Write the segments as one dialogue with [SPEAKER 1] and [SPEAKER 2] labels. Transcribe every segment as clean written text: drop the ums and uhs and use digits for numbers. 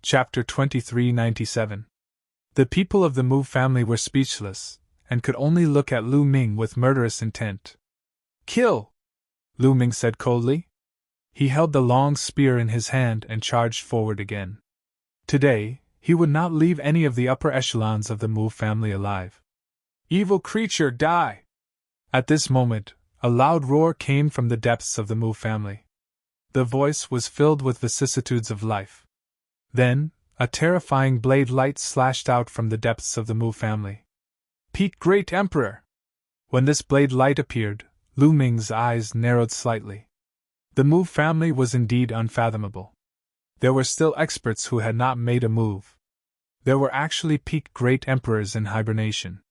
[SPEAKER 1] Chapter 2397. The people of the Mu family were speechless, and could only look at Lu Ming with murderous intent. "Kill!" Lu Ming said coldly. He held the long spear in his hand and charged forward again. Today, he would not leave any of the upper echelons of the Mu family alive. "Evil creature, die!" At this moment, a loud roar came from the depths of the Mu family. The voice was filled with vicissitudes of life. Then, a terrifying blade light slashed out from the depths of the Mu family. "Peak Great Emperor!" When this blade light appeared, Lu Ming's eyes narrowed slightly. The Mu family was indeed unfathomable. There were still experts who had not made a move. There were actually peak Great Emperors in hibernation.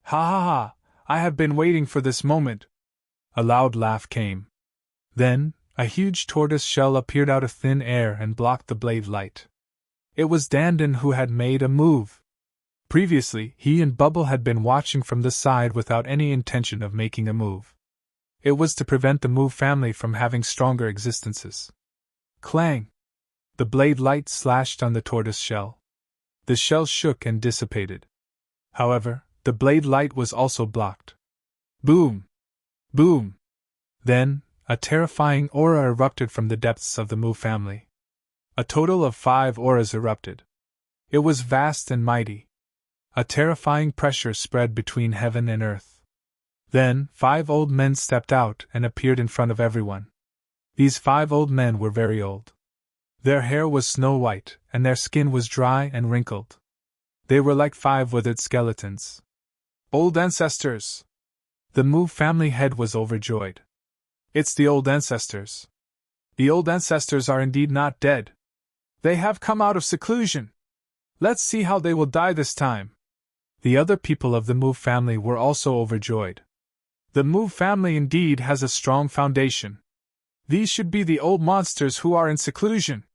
[SPEAKER 1] "Ha ha ha! I have been waiting for this moment!" A loud laugh came. Then, a huge tortoise shell appeared out of thin air and blocked the blade light. It was Dandan who had made a move. Previously, he and Bubble had been watching from the side without any intention of making a move. It was to prevent the Mu family from having stronger existences. Clang! The blade light slashed on the tortoise shell. The shell shook and dissipated. However, the blade light was also blocked. Boom! Boom! Then, a terrifying aura erupted from the depths of the Mu family. A total of 5 auras erupted. It was vast and mighty. A terrifying pressure spread between heaven and earth. Then, 5 old men stepped out and appeared in front of everyone. These 5 old men were very old. Their hair was snow white, and their skin was dry and wrinkled. They were like 5 withered skeletons. "Old ancestors!" The Mu family head was overjoyed. "It's the old ancestors. The old ancestors are indeed not dead. They have come out of seclusion. Let's see how they will die this time." The other people of the Mu family were also overjoyed. The Mu family indeed has a strong foundation. These should be the old monsters who are in seclusion.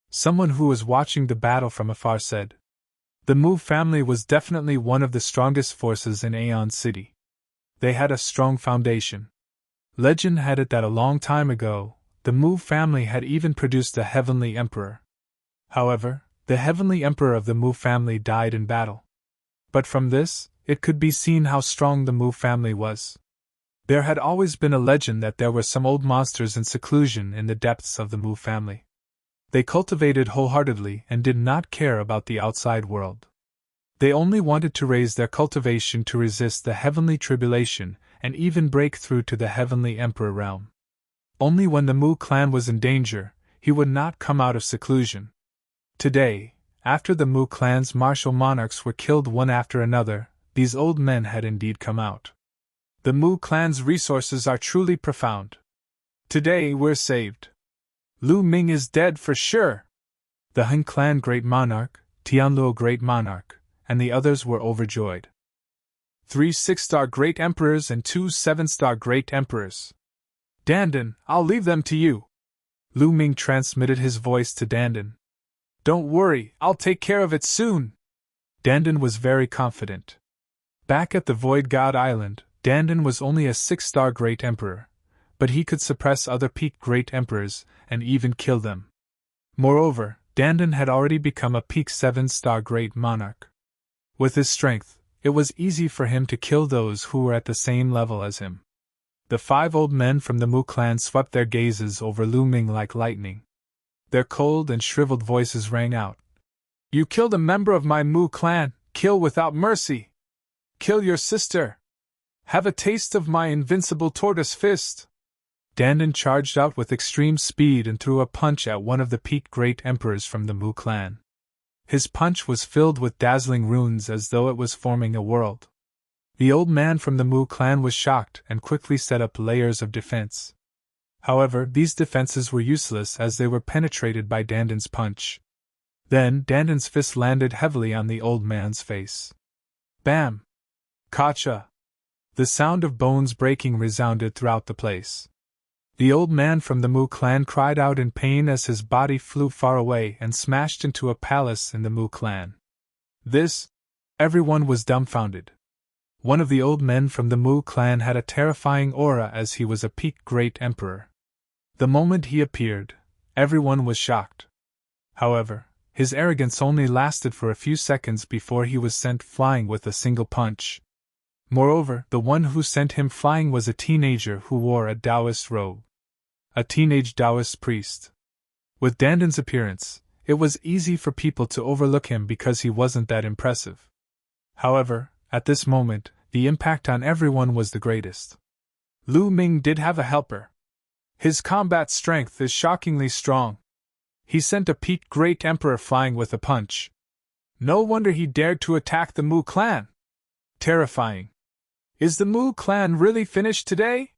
[SPEAKER 1] Someone who was watching the battle from afar said. The Mu family was definitely one of the strongest forces in Aeon City. They had a strong foundation. Legend had it that a long time ago, the Mu family had even produced a heavenly emperor. However, the heavenly emperor of the Mu family died in battle. But from this, it could be seen how strong the Mu family was. There had always been a legend that there were some old monsters in seclusion in the depths of the Mu family. They cultivated wholeheartedly and did not care about the outside world. They only wanted to raise their cultivation to resist the heavenly tribulation and even break through to the heavenly emperor realm. Only when the Mu clan was in danger, he would not come out of seclusion. Today, after the Mu clan's martial monarchs were killed one after another, these old men had indeed come out. The Mu clan's resources are truly profound. Today we're saved. Lu Ming is dead for sure. The Han clan great monarch, Tianluo great monarch, and the others were overjoyed. 3 6-star great emperors and 2 7-star great emperors. Dandan, I'll leave them to you. Lu Ming transmitted his voice to Dandan. "Don't worry, I'll take care of it soon." Dandan was very confident. Back at the Void God Island, Dandan was only a 6-star great emperor, but he could suppress other peak great emperors and even kill them. Moreover, Dandan had already become a peak 7-star great monarch. With his strength, it was easy for him to kill those who were at the same level as him. The 5 old men from the Mu clan swept their gazes over Lu Ming like lightning. Their cold and shriveled voices rang out. "You killed a member of my Mu clan, kill without mercy! Kill your sister! Have a taste of my invincible tortoise fist!" Dandan charged out with extreme speed and threw a punch at one of the peak great emperors from the Mu clan. His punch was filled with dazzling runes as though it was forming a world. The old man from the Mu clan was shocked and quickly set up layers of defense. However, these defenses were useless as they were penetrated by Dandan's punch. Then Dandan's fist landed heavily on the old man's face. Bam! Kacha! The sound of bones breaking resounded throughout the place. The old man from the Mu clan cried out in pain as his body flew far away and smashed into a palace in the Mu clan. Everyone was dumbfounded. One of the old men from the Mu clan had a terrifying aura as he was a peak great emperor. The moment he appeared, everyone was shocked. However, His arrogance only lasted for a few seconds before he was sent flying with a single punch. Moreover, the one who sent him flying was a teenager who wore a Taoist robe. A teenage Taoist priest. With Danden's appearance, it was easy for people to overlook him because he wasn't that impressive. However, at this moment, the impact on everyone was the greatest. Lu Ming did have a helper. His combat strength is shockingly strong. He sent a peaked great emperor flying with a punch. No wonder he dared to attack the Mu clan. Terrifying. Is the Mu clan really finished today?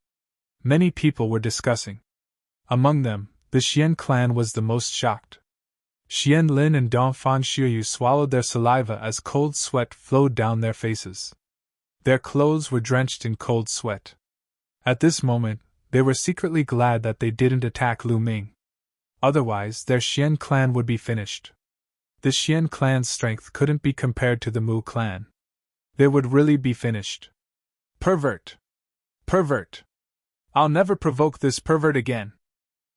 [SPEAKER 1] Many people were discussing. Among them, the Xian clan was the most shocked. Xian Lin and Dong Fan Shuyu swallowed their saliva as cold sweat flowed down their faces. Their clothes were drenched in cold sweat. At this moment, they were secretly glad that they didn't attack Lu Ming. Otherwise, their Xian clan would be finished. The Xian clan's strength couldn't be compared to the Mu clan. They would really be finished. Pervert! Pervert! I'll never provoke this pervert again!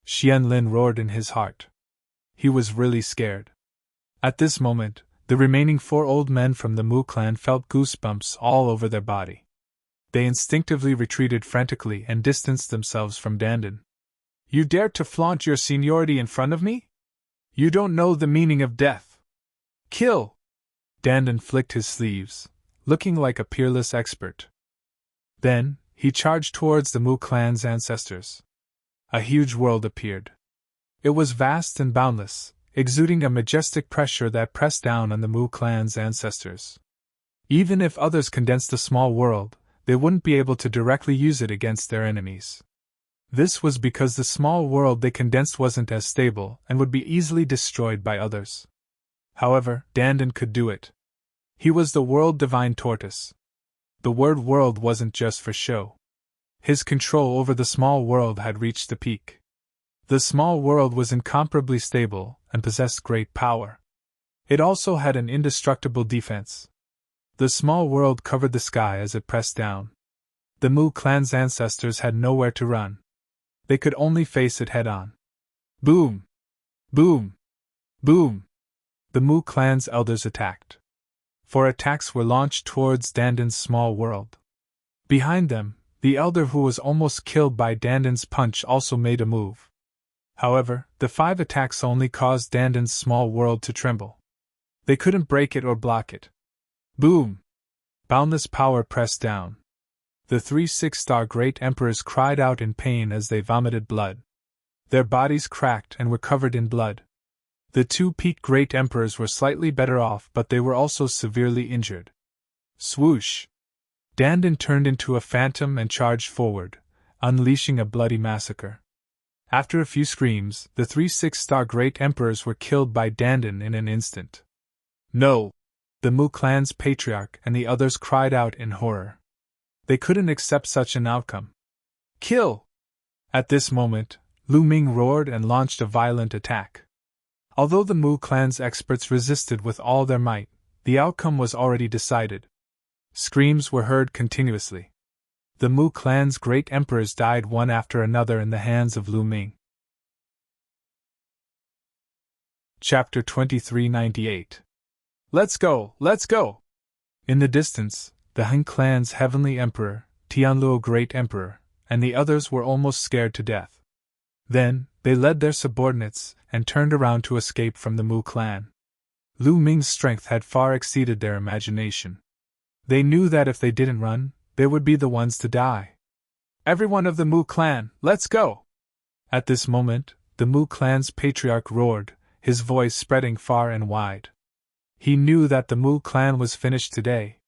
[SPEAKER 1] Xian Lin roared in his heart. He was really scared. At this moment, the remaining 4 old men from the Mu clan felt goosebumps all over their body. They instinctively retreated frantically and distanced themselves from Danden. You dare to flaunt your seniority in front of me? You don't know the meaning of death. Kill! Danden flicked his sleeves, looking like a peerless expert. Then, he charged towards the Mu clan's ancestors. A huge world appeared. It was vast and boundless, exuding a majestic pressure that pressed down on the Mu clan's ancestors. Even if others condensed the small world, they wouldn't be able to directly use it against their enemies. This was because the small world they condensed wasn't as stable and would be easily destroyed by others. However, Danden could do it. He was the world divine tortoise. The word world wasn't just for show. His control over the small world had reached the peak. The small world was incomparably stable and possessed great power. It also had an indestructible defense. The small world covered the sky as it pressed down. The Mu clan's ancestors had nowhere to run. They could only face it head-on. Boom! Boom! Boom! The Mu clan's elders attacked. 4 attacks were launched towards Danden's small world. Behind them, the elder who was almost killed by Danden's punch also made a move. However, the 5 attacks only caused Danden's small world to tremble. They couldn't break it or block it. Boom! Boundless power pressed down. The 3 6-star great emperors cried out in pain as they vomited blood. Their bodies cracked and were covered in blood. The 2 peaked great emperors were slightly better off, but they were also severely injured. Swoosh! Danden turned into a phantom and charged forward, unleashing a bloody massacre. After a few screams, the 3 6-star great emperors were killed by Danden in an instant. No! The Mu clan's patriarch and the others cried out in horror. They couldn't accept such an outcome. Kill! At this moment, Lu Ming roared and launched a violent attack. Although the Mu clan's experts resisted with all their might, the outcome was already decided. Screams were heard continuously. The Mu clan's great emperors died one after another in the hands of Lu Ming. Chapter 2398. Let's go! Let's go! In the distance, the Han clan's heavenly emperor, Tianluo Great Emperor, and the others were almost scared to death. Then, they led their subordinates and turned around to escape from the Mu clan. Lu Ming's strength had far exceeded their imagination. They knew that if they didn't run, they would be the ones to die. Everyone of the Mu clan, let's go! At this moment, the Mu clan's patriarch roared, his voice spreading far and wide. He knew that the Mu clan was finished today.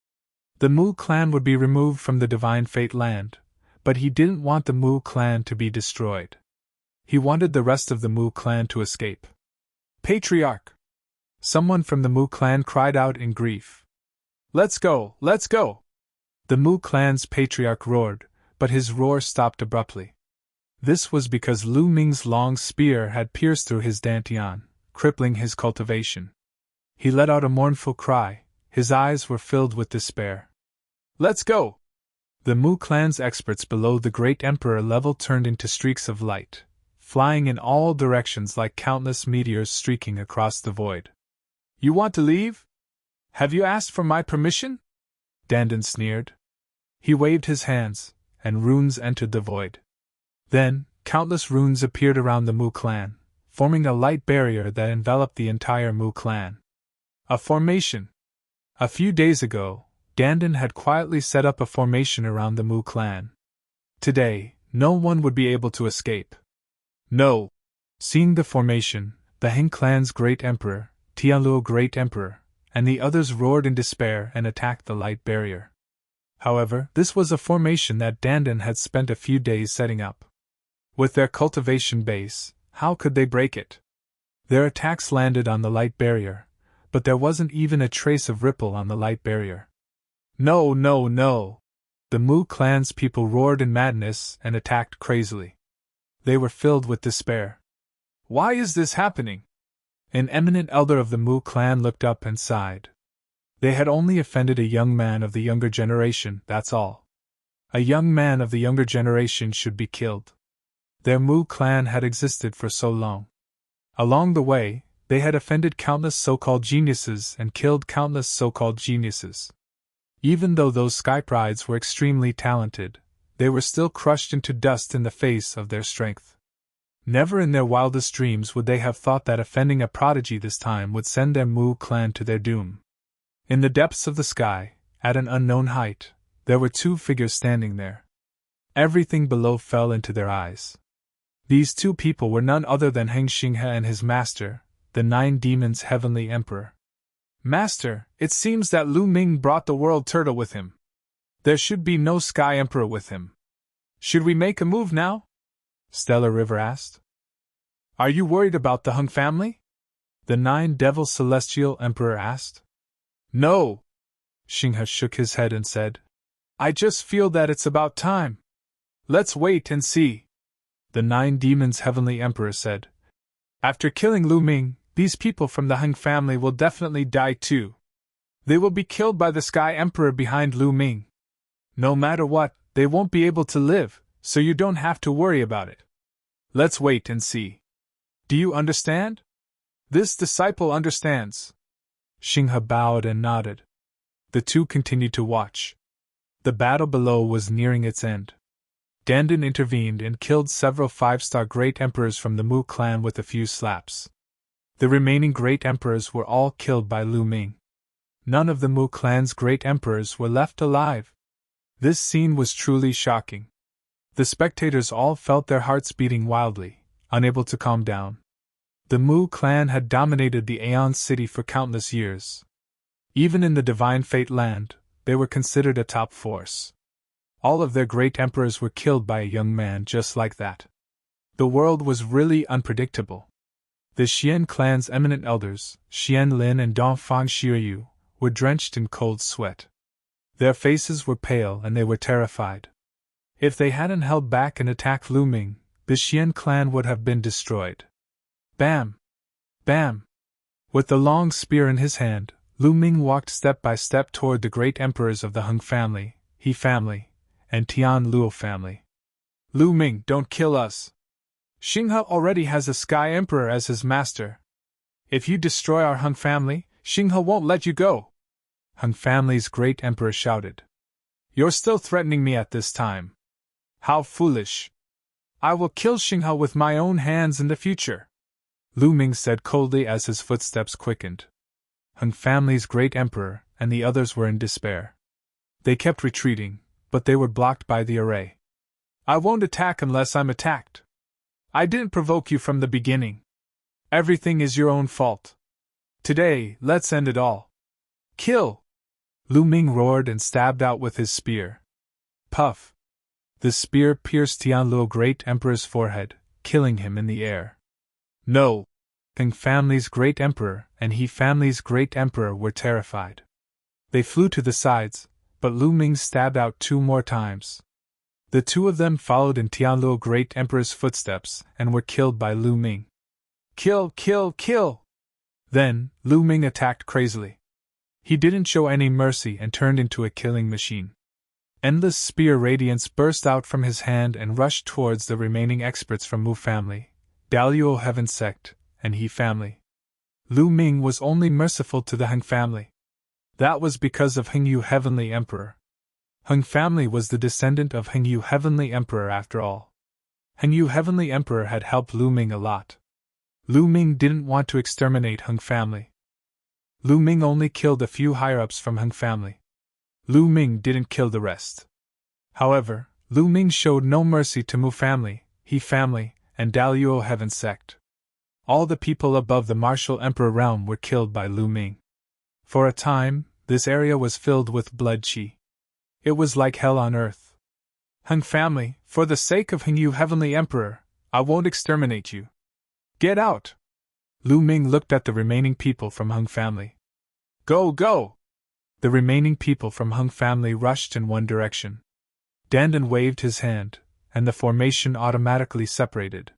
[SPEAKER 1] The Mu clan would be removed from the Divine Fate land, but he didn't want the Mu clan to be destroyed. He wanted the rest of the Mu clan to escape. Patriarch! Someone from the Mu clan cried out in grief. Let's go! Let's go! The Mu clan's patriarch roared, but his roar stopped abruptly. This was because Lu Ming's long spear had pierced through his dantian, crippling his cultivation. He let out a mournful cry, his eyes were filled with despair. Let's go! The Mu clan's experts below the great emperor level turned into streaks of light, flying in all directions like countless meteors streaking across the void. You want to leave? Have you asked for my permission? Dandan sneered. He waved his hands, and runes entered the void. Then, countless runes appeared around the Mu clan, forming a light barrier that enveloped the entire Mu clan. A formation. A few days ago, Dandan had quietly set up a formation around the Mu clan. Today, no one would be able to escape. No! Seeing the formation, the Heng clan's great emperor, Tianluo Great Emperor, and the others roared in despair and attacked the light barrier. However, this was a formation that Dandan had spent a few days setting up. With their cultivation base, how could they break it? Their attacks landed on the light barrier, but there wasn't even a trace of ripple on the light barrier. No, no, no! The Mu clan's people roared in madness and attacked crazily. They were filled with despair. Why is this happening? An eminent elder of the Mu clan looked up and sighed. They had only offended a young man of the younger generation, that's all. A young man of the younger generation should be killed. Their Mu clan had existed for so long. Along the way, they had offended countless so-called geniuses and killed countless so-called geniuses. Even though those skyprides were extremely talented, they were still crushed into dust in the face of their strength. Never in their wildest dreams would they have thought that offending a prodigy this time would send their Mu clan to their doom. In the depths of the sky, at an unknown height, there were two figures standing there. Everything below fell into their eyes. These two people were none other than Heng Xinghe and his master, the Nine Demons' Heavenly Emperor. Master, it seems that Lu Ming brought the World Turtle with him. There should be no Sky Emperor with him. Should we make a move now? Stellar River asked. Are you worried about the Hung family? The Nine Devil Celestial Emperor asked. No! Xinghe shook his head and said. I just feel that it's about time. Let's wait and see. The Nine Demons' Heavenly Emperor said. After killing Lu Ming, these people from the Hung family will definitely die too. They will be killed by the Sky Emperor behind Lu Ming. No matter what, they won't be able to live, so you don't have to worry about it. Let's wait and see. Do you understand? This disciple understands. Xinghe bowed and nodded. The two continued to watch. The battle below was nearing its end. Dandan intervened and killed several 5-star great emperors from the Mu clan with a few slaps. The remaining great emperors were all killed by Lu Ming. None of the Mu clan's great emperors were left alive. This scene was truly shocking. The spectators all felt their hearts beating wildly, unable to calm down. The Mu clan had dominated the Aeon City for countless years. Even in the Divine Fate Land, they were considered a top force. All of their great emperors were killed by a young man just like that. The world was really unpredictable. The Xian clan's eminent elders, Xian Lin and Dongfang Shiryu, were drenched in cold sweat. Their faces were pale and they were terrified. If they hadn't held back and attacked Lu Ming, the Xian clan would have been destroyed. Bam! Bam! With the long spear in his hand, Lu Ming walked step by step toward the great emperors of the Hung family, He family, and Tian Luo family. Lu Ming, don't kill us! Xinghe already has a Sky Emperor as his master. If you destroy our Hung family, Xinghe won't let you go! Hung family's great emperor shouted. You're still threatening me at this time. How foolish! I will kill Xinghe with my own hands in the future! Lu Ming said coldly as his footsteps quickened. Hung family's great emperor and the others were in despair. They kept retreating, but they were blocked by the array. I won't attack unless I'm attacked. I didn't provoke you from the beginning. Everything is your own fault. Today, let's end it all. Kill! Lu Ming roared and stabbed out with his spear. Puff! The spear pierced Tianluo Great Emperor's forehead, killing him in the air. No! Heng family's great emperor and He family's great emperor were terrified. They flew to the sides, but Lu Ming stabbed out 2 more times. The two of them followed in Tianluo Great Emperor's footsteps and were killed by Lu Ming. Kill, kill, kill! Then, Lu Ming attacked crazily. He didn't show any mercy and turned into a killing machine. Endless spear radiance burst out from his hand and rushed towards the remaining experts from Mu family, Daluo Heaven Sect, and He family. Lu Ming was only merciful to the Heng family. That was because of Heng Yu Heavenly Emperor. Heng family was the descendant of Heng Yu Heavenly Emperor after all. Heng Yu Heavenly Emperor had helped Lu Ming a lot. Lu Ming didn't want to exterminate Heng family. Lu Ming only killed a few higher-ups from Heng family. Lu Ming didn't kill the rest. However, Lu Ming showed no mercy to Mu family, He family, and Daluo Heaven sect. All the people above the martial emperor realm were killed by Lu Ming. For a time, this area was filled with blood qi. It was like hell on earth. Heng family, for the sake of Heng Yu Heavenly Emperor, I won't exterminate you. Get out! Lu Ming looked at the remaining people from Heng family. Go, go! The remaining people from Heng family rushed in one direction. Dandan waved his hand, and the formation automatically separated.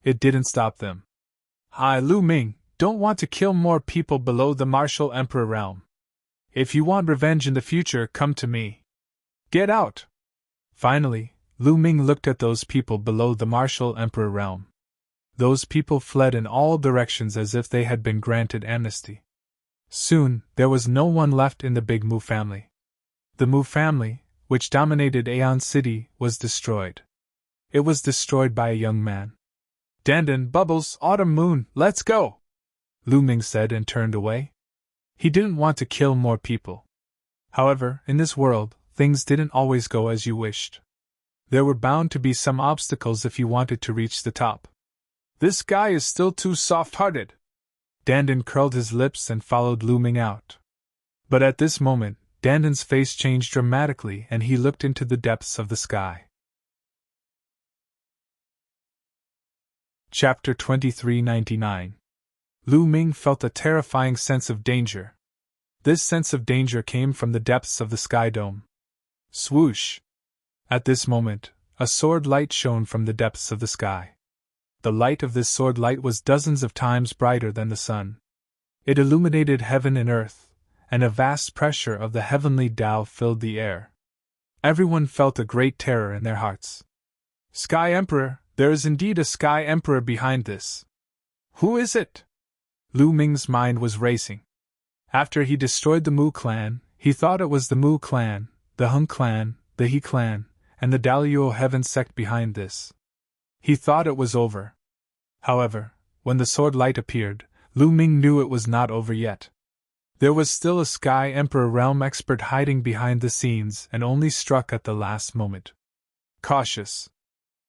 [SPEAKER 1] It didn't stop them. I, Lu Ming, don't want to kill more people below the martial emperor realm. If you want revenge in the future, come to me. Get out! Finally, Lu Ming looked at those people below the martial emperor realm. Those people fled in all directions as if they had been granted amnesty. Soon, there was no one left in the big Mu family. The Mu family, which dominated Aeon City, was destroyed. It was destroyed by a young man. Dandan, Bubbles, Autumn Moon, let's go! Lu Ming said and turned away. He didn't want to kill more people. However, in this world, things didn't always go as you wished. There were bound to be some obstacles if you wanted to reach the top. This guy is still too soft-hearted. Dandan curled his lips and followed Lu Ming out. But at this moment, Dandan's face changed dramatically and he looked into the depths of the sky. Chapter 2399. Lu Ming felt a terrifying sense of danger. This sense of danger came from the depths of the sky dome. Swoosh! At this moment, a sword light shone from the depths of the sky. The light of this sword light was dozens of times brighter than the sun. It illuminated heaven and earth, and a vast pressure of the heavenly Tao filled the air. Everyone felt a great terror in their hearts. Sky Emperor, there is indeed a Sky Emperor behind this. Who is it? Lu Ming's mind was racing. After he destroyed the Mu clan, he thought it was the Mu clan, the Heng clan, the He clan, and the Daluo Heaven sect behind this. He thought it was over. However, when the sword light appeared, Lu Ming knew it was not over yet. There was still a Sky Emperor realm expert hiding behind the scenes and only struck at the last moment. Cautious.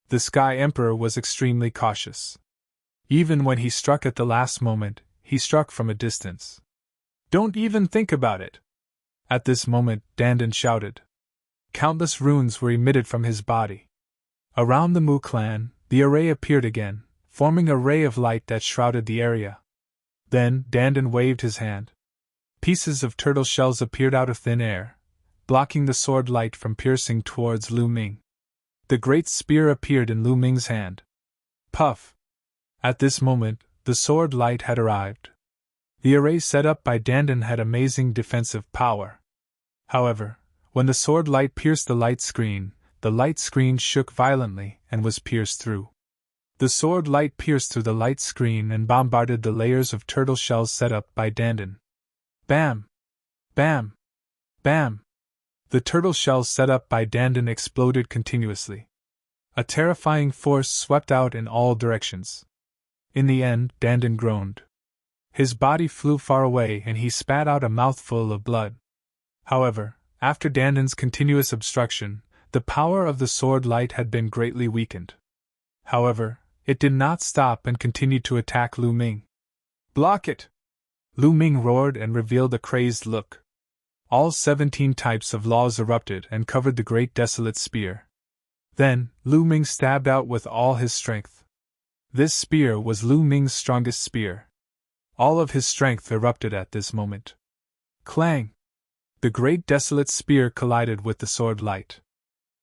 [SPEAKER 1] The Sky Emperor was extremely cautious. Even when he struck at the last moment, he struck from a distance. Don't even think about it! At this moment, Dandan shouted. Countless runes were emitted from his body. Around the Mu clan, the array appeared again, forming a ray of light that shrouded the area. Then, Dandan waved his hand. Pieces of turtle shells appeared out of thin air, blocking the sword light from piercing towards Lu Ming. The great spear appeared in Lu Ming's hand. Puff! At this moment, the sword light had arrived. The array set up by Dandan had amazing defensive power. However, when the sword light pierced the light screen shook violently and was pierced through. The sword light pierced through the light screen and bombarded the layers of turtle shells set up by Dandan. Bam! Bam! Bam! The turtle shells set up by Dandan exploded continuously. A terrifying force swept out in all directions. In the end, Dandan groaned. His body flew far away and he spat out a mouthful of blood. However, after Dandan's continuous obstruction, the power of the sword light had been greatly weakened. However, it did not stop and continued to attack Lu Ming. Block it! Lu Ming roared and revealed a crazed look. All 17 types of laws erupted and covered the great desolate spear. Then, Lu Ming stabbed out with all his strength. This spear was Lu Ming's strongest spear. All of his strength erupted at this moment. Clang! The great desolate spear collided with the sword light.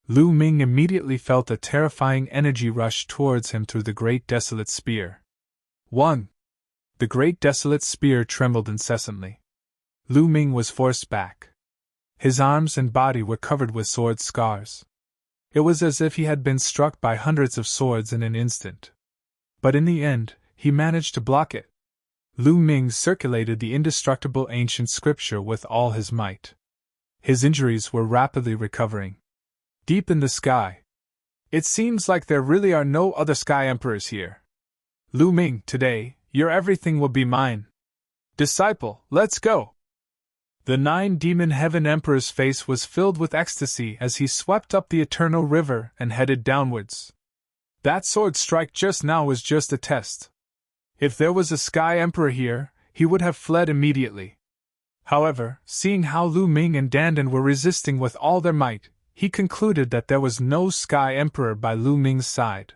[SPEAKER 1] Lu Ming immediately felt a terrifying energy rush towards him through the great desolate spear. 1. The great desolate spear trembled incessantly. Lu Ming was forced back. His arms and body were covered with sword scars. It was as if he had been struck by hundreds of swords in an instant. But in the end, he managed to block it. Lu Ming circulated the indestructible ancient scripture with all his might. His injuries were rapidly recovering. Deep in the sky. It seems like there really are no other sky emperors here. Lu Ming, today, your everything will be mine. Disciple, let's go! The 9-demon heaven emperor's face was filled with ecstasy as he swept up the eternal river and headed downwards. That sword strike just now was just a test. If there was a sky emperor here, he would have fled immediately. However, seeing how Lu Ming and Dandan were resisting with all their might, he concluded that there was no sky emperor by Lu Ming's side.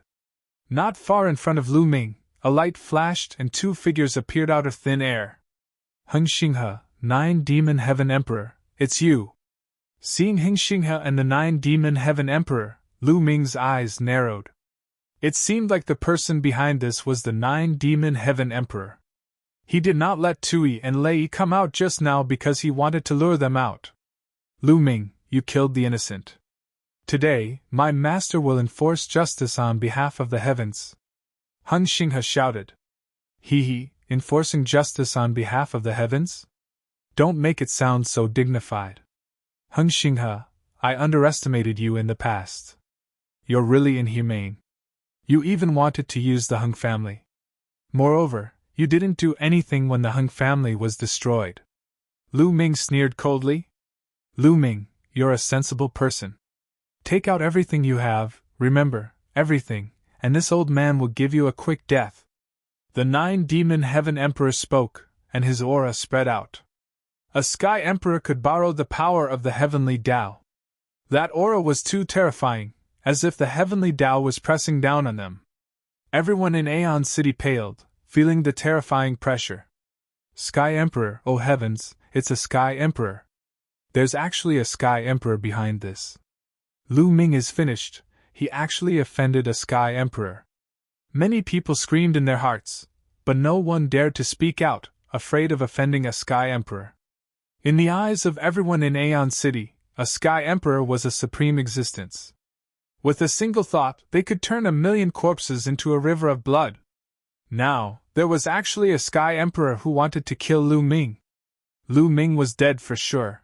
[SPEAKER 1] Not far in front of Lu Ming, a light flashed and 2 figures appeared out of thin air. Heng Xinghe, 9-demon heaven emperor, it's you. Seeing Heng Xinghe and the 9-demon heaven emperor, Lu Ming's eyes narrowed. It seemed like the person behind this was the 9-demon heaven emperor. He did not let Tui and Lei come out just now because he wanted to lure them out. Lu Ming, you killed the innocent. Today, my master will enforce justice on behalf of the heavens. Heng Xinghe shouted. He, enforcing justice on behalf of the heavens? Don't make it sound so dignified. Heng Xinghe, I underestimated you in the past. You're really inhumane. You even wanted to use the Heng family. Moreover, you didn't do anything when the Heng family was destroyed. Lu Ming sneered coldly. Lu Ming, you're a sensible person. Take out everything you have, remember, everything, and this old man will give you a quick death. The 9-demon heaven emperor spoke, and his aura spread out. A sky emperor could borrow the power of the heavenly Tao. That aura was too terrifying, as if the heavenly Tao was pressing down on them. Everyone in Aeon City paled, feeling the terrifying pressure. Sky Emperor, oh heavens, it's a Sky Emperor. There's actually a Sky Emperor behind this. Lu Ming is finished, he actually offended a Sky Emperor. Many people screamed in their hearts, but no one dared to speak out, afraid of offending a Sky Emperor. In the eyes of everyone in Aeon City, a Sky Emperor was a supreme existence. With a single thought, they could turn 1,000,000 corpses into a river of blood. Now, there was actually a Sky Emperor who wanted to kill Lu Ming. Lu Ming was dead for sure.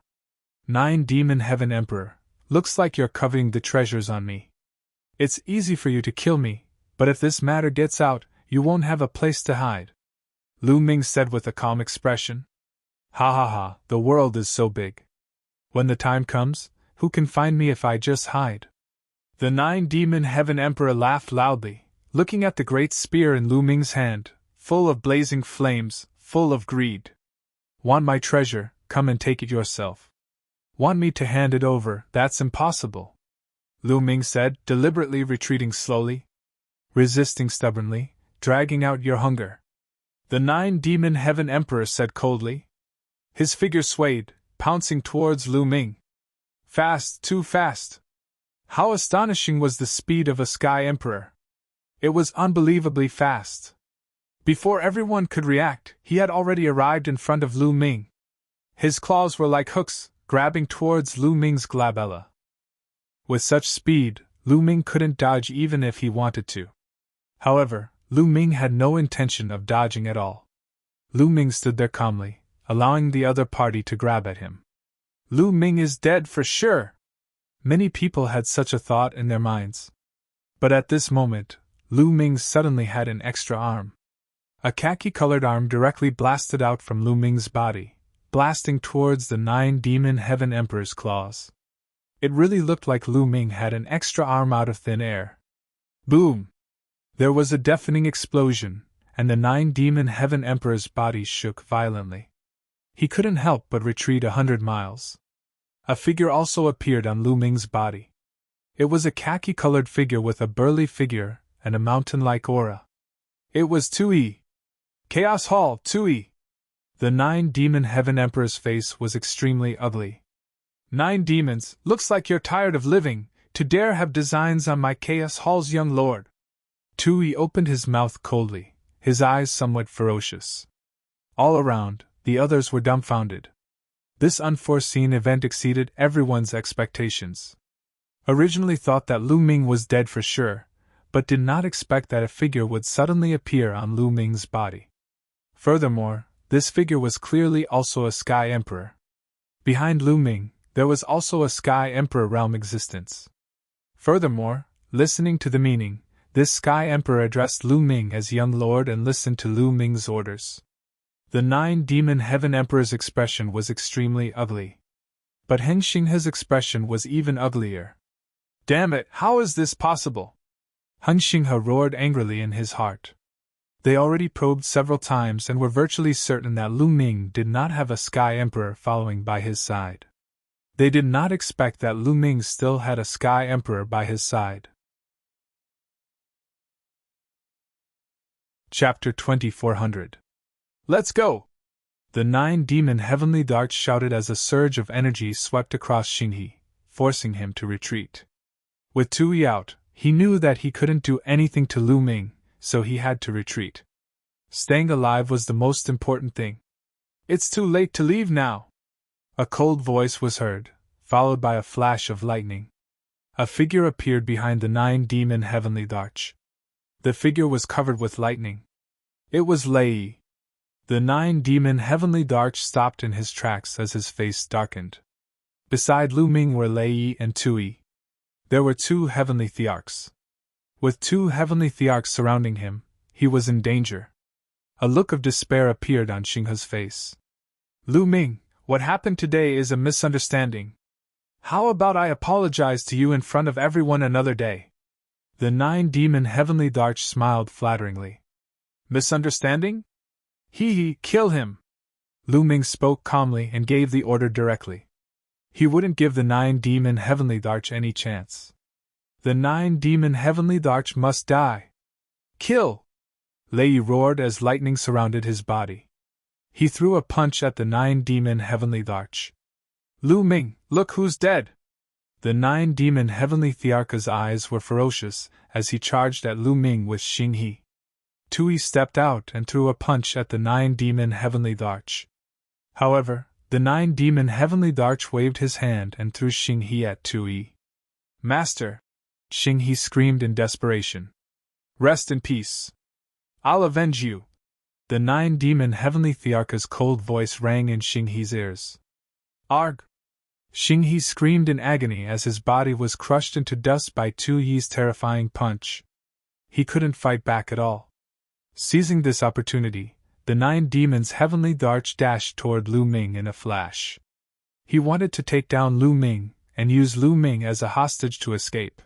[SPEAKER 1] 9-demon heaven emperor, looks like you're coveting the treasures on me. It's easy for you to kill me, but if this matter gets out, you won't have a place to hide. Lu Ming said with a calm expression. Ha ha ha, the world is so big. When the time comes, who can find me if I just hide? The 9-demon heaven emperor laughed loudly, looking at the great spear in Lu Ming's hand, full of blazing flames, full of greed. Want my treasure, come and take it yourself. Want me to hand it over, that's impossible. Lu Ming said, deliberately retreating slowly. Resisting stubbornly, dragging out your hunger. The 9-demon heaven emperor said coldly. His figure swayed, pouncing towards Lu Ming. Fast, too fast. How astonishing was the speed of a Sky Emperor! It was unbelievably fast. Before everyone could react, he had already arrived in front of Lu Ming. His claws were like hooks, grabbing towards Lu Ming's glabella. With such speed, Lu Ming couldn't dodge even if he wanted to. However, Lu Ming had no intention of dodging at all. Lu Ming stood there calmly, allowing the other party to grab at him. Lu Ming is dead for sure! Many people had such a thought in their minds. But at this moment, Lu Ming suddenly had an extra arm. A khaki-colored arm directly blasted out from Lu Ming's body, blasting towards the 9-demon heaven emperor's claws. It really looked like Lu Ming had an extra arm out of thin air. Boom! There was a deafening explosion, and the 9-demon heaven emperor's body shook violently. He couldn't help but retreat 100 miles. A figure also appeared on Lu Ming's body. It was a khaki-colored figure with a burly figure and a mountain-like aura. It was Tui. Chaos Hall, Tui! The 9-demon heaven emperor's face was extremely ugly. 9 demons, looks like you're tired of living, to dare have designs on my Chaos Hall's young lord. Tui opened his mouth coldly, his eyes somewhat ferocious. All around, the others were dumbfounded. This unforeseen event exceeded everyone's expectations. Originally thought that Lu Ming was dead for sure, but did not expect that a figure would suddenly appear on Lu Ming's body. Furthermore, this figure was clearly also a Sky Emperor. Behind Lu Ming, there was also a Sky Emperor realm existence. Furthermore, listening to the meaning, this Sky Emperor addressed Lu Ming as Young Lord and listened to Lu Ming's orders. The 9-demon Heaven Emperor's expression was extremely ugly. But Heng Xinghe's expression was even uglier. Damn it, how is this possible? Heng Xinghe roared angrily in his heart. They already probed several times and were virtually certain that Lu Ming did not have a Sky Emperor following by his side. They did not expect that Lu Ming still had a Sky Emperor by his side. Chapter 2400. Let's go! The 9-demon heavenly darts shouted as a surge of energy swept across Xinghe, forcing him to retreat. With Tui out, he knew that he couldn't do anything to Lu Ming, so he had to retreat. Staying alive was the most important thing. It's too late to leave now. A cold voice was heard, followed by a flash of lightning. A figure appeared behind the 9-demon heavenly darts. The figure was covered with lightning. It was Lei. The 9-demon heavenly darts stopped in his tracks as his face darkened. Beside Lu Ming were Lei and Tui. There were 2 heavenly thearchs. With 2 heavenly thearchs surrounding him, he was in danger. A look of despair appeared on Xinghe's face. Lu Ming, what happened today is a misunderstanding. How about I apologize to you in front of everyone another day? The 9-demon heavenly darts smiled flatteringly. Misunderstanding? Hee, kill him! Lu Ming spoke calmly and gave the order directly. He wouldn't give the 9-demon heavenly darts any chance. The 9-demon heavenly darts must die. Kill! Lei roared as lightning surrounded his body. He threw a punch at the 9-demon heavenly darts. Lu Ming, look who's dead! The 9-demon heavenly thearch's eyes were ferocious as he charged at Lu Ming with Xinghe. Tui stepped out and threw a punch at the 9-demon heavenly darts. However, the 9-demon heavenly darts waved his hand and threw Xinghe at Tui. Master! Xinghe screamed in desperation. Rest in peace. I'll avenge you. The 9-demon heavenly thearch's cold voice rang in Xinghe's ears. Arg! Xinghe screamed in agony as his body was crushed into dust by Tui's terrifying punch. He couldn't fight back at all. Seizing this opportunity, the 9 demons heavenly darts dashed toward Lu Ming in a flash. He wanted to take down Lu Ming and use Lu Ming as a hostage to escape.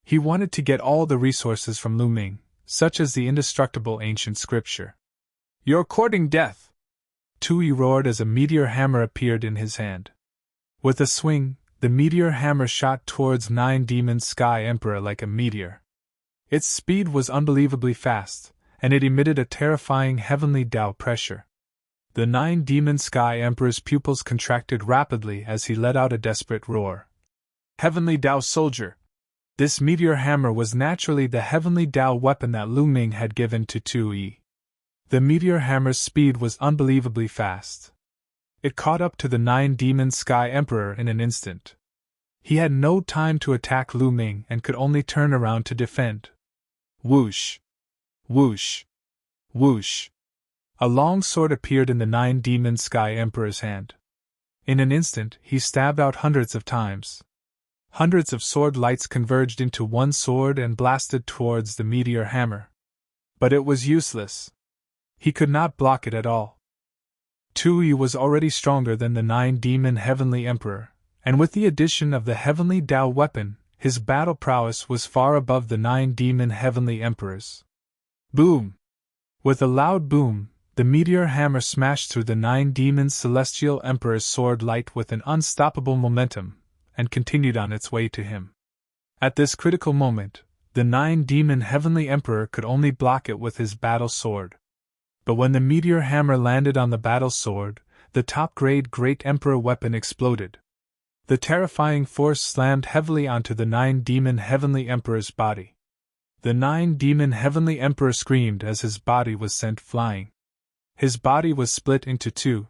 [SPEAKER 1] He wanted to get all the resources from Lu Ming, such as the indestructible ancient scripture. You're courting death! Tui roared as a meteor hammer appeared in his hand. With a swing, the meteor hammer shot towards 9-demon Sky Emperor like a meteor. Its speed was unbelievably fast, and it emitted a terrifying heavenly Tao pressure. The 9-demon Sky Emperor's pupils contracted rapidly as he let out a desperate roar. Heavenly Tao soldier! This meteor hammer was naturally the heavenly Tao weapon that Lu Ming had given to Tui. The meteor hammer's speed was unbelievably fast. It caught up to the 9-demon Sky Emperor in an instant. He had no time to attack Lu Ming and could only turn around to defend. Whoosh! Whoosh! Whoosh! A long sword appeared in the 9-demon Sky Emperor's hand. In an instant, he stabbed out hundreds of times. Hundreds of sword lights converged into one sword and blasted towards the meteor hammer. But it was useless. He could not block it at all. Tui was already stronger than the 9-demon Heavenly Emperor, and with the addition of the Heavenly Tao weapon, his battle prowess was far above the 9-demon Heavenly Emperor's. Boom! With a loud boom, the meteor hammer smashed through the 9-demon Celestial Emperor's sword light with an unstoppable momentum, and continued on its way to him. At this critical moment, the 9-demon Heavenly Emperor could only block it with his battle sword. But when the meteor hammer landed on the battle sword, the top-grade Great Emperor weapon exploded. The terrifying force slammed heavily onto the 9-demon Heavenly Emperor's body. The 9-demon Heavenly Emperor screamed as his body was sent flying. His body was split into two.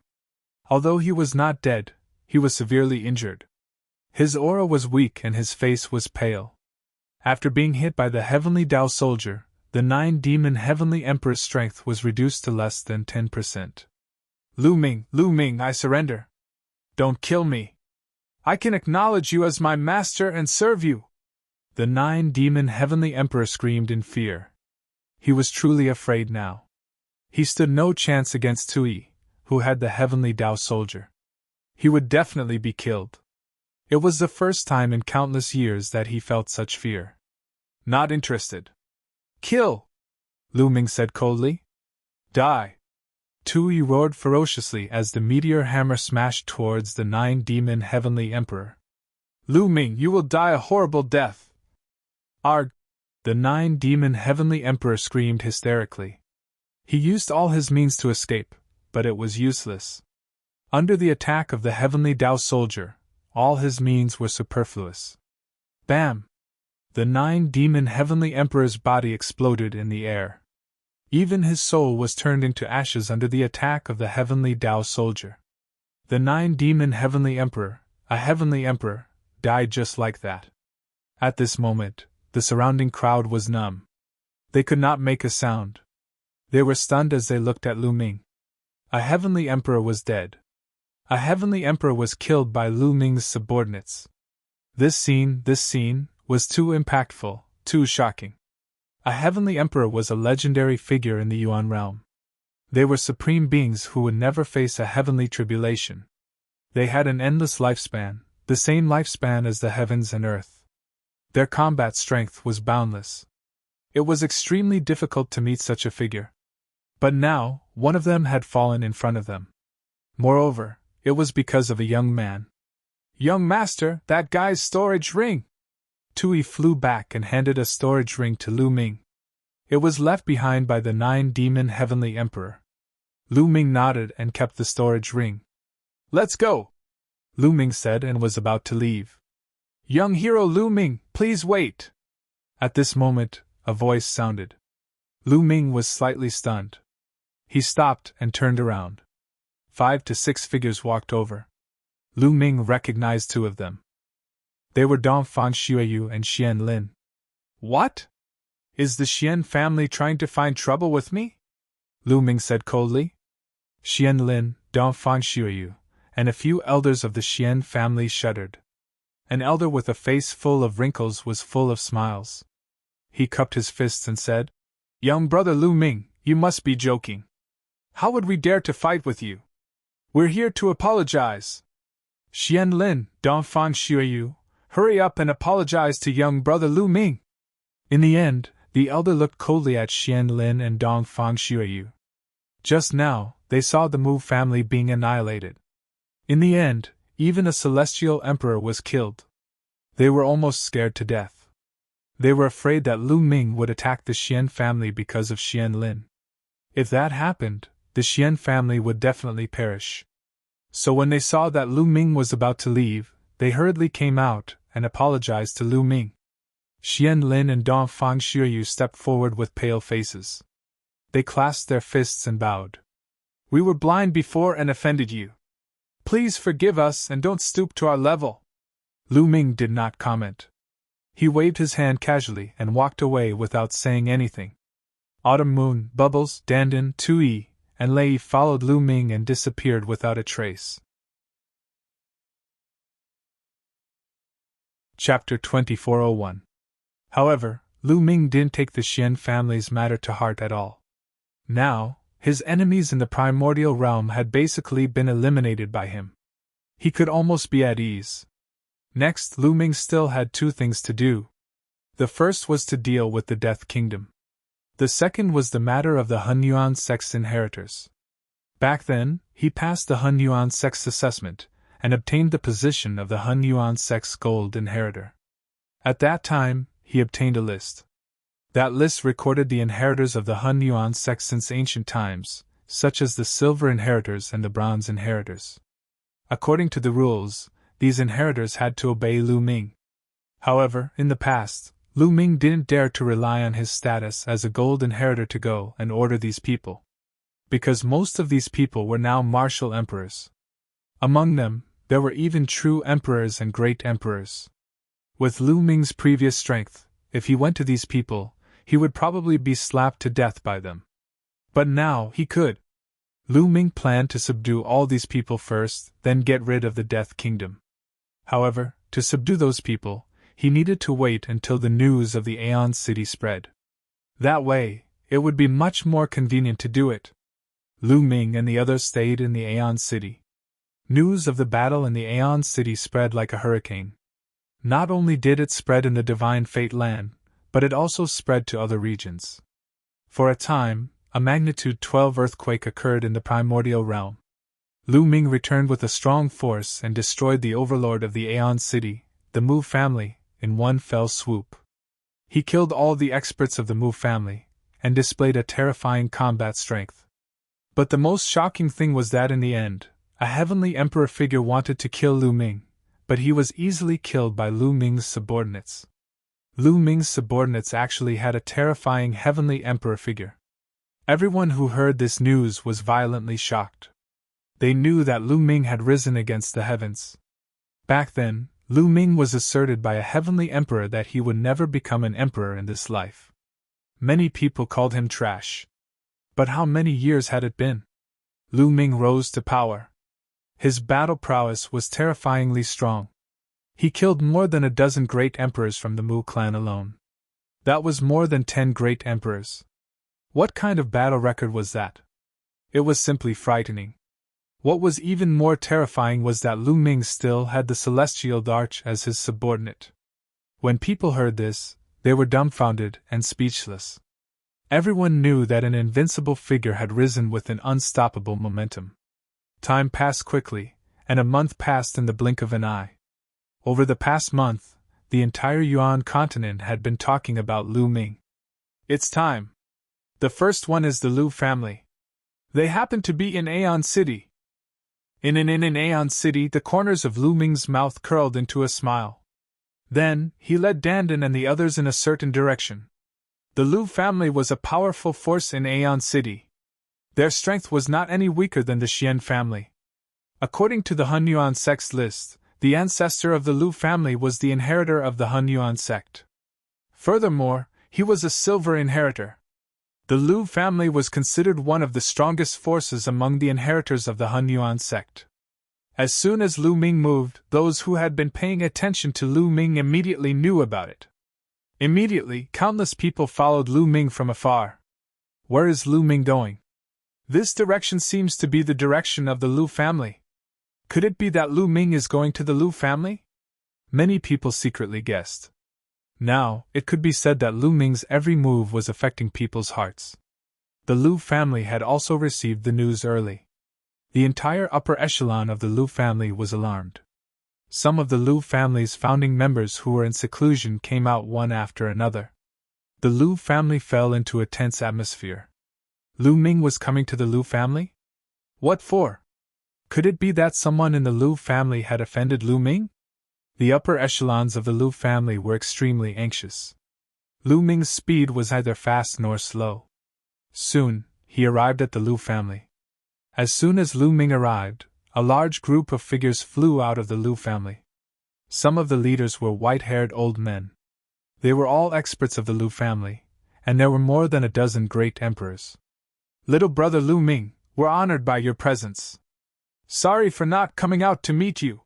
[SPEAKER 1] Although he was not dead, he was severely injured. His aura was weak and his face was pale. After being hit by the Heavenly Tao soldier, The 9-demon heavenly emperor's strength was reduced to less than 10%. Lu Ming, I surrender. Don't kill me. I can acknowledge you as my master and serve you. The 9-demon heavenly emperor screamed in fear. He was truly afraid now. He stood no chance against Tui, who had the heavenly Tao soldier. He would definitely be killed. It was the first time in countless years that he felt such fear. Not interested. Kill! Lu Ming said coldly. Die! Tui roared ferociously as the meteor hammer smashed towards the 9-demon heavenly emperor. Lu Ming, you will die a horrible death! Arg! The 9-demon heavenly emperor screamed hysterically. He used all his means to escape, but it was useless. Under the attack of the heavenly Tao soldier, all his means were superfluous. Bam! The 9-demon heavenly emperor's body exploded in the air. Even his soul was turned into ashes under the attack of the heavenly Tao soldier. The 9-demon heavenly emperor, a heavenly emperor, died just like that. At this moment, the surrounding crowd was numb. They could not make a sound. They were stunned as they looked at Lu Ming. A heavenly emperor was dead. A heavenly emperor was killed by Lu Ming's subordinates. This scene was too impactful, too shocking. A heavenly emperor was a legendary figure in the Yuan realm. They were supreme beings who would never face a heavenly tribulation. They had an endless lifespan, the same lifespan as the heavens and earth. Their combat strength was boundless. It was extremely difficult to meet such a figure. But now, one of them had fallen in front of them. Moreover, it was because of a young man. Young master, that guy's storage ring! Tui flew back and handed a storage ring to Lu Ming. It was left behind by the 9-demon heavenly emperor. Lu Ming nodded and kept the storage ring. Let's go! Lu Ming said and was about to leave. Young hero Lu Ming, please wait! At this moment, a voice sounded. Lu Ming was slightly stunned. He stopped and turned around. 5 to 6 figures walked over. Lu Ming recognized 2 of them. They were Dongfang Xueyu and Xian Lin. What? Is the Xian family trying to find trouble with me? Lu Ming said coldly. Xian Lin, Dongfang Xueyu, and a few elders of the Xian family shuddered. An elder with a face full of wrinkles was full of smiles. He cupped his fists and said, Young brother Lu Ming, you must be joking. How would we dare to fight with you? We're here to apologize. Xian Lin, Dongfang Xueyu, hurry up and apologize to young brother Lu Ming. In the end, the elder looked coldly at Xian Lin and Dongfang Xueyu. Just now, they saw the Mu family being annihilated. In the end, even a celestial emperor was killed. They were almost scared to death. They were afraid that Lu Ming would attack the Xian family because of Xian Lin. If that happened, the Xian family would definitely perish. So when they saw that Lu Ming was about to leave, they hurriedly came out and apologized to Lu Ming. Xian Lin and Dongfang Xueyu stepped forward with pale faces. They clasped their fists and bowed. We were blind before and offended you. Please forgive us and don't stoop to our level. Lu Ming did not comment. He waved his hand casually and walked away without saying anything. Autumn Moon, Bubbles, Dandan, Tui, and Lei followed Lu Ming and disappeared without a trace. Chapter 2401. However, Lu Ming didn't take the Xian family's matter to heart at all. Now, his enemies in the primordial realm had basically been eliminated by him. He could almost be at ease. Next, Lu Ming still had 2 things to do. The first was to deal with the Death Kingdom. The second was the matter of the Han Yuan sect's inheritors. Back then, he passed the Han Yuan sect's assessment, and obtained the position of the Han Yuan sect's gold inheritor. At that time, he obtained a list. That list recorded the inheritors of the Han Yuan sect since ancient times, such as the silver inheritors and the bronze inheritors. According to the rules, these inheritors had to obey Lu Ming. However, in the past, Lu Ming didn't dare to rely on his status as a gold inheritor to go and order these people. Because most of these people were now martial emperors. Among them, there were even true emperors and great emperors. With Lu Ming's previous strength, if he went to these people, he would probably be slapped to death by them. But now he could. Lu Ming planned to subdue all these people first, then get rid of the Death Kingdom. However, to subdue those people, he needed to wait until the news of the Aeon City spread. That way, it would be much more convenient to do it. Lu Ming and the others stayed in the Aeon City. News of the battle in the Aeon City spread like a hurricane. Not only did it spread in the Divine Fate Land, but it also spread to other regions. For a time, a magnitude 12 earthquake occurred in the primordial realm. Lu Ming returned with a strong force and destroyed the overlord of the Aeon City, the Mu family, in one fell swoop. He killed all the experts of the Mu family, and displayed a terrifying combat strength. But the most shocking thing was that in the end, a heavenly emperor figure wanted to kill Lu Ming, but he was easily killed by Lu Ming's subordinates. Lu Ming's subordinates actually had a terrifying heavenly emperor figure. Everyone who heard this news was violently shocked. They knew that Lu Ming had risen against the heavens. Back then, Lu Ming was asserted by a heavenly emperor that he would never become an emperor in this life. Many people called him trash. But how many years had it been? Lu Ming rose to power. His battle prowess was terrifyingly strong. He killed more than a dozen great emperors from the Mu clan alone. That was more than 10 great emperors. What kind of battle record was that? It was simply frightening. What was even more terrifying was that Lu Ming still had the Celestial Arch as his subordinate. When people heard this, they were dumbfounded and speechless. Everyone knew that an invincible figure had risen with an unstoppable momentum. Time passed quickly, and a month passed in the blink of an eye. Over the past month, the entire Yuan continent had been talking about Lu Ming. It's time. The first one is the Lu family. They happen to be in Aeon City. In Aeon City, the corners of Lu Ming's mouth curled into a smile. Then, he led Dandan and the others in a certain direction. The Lu family was a powerful force in Aeon City. Their strength was not any weaker than the Xian family. According to the Hunyuan sect's list, the ancestor of the Lu family was the inheritor of the Hunyuan sect. Furthermore, he was a silver inheritor. The Lu family was considered one of the strongest forces among the inheritors of the Hunyuan sect. As soon as Lu Ming moved, those who had been paying attention to Lu Ming immediately knew about it. Immediately, countless people followed Lu Ming from afar. Where is Lu Ming going? This direction seems to be the direction of the Lu family. Could it be that Lu Ming is going to the Lu family? Many people secretly guessed. Now, it could be said that Lu Ming's every move was affecting people's hearts. The Lu family had also received the news early. The entire upper echelon of the Lu family was alarmed. Some of the Lu family's founding members who were in seclusion came out one after another. The Lu family fell into a tense atmosphere. Lu Ming was coming to the Lu family? What for? Could it be that someone in the Lu family had offended Lu Ming? The upper echelons of the Lu family were extremely anxious. Lu Ming's speed was neither fast nor slow. Soon, he arrived at the Lu family. As soon as Lu Ming arrived, a large group of figures flew out of the Lu family. Some of the leaders were white-haired old men. They were all experts of the Lu family, and there were more than a dozen great emperors. Little brother Lu Ming, we're honored by your presence. Sorry for not coming out to meet you.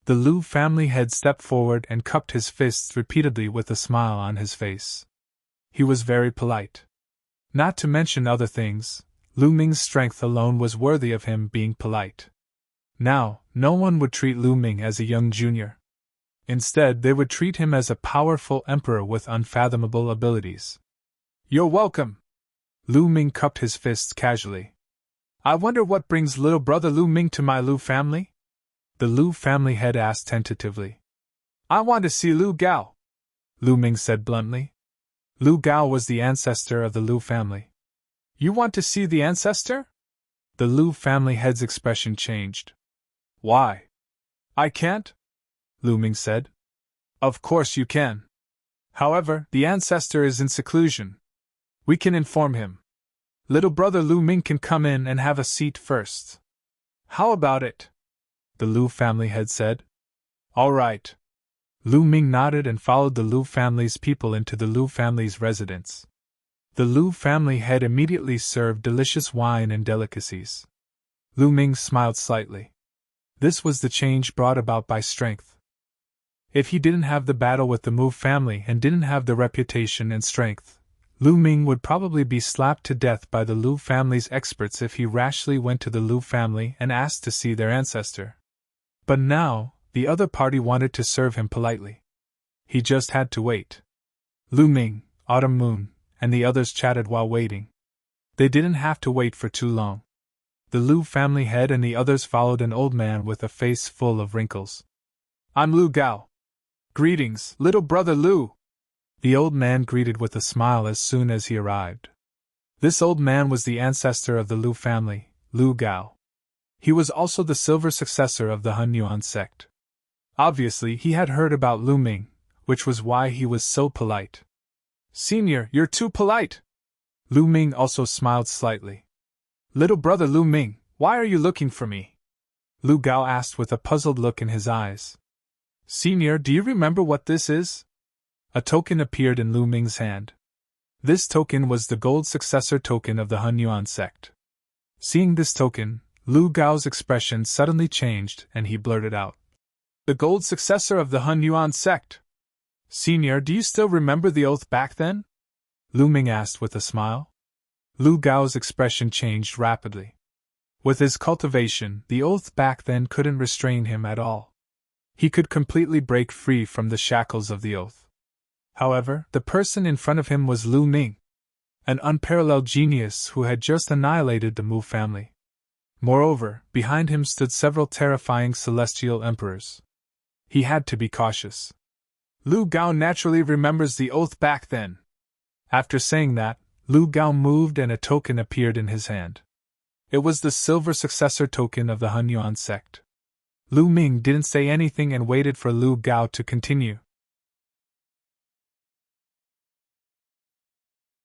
[SPEAKER 1] The Lu family head stepped forward and cupped his fists repeatedly with a smile on his face. He was very polite. Not to mention other things, Lu Ming's strength alone was worthy of him being polite. Now, no one would treat Lu Ming as a young junior. Instead, they would treat him as a powerful emperor with unfathomable abilities. You're welcome. Lu Ming cupped his fists casually. I wonder what brings little brother Lu Ming to my Lu family? The Lu family head asked tentatively. I want to see Lu Gao, Lu Ming said bluntly. Lu Gao was the ancestor of the Lu family. You want to see the ancestor? The Lu family head's expression changed. Why? I can't? Lu Ming said. Of course you can. However, the ancestor is in seclusion. We can inform him. Little brother Lu Ming can come in and have a seat first. How about it? The Lu family head said. All right. Lu Ming nodded and followed the Lu family's people into the Lu family's residence. The Lu family head immediately served delicious wine and delicacies. Lu Ming smiled slightly. This was the change brought about by strength. If he didn't have the battle with the Mu family and didn't have the reputation and strength, Lu Ming would probably be slapped to death by the Lu family's experts if he rashly went to the Lu family and asked to see their ancestor. But now, the other party wanted to serve him politely. He just had to wait. Lu Ming, Autumn Moon, and the others chatted while waiting. They didn't have to wait for too long. The Lu family head and the others followed an old man with a face full of wrinkles. "I'm Lu Gao. Greetings, little brother Lu." The old man greeted with a smile as soon as he arrived. This old man was the ancestor of the Lu family, Lu Gao. He was also the silver successor of the Han Yuan sect. Obviously, he had heard about Lu Ming, which was why he was so polite. "Senior, you're too polite." Lu Ming also smiled slightly. "Little brother Lu Ming, why are you looking for me?" Lu Gao asked with a puzzled look in his eyes. "Senior, do you remember what this is?" A token appeared in Lu Ming's hand. This token was the gold successor token of the Han Yuan sect. Seeing this token, Lu Gao's expression suddenly changed and he blurted out, "The gold successor of the Han Yuan sect. Senior, do you still remember the oath back then?" Lu Ming asked with a smile. Lu Gao's expression changed rapidly. With his cultivation, the oath back then couldn't restrain him at all. He could completely break free from the shackles of the oath. However, the person in front of him was Lu Ming, an unparalleled genius who had just annihilated the Mu family. Moreover, behind him stood several terrifying celestial emperors. He had to be cautious. Lu Gao naturally remembers the oath back then. After saying that, Lu Gao moved and a token appeared in his hand. It was the silver successor token of the Han Yuan sect. Lu Ming didn't say anything and waited for Lu Gao to continue.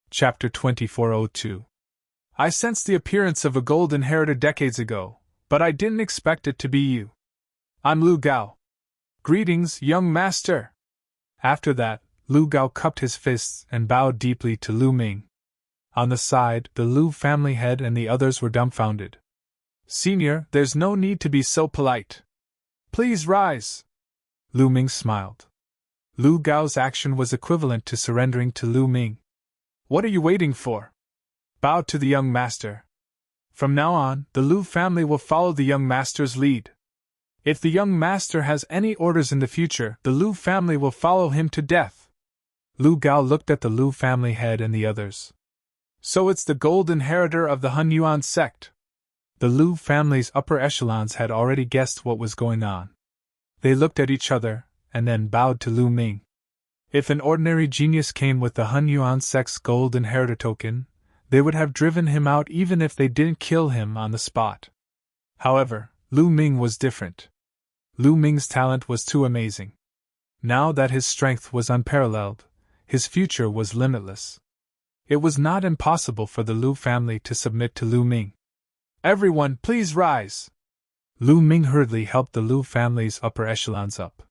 [SPEAKER 1] Chapter 2402. "I sensed the appearance of a gold inheritor decades ago, but I didn't expect it to be you. I'm Lu Gao. Greetings, young master." After that, Lu Gao cupped his fists and bowed deeply to Lu Ming. On the side, the Lu family head and the others were dumbfounded. "Senior, there's no need to be so polite. Please rise." Lu Ming smiled. Lu Gao's action was equivalent to surrendering to Lu Ming. "What are you waiting for? Bow to the young master. From now on, the Lu family will follow the young master's lead. If the young master has any orders in the future, the Lu family will follow him to death." Lu Gao looked at the Lu family head and the others. "So it's the gold inheritor of the Han Yuan sect." The Lu family's upper echelons had already guessed what was going on. They looked at each other, and then bowed to Lu Ming. If an ordinary genius came with the Han Yuan sect's gold inheritor token, they would have driven him out even if they didn't kill him on the spot. However, Lu Ming was different. Lu Ming's talent was too amazing. Now that his strength was unparalleled, his future was limitless. It was not impossible for the Lu family to submit to Lu Ming. "Everyone, please rise." Lu Ming hurriedly helped the Lu family's upper echelons up.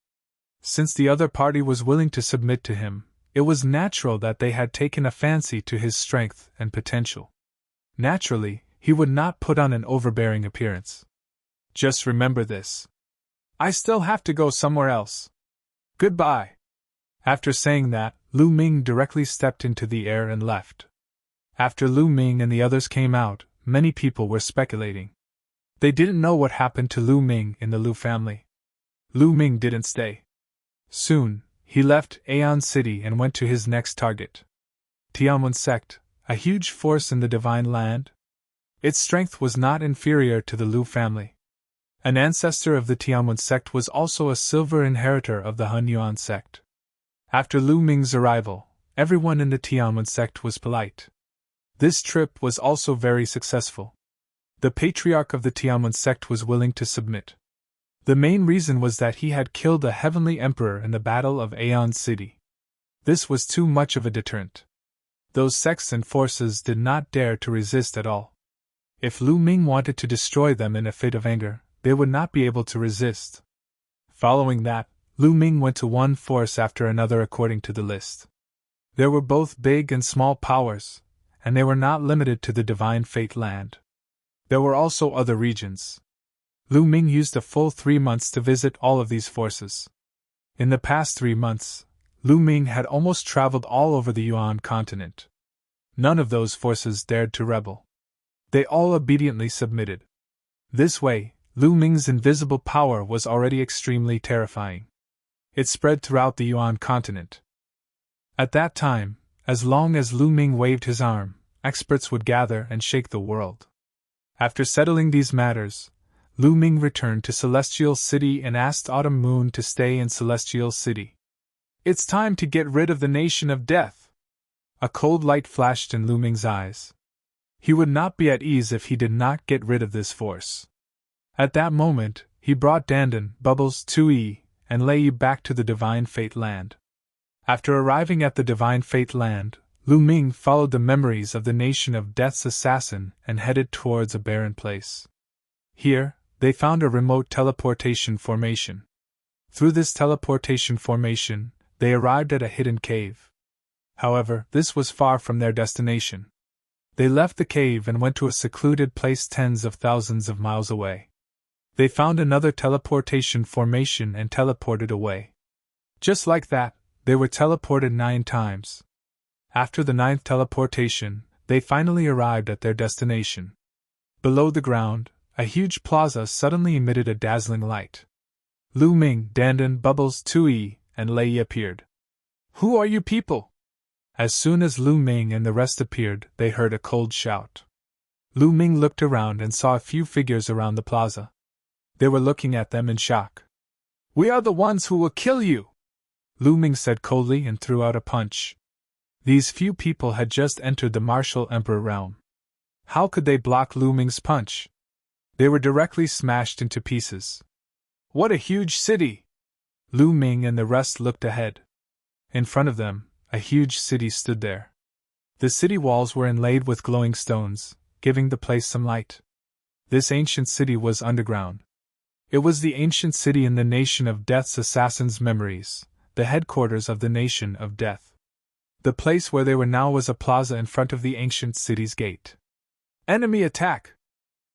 [SPEAKER 1] Since the other party was willing to submit to him, it was natural that they had taken a fancy to his strength and potential. Naturally, he would not put on an overbearing appearance. "Just remember this. I still have to go somewhere else. Goodbye." After saying that, Lu Ming directly stepped into the air and left. After Lu Ming and the others came out, many people were speculating. They didn't know what happened to Lu Ming in the Lu family. Lu Ming didn't stay. Soon, he left Aeon City and went to his next target. Tianwen sect, a huge force in the Divine Land. Its strength was not inferior to the Lu family. An ancestor of the Tianwen sect was also a silver inheritor of the Han Yuan sect. After Lu Ming's arrival, everyone in the Tianwen sect was polite. This trip was also very successful. The patriarch of the Tianwen sect was willing to submit. The main reason was that he had killed a heavenly emperor in the Battle of Aeon City. This was too much of a deterrent. Those sects and forces did not dare to resist at all. If Lu Ming wanted to destroy them in a fit of anger, they would not be able to resist. Following that, Lu Ming went to one force after another according to the list. There were both big and small powers, and they were not limited to the Divine Fate land. There were also other regions. Lu Ming used a full 3 months to visit all of these forces. In the past 3 months, Lu Ming had almost traveled all over the Yuan continent. None of those forces dared to rebel. They all obediently submitted. This way, Lu Ming's invisible power was already extremely terrifying. It spread throughout the Yuan continent. At that time, as long as Lu Ming waved his arm, experts would gather and shake the world. After settling these matters, Lu Ming returned to Celestial City and asked Autumn Moon to stay in Celestial City. "It's time to get rid of the nation of death." A cold light flashed in Lu Ming's eyes. He would not be at ease if he did not get rid of this force. At that moment, he brought Dandan, Bubbles, Tui, and Lei back to the Divine Fate land. After arriving at the Divine Fate land, Lu Ming followed the memories of the nation of Death's assassin and headed towards a barren place. Here, they found a remote teleportation formation. Through this teleportation formation, they arrived at a hidden cave. However, this was far from their destination. They left the cave and went to a secluded place tens of thousands of miles away. They found another teleportation formation and teleported away. Just like that, they were teleported 9 times. After the 9th teleportation, they finally arrived at their destination. Below the ground, a huge plaza suddenly emitted a dazzling light. Lu Ming, Dandan, Bubbles, Tui, and Lei appeared. "Who are you people?" As soon as Lu Ming and the rest appeared, they heard a cold shout. Lu Ming looked around and saw a few figures around the plaza. They were looking at them in shock. "We are the ones who will kill you," Lu Ming said coldly and threw out a punch. These few people had just entered the martial emperor realm. How could they block Lu Ming's punch? They were directly smashed into pieces. "What a huge city!" Lu Ming and the rest looked ahead. In front of them, a huge city stood there. The city walls were inlaid with glowing stones, giving the place some light. This ancient city was underground. It was the ancient city in the Nation of Death's assassins' memories, the headquarters of the Nation of Death. The place where they were now was a plaza in front of the ancient city's gate. "Enemy attack!"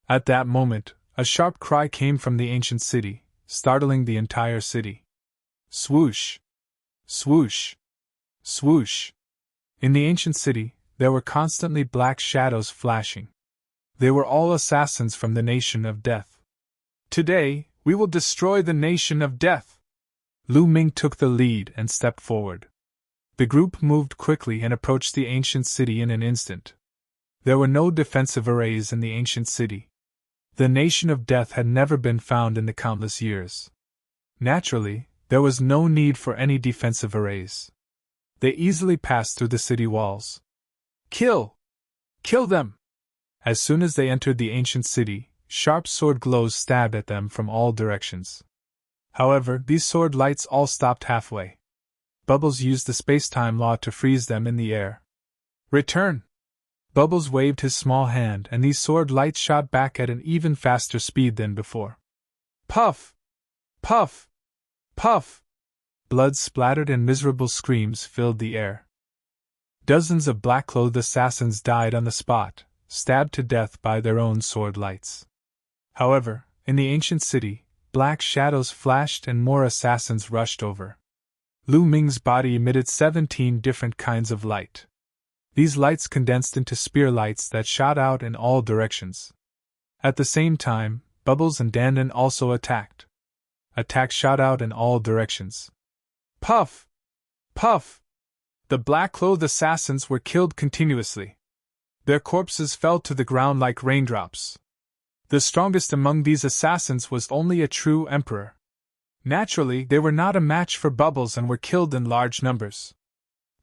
[SPEAKER 1] At that moment, a sharp cry came from the ancient city, startling the entire city. Swoosh! Swoosh! Swoosh! In the ancient city, there were constantly black shadows flashing. They were all assassins from the Nation of Death. "Today, we will destroy the Nation of Death!" Lu Ming took the lead and stepped forward. The group moved quickly and approached the ancient city in an instant. There were no defensive arrays in the ancient city. The Nation of Death had never been found in the countless years. Naturally, there was no need for any defensive arrays. They easily passed through the city walls. "Kill! Kill them!" As soon as they entered the ancient city, sharp sword glows stabbed at them from all directions. However, these sword lights all stopped halfway. Bubbles used the space-time law to freeze them in the air. "Return!" Bubbles waved his small hand and these sword lights shot back at an even faster speed than before. Puff! Puff! Puff! Blood splattered and miserable screams filled the air. Dozens of black-clothed assassins died on the spot, stabbed to death by their own sword lights. However, in the ancient city, black shadows flashed and more assassins rushed over. Lu Ming's body emitted 17 different kinds of light. These lights condensed into spear lights that shot out in all directions. At the same time, Bubbles and Dandan also attacked. Attacks shot out in all directions. Puff! Puff! The black-clothed assassins were killed continuously. Their corpses fell to the ground like raindrops. The strongest among these assassins was only a true emperor. Naturally, they were not a match for Bubbles and were killed in large numbers.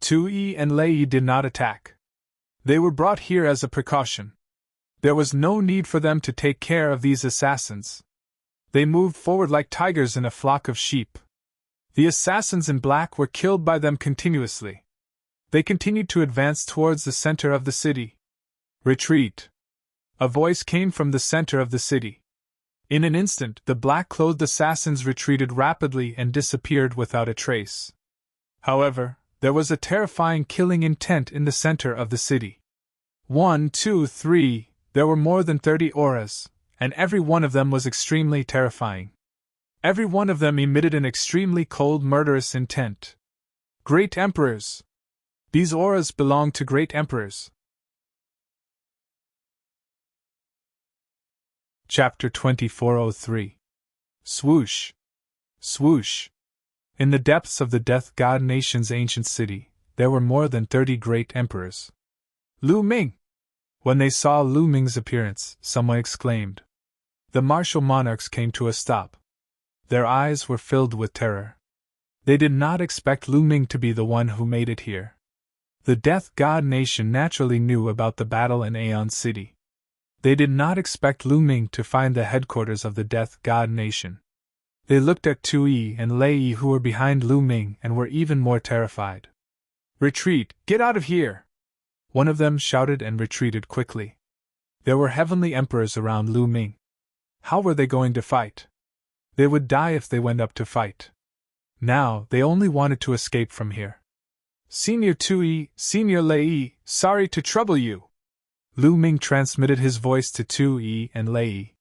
[SPEAKER 1] Tui and Lei did not attack. They were brought here as a precaution. There was no need for them to take care of these assassins. They moved forward like tigers in a flock of sheep. The assassins in black were killed by them continuously. They continued to advance towards the center of the city. Retreat! A voice came from the center of the city. In an instant, the black-clothed assassins retreated rapidly and disappeared without a trace. However, there was a terrifying killing intent in the center of the city. 1, 2, 3, there were more than 30 auras, and every one of them was extremely terrifying. Every one of them emitted an extremely cold, murderous intent. Great emperors! These auras belong to great emperors. Chapter 2403. Swoosh! Swoosh! In the depths of the Death God Nation's ancient city, there were more than 30 great emperors. Lu Ming! When they saw Lu Ming's appearance, someone exclaimed. The martial monarchs came to a stop. Their eyes were filled with terror. They did not expect Lu Ming to be the one who made it here. The Death God Nation naturally knew about the battle in Aeon City. They did not expect Lu Ming to find the headquarters of the Death God Nation. They looked at Tui and Lei who were behind Lu Ming and were even more terrified. Retreat! Get out of here! One of them shouted and retreated quickly. There were heavenly emperors around Lu Ming. How were they going to fight? They would die if they went up to fight. Now, they only wanted to escape from here. Senior Tui, Senior Lei, sorry to trouble you. Lu Ming transmitted his voice to Tui and Lei.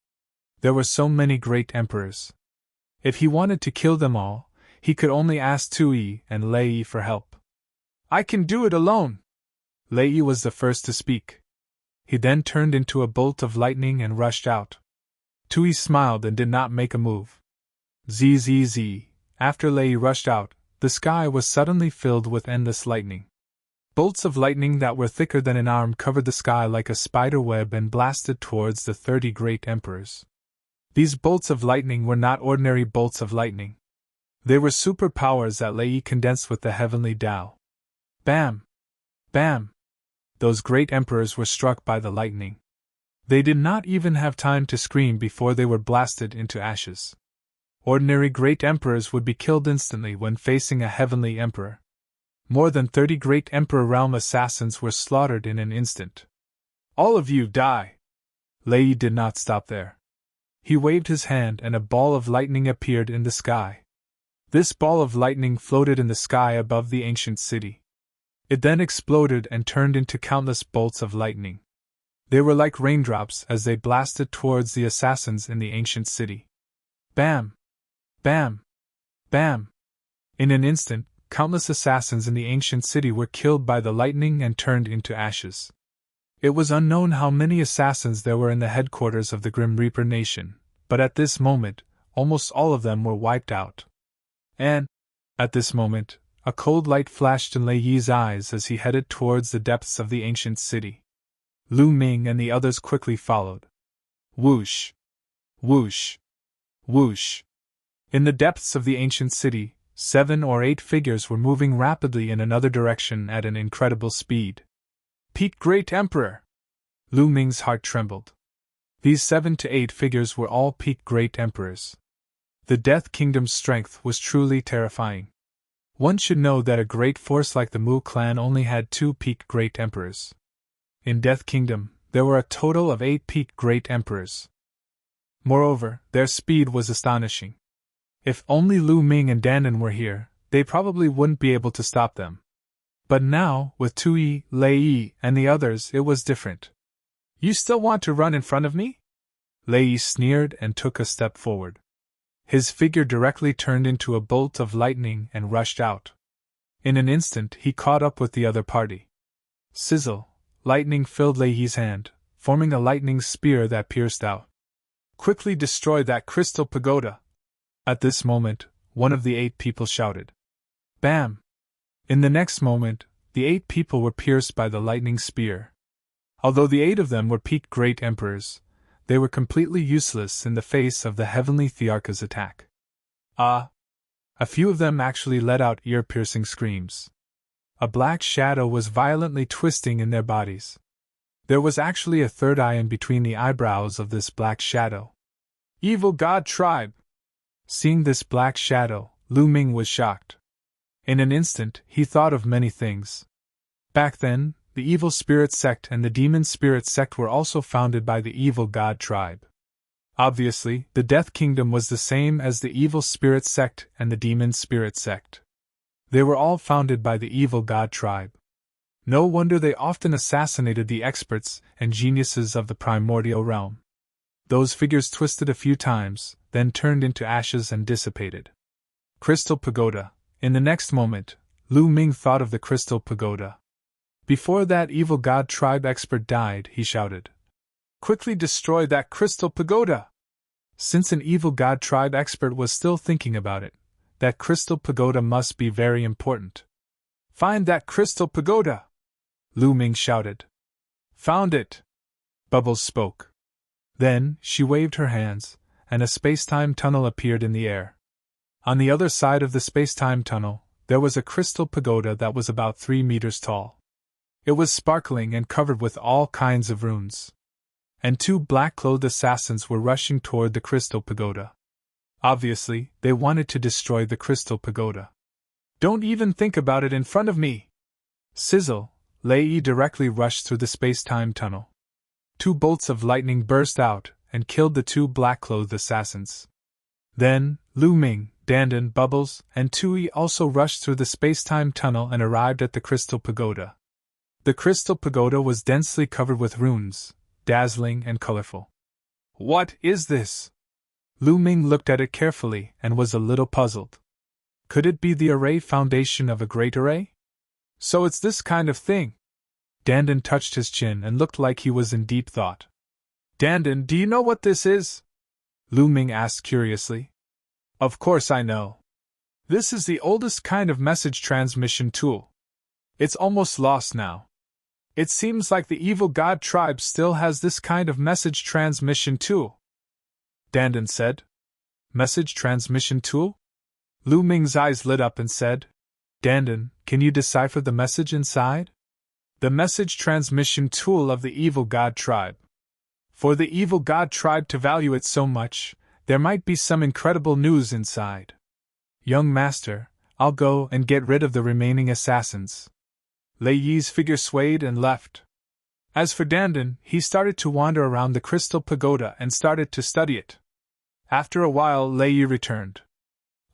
[SPEAKER 1] There were so many great emperors. If he wanted to kill them all, he could only ask Tui and Lei for help. I can do it alone. Lei was the first to speak. He then turned into a bolt of lightning and rushed out. Tui smiled and did not make a move. Zzz. After Lei rushed out, the sky was suddenly filled with endless lightning. Bolts of lightning that were thicker than an arm covered the sky like a spider web and blasted towards the 30 great emperors. These bolts of lightning were not ordinary bolts of lightning. They were superpowers that Lei condensed with the heavenly Tao. Bam! Bam! Those great emperors were struck by the lightning. They did not even have time to scream before they were blasted into ashes. Ordinary great emperors would be killed instantly when facing a heavenly emperor. More than 30 great Emperor Realm assassins were slaughtered in an instant. All of you die! Lei did not stop there. He waved his hand and a ball of lightning appeared in the sky. This ball of lightning floated in the sky above the ancient city. It then exploded and turned into countless bolts of lightning. They were like raindrops as they blasted towards the assassins in the ancient city. Bam! Bam! Bam! In an instant, countless assassins in the ancient city were killed by the lightning and turned into ashes. It was unknown how many assassins there were in the headquarters of the Grim Reaper Nation, but at this moment, almost all of them were wiped out. And, at this moment, a cold light flashed in Lei Yi's eyes as he headed towards the depths of the ancient city. Lu Ming and the others quickly followed. Whoosh! Whoosh! Whoosh! In the depths of the ancient city, 7 or 8 figures were moving rapidly in another direction at an incredible speed. Peak Great Emperor! Lu Ming's heart trembled. These 7 to 8 figures were all Peak Great Emperors. The Death Kingdom's strength was truly terrifying. One should know that a great force like the Mu clan only had 2 Peak Great Emperors. In Death Kingdom, there were a total of 8 Peak Great Emperors. Moreover, their speed was astonishing. If only Lu Ming and Danon were here, they probably wouldn't be able to stop them. But now, with Tui, Lei, and the others, it was different. You still want to run in front of me? Lei sneered and took a step forward. His figure directly turned into a bolt of lightning and rushed out. In an instant, he caught up with the other party. Sizzle! Lightning filled Lei's hand, forming a lightning spear that pierced out. Quickly destroy that crystal pagoda! At this moment, one of the 8 people shouted. Bam! In the next moment, the 8 people were pierced by the lightning spear. Although the 8 of them were Peak Great Emperors, they were completely useless in the face of the Heavenly Thearka's attack. A few of them actually let out ear-piercing screams. A black shadow was violently twisting in their bodies. There was actually a third eye in between the eyebrows of this black shadow. Evil God Tribe! Seeing this black shadow, Lu Ming was shocked. In an instant, he thought of many things. Back then, the Evil Spirit Sect and the Demon Spirit Sect were also founded by the Evil God Tribe. Obviously, the Death Kingdom was the same as the Evil Spirit Sect and the Demon Spirit Sect. They were all founded by the Evil God Tribe. No wonder they often assassinated the experts and geniuses of the primordial realm. Those figures twisted a few times, then turned into ashes and dissipated. Crystal Pagoda. In the next moment, Lu Ming thought of the Crystal Pagoda. Before that evil god tribe expert died, he shouted. Quickly destroy that Crystal Pagoda! Since an evil god tribe expert was still thinking about it, that Crystal Pagoda must be very important. Find that Crystal Pagoda! Lu Ming shouted. Found it! Bubbles spoke. Then, she waved her hands, and a space-time tunnel appeared in the air. On the other side of the space-time tunnel, there was a crystal pagoda that was about 3 meters tall. It was sparkling and covered with all kinds of runes. And 2 black-clothed assassins were rushing toward the crystal pagoda. Obviously, they wanted to destroy the crystal pagoda. Don't even think about it in front of me! Sizzle, Lei directly rushed through the space-time tunnel. 2 bolts of lightning burst out and killed the 2 black-clothed assassins. Then, Lu Ming, Dandan, Bubbles, and Tui also rushed through the space-time tunnel and arrived at the crystal pagoda. The crystal pagoda was densely covered with runes, dazzling and colorful. What is this? Lu Ming looked at it carefully and was a little puzzled. Could it be the array foundation of a great array? So it's this kind of thing. Dandan touched his chin and looked like he was in deep thought. Dandan, do you know what this is? Lu Ming asked curiously. Of course I know. This is the oldest kind of message transmission tool. It's almost lost now. It seems like the evil god tribe still has this kind of message transmission tool. Dandan said. Message transmission tool? Lu Ming's eyes lit up and said, Dandan, can you decipher the message inside? The message transmission tool of the evil god tribe. For the evil god tribe to value it so much, there might be some incredible news inside. Young master, I'll go and get rid of the remaining assassins. Lei Yi's figure swayed and left. As for Dandan, he started to wander around the crystal pagoda and started to study it. After a while, Lei Yi returned.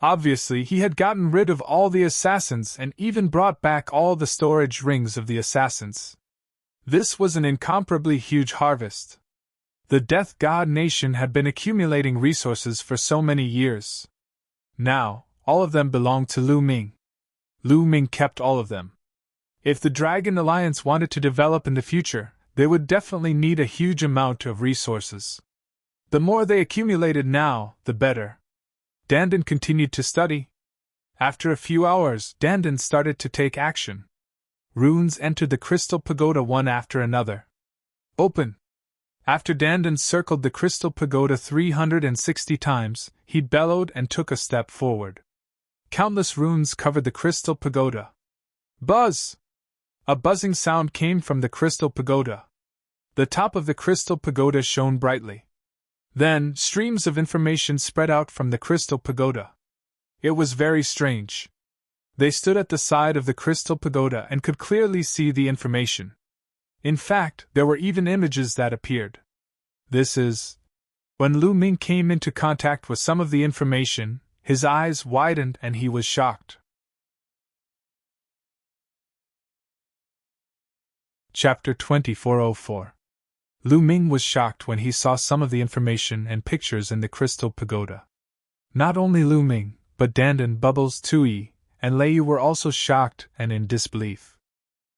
[SPEAKER 1] Obviously, he had gotten rid of all the assassins and even brought back all the storage rings of the assassins. This was an incomparably huge harvest. The Death God Nation had been accumulating resources for so many years. Now, all of them belonged to Lu Ming. Lu Ming kept all of them. If the Dragon Alliance wanted to develop in the future, they would definitely need a huge amount of resources. The more they accumulated now, the better. Dandan continued to study. After a few hours, Dandan started to take action. Runes entered the crystal pagoda one after another. Open! After Dandan circled the crystal pagoda 360 times, he bellowed and took a step forward. Countless runes covered the crystal pagoda. Buzz! A buzzing sound came from the crystal pagoda. The top of the crystal pagoda shone brightly. Then, streams of information spread out from the crystal pagoda. It was very strange. They stood at the side of the crystal pagoda and could clearly see the information. In fact, there were even images that appeared. This is... When Lu Ming came into contact with some of the information, his eyes widened and he was shocked. Chapter 2404. Lu Ming was shocked when he saw some of the information and pictures in the crystal pagoda. Not only Lu Ming, but Dandan, Bubbles, Tui, and Lei Yi were also shocked and in disbelief.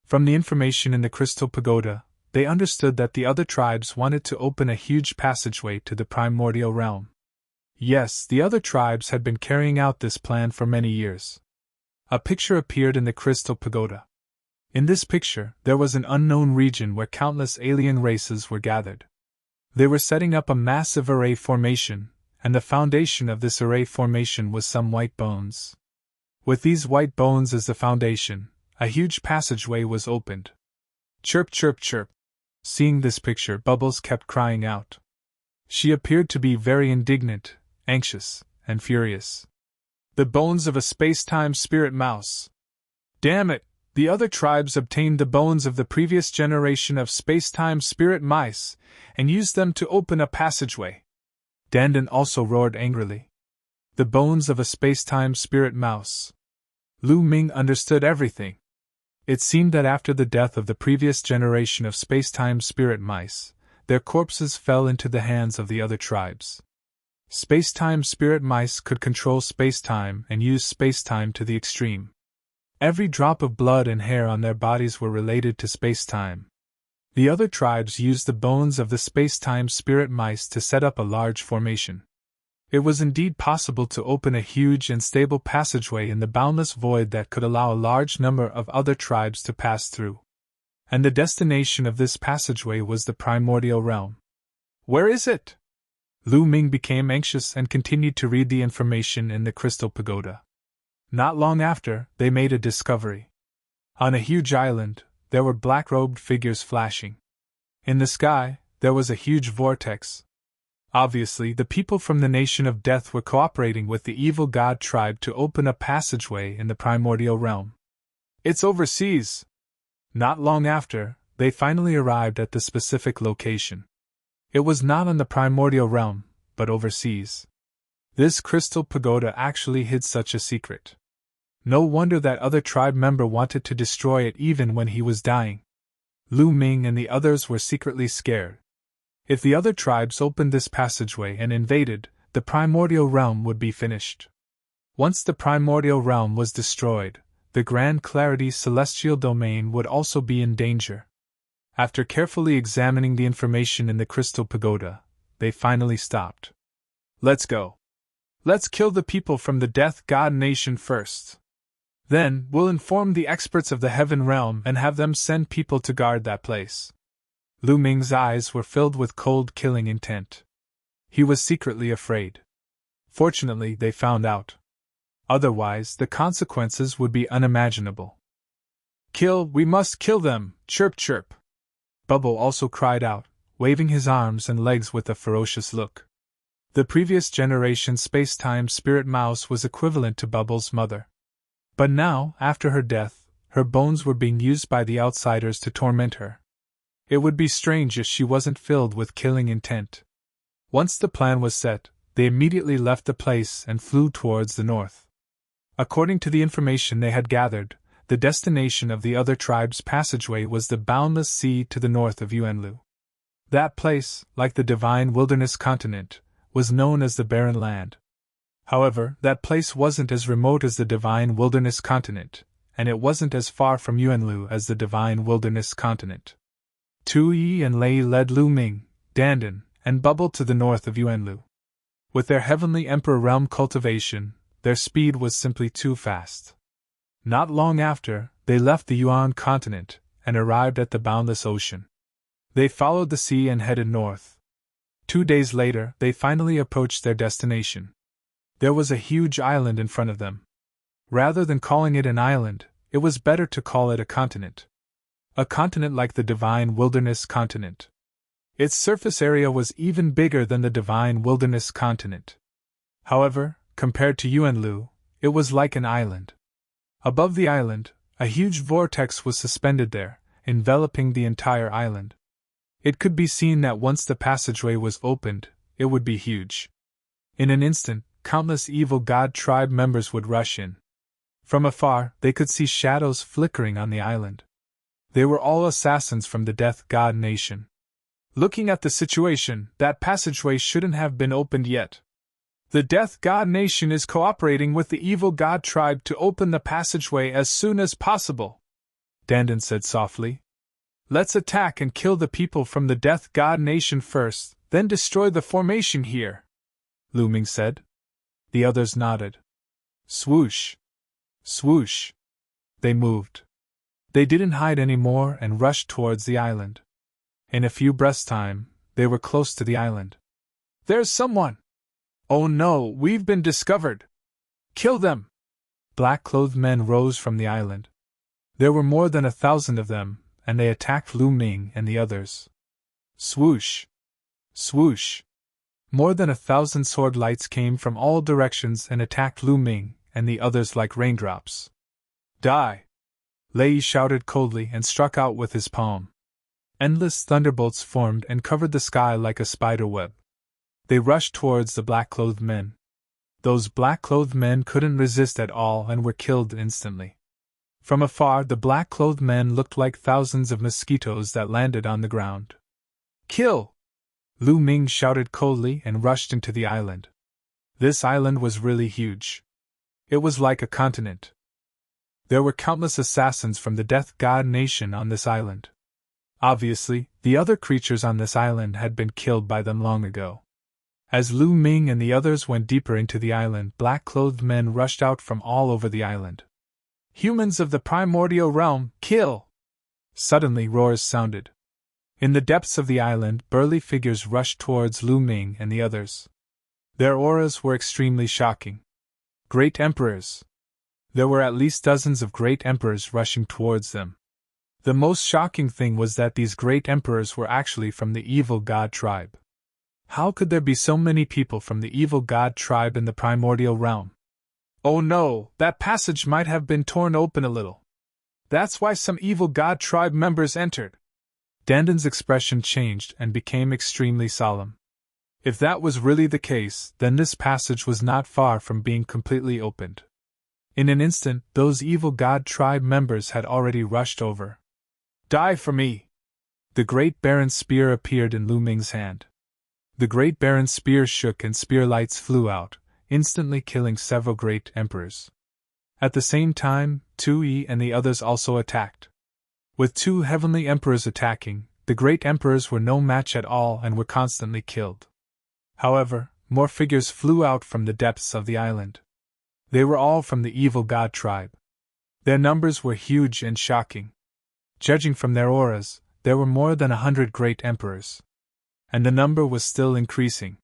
[SPEAKER 1] From the information in the crystal pagoda, they understood that the other tribes wanted to open a huge passageway to the primordial realm. Yes, the other tribes had been carrying out this plan for many years. A picture appeared in the crystal pagoda. In this picture, there was an unknown region where countless alien races were gathered. They were setting up a massive array formation, and the foundation of this array formation was some white bones. With these white bones as the foundation, a huge passageway was opened. Chirp, chirp, chirp. Seeing this picture, Bubbles kept crying out. She appeared to be very indignant, anxious, and furious. The bones of a space-time spirit mouse. Damn it! The other tribes obtained the bones of the previous generation of space-time spirit mice and used them to open a passageway. Dandan also roared angrily. The bones of a space-time spirit mouse. Lu Ming understood everything. It seemed that after the death of the previous generation of space-time spirit mice, their corpses fell into the hands of the other tribes. Space-time spirit mice could control space-time and use space-time to the extreme. Every drop of blood and hair on their bodies were related to space-time. The other tribes used the bones of the space-time spirit mice to set up a large formation. It was indeed possible to open a huge and stable passageway in the boundless void that could allow a large number of other tribes to pass through. And the destination of this passageway was the primordial realm. Where is it? Lu Ming became anxious and continued to read the information in the crystal pagoda. Not long after, they made a discovery. On a huge island, there were black-robed figures flashing. In the sky, there was a huge vortex. Obviously, the people from the nation of death were cooperating with the evil god tribe to open a passageway in the primordial realm. It's overseas. Not long after, they finally arrived at the specific location. It was not in the primordial realm, but overseas. This crystal pagoda actually hid such a secret. No wonder that other tribe member wanted to destroy it even when he was dying. Lu Ming and the others were secretly scared. If the other tribes opened this passageway and invaded, the primordial realm would be finished. Once the primordial realm was destroyed, the Grand Clarity celestial domain would also be in danger. After carefully examining the information in the crystal pagoda, they finally stopped. Let's go. Let's kill the people from the Death God Nation first. Then, we'll inform the experts of the Heaven Realm and have them send people to guard that place. Lu Ming's eyes were filled with cold killing intent. He was secretly afraid. Fortunately, they found out. Otherwise, the consequences would be unimaginable. Kill, we must kill them, chirp chirp. Bubble also cried out, waving his arms and legs with a ferocious look. The previous generation space-time spirit mouse was equivalent to Bubble's mother. But now, after her death, her bones were being used by the outsiders to torment her. It would be strange if she wasn't filled with killing intent. Once the plan was set, they immediately left the place and flew towards the north. According to the information they had gathered, the destination of the other tribe's passageway was the boundless sea to the north of Yuanlu. That place, like the divine wilderness continent, was known as the Barren Land. However, that place wasn't as remote as the divine wilderness continent, and it wasn't as far from Yuanlu as the divine wilderness continent. Tu Yi and Lei led Lu Ming, Dandan, and Bubble to the north of Yuanlu. With their heavenly emperor realm cultivation, their speed was simply too fast. Not long after, they left the Yuan continent and arrived at the boundless ocean. They followed the sea and headed north. 2 days later, they finally approached their destination. There was a huge island in front of them. Rather than calling it an island, it was better to call it a continent. A continent like the divine wilderness continent. Its surface area was even bigger than the divine wilderness continent. However, compared to Yuanlu, it was like an island. Above the island, a huge vortex was suspended there, enveloping the entire island. It could be seen that once the passageway was opened, it would be huge. In an instant, countless evil god tribe members would rush in. From afar, they could see shadows flickering on the island. They were all assassins from the Death God Nation. Looking at the situation, that passageway shouldn't have been opened yet. The Death God Nation is cooperating with the evil god tribe to open the passageway as soon as possible, Dandan said softly. Let's attack and kill the people from the Death God Nation first, then destroy the formation here, Lu Ming said. The others nodded. Swoosh! Swoosh! They moved. They didn't hide anymore and rushed towards the island. In a few breaths' time, they were close to the island. There's someone! Oh no, we've been discovered! Kill them! Black-clothed men rose from the island. There were more than 1,000 of them, and they attacked Lu Ming and the others. Swoosh! Swoosh! More than 1,000 sword lights came from all directions and attacked Lu Ming and the others like raindrops. Die! Lei shouted coldly and struck out with his palm. Endless thunderbolts formed and covered the sky like a spider web. They rushed towards the black-clothed men. Those black-clothed men couldn't resist at all and were killed instantly. From afar, the black-clothed men looked like thousands of mosquitoes that landed on the ground. Kill! Lu Ming shouted coldly and rushed into the island. This island was really huge. It was like a continent. There were countless assassins from the Death God nation on this island. Obviously, the other creatures on this island had been killed by them long ago. As Lu Ming and the others went deeper into the island, black-clothed men rushed out from all over the island. Humans of the primordial realm, kill! Suddenly roars sounded. In the depths of the island, burly figures rushed towards Lu Ming and the others. Their auras were extremely shocking. Great emperors! There were at least dozens of great emperors rushing towards them. The most shocking thing was that these great emperors were actually from the evil god tribe. How could there be so many people from the evil god tribe in the primordial realm? Oh no, that passage might have been torn open a little. That's why some evil god tribe members entered. Dandan's expression changed and became extremely solemn. If that was really the case, then this passage was not far from being completely opened. In an instant, those evil god tribe members had already rushed over. Die for me! The Great Baron's spear appeared in Lu Ming's hand. The Great Baron's spear shook and spear lights flew out, instantly killing several great emperors. At the same time, Tu Yi and the others also attacked. With two heavenly emperors attacking, the great emperors were no match at all and were constantly killed. However, more figures flew out from the depths of the island. They were all from the evil god tribe. Their numbers were huge and shocking. Judging from their auras, there were more than 100 great emperors. And the number was still increasing.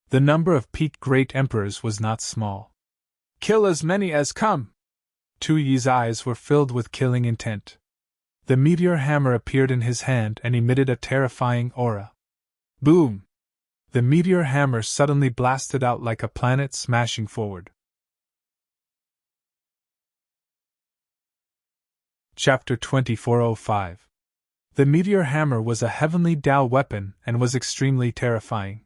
[SPEAKER 1] The number of peak great emperors was not small. Kill as many as come! Tu Yi's eyes were filled with killing intent. The meteor hammer appeared in his hand and emitted a terrifying aura. Boom! The meteor hammer suddenly blasted out like a planet smashing forward. Chapter 2405. The meteor hammer was a heavenly Dao weapon and was extremely terrifying.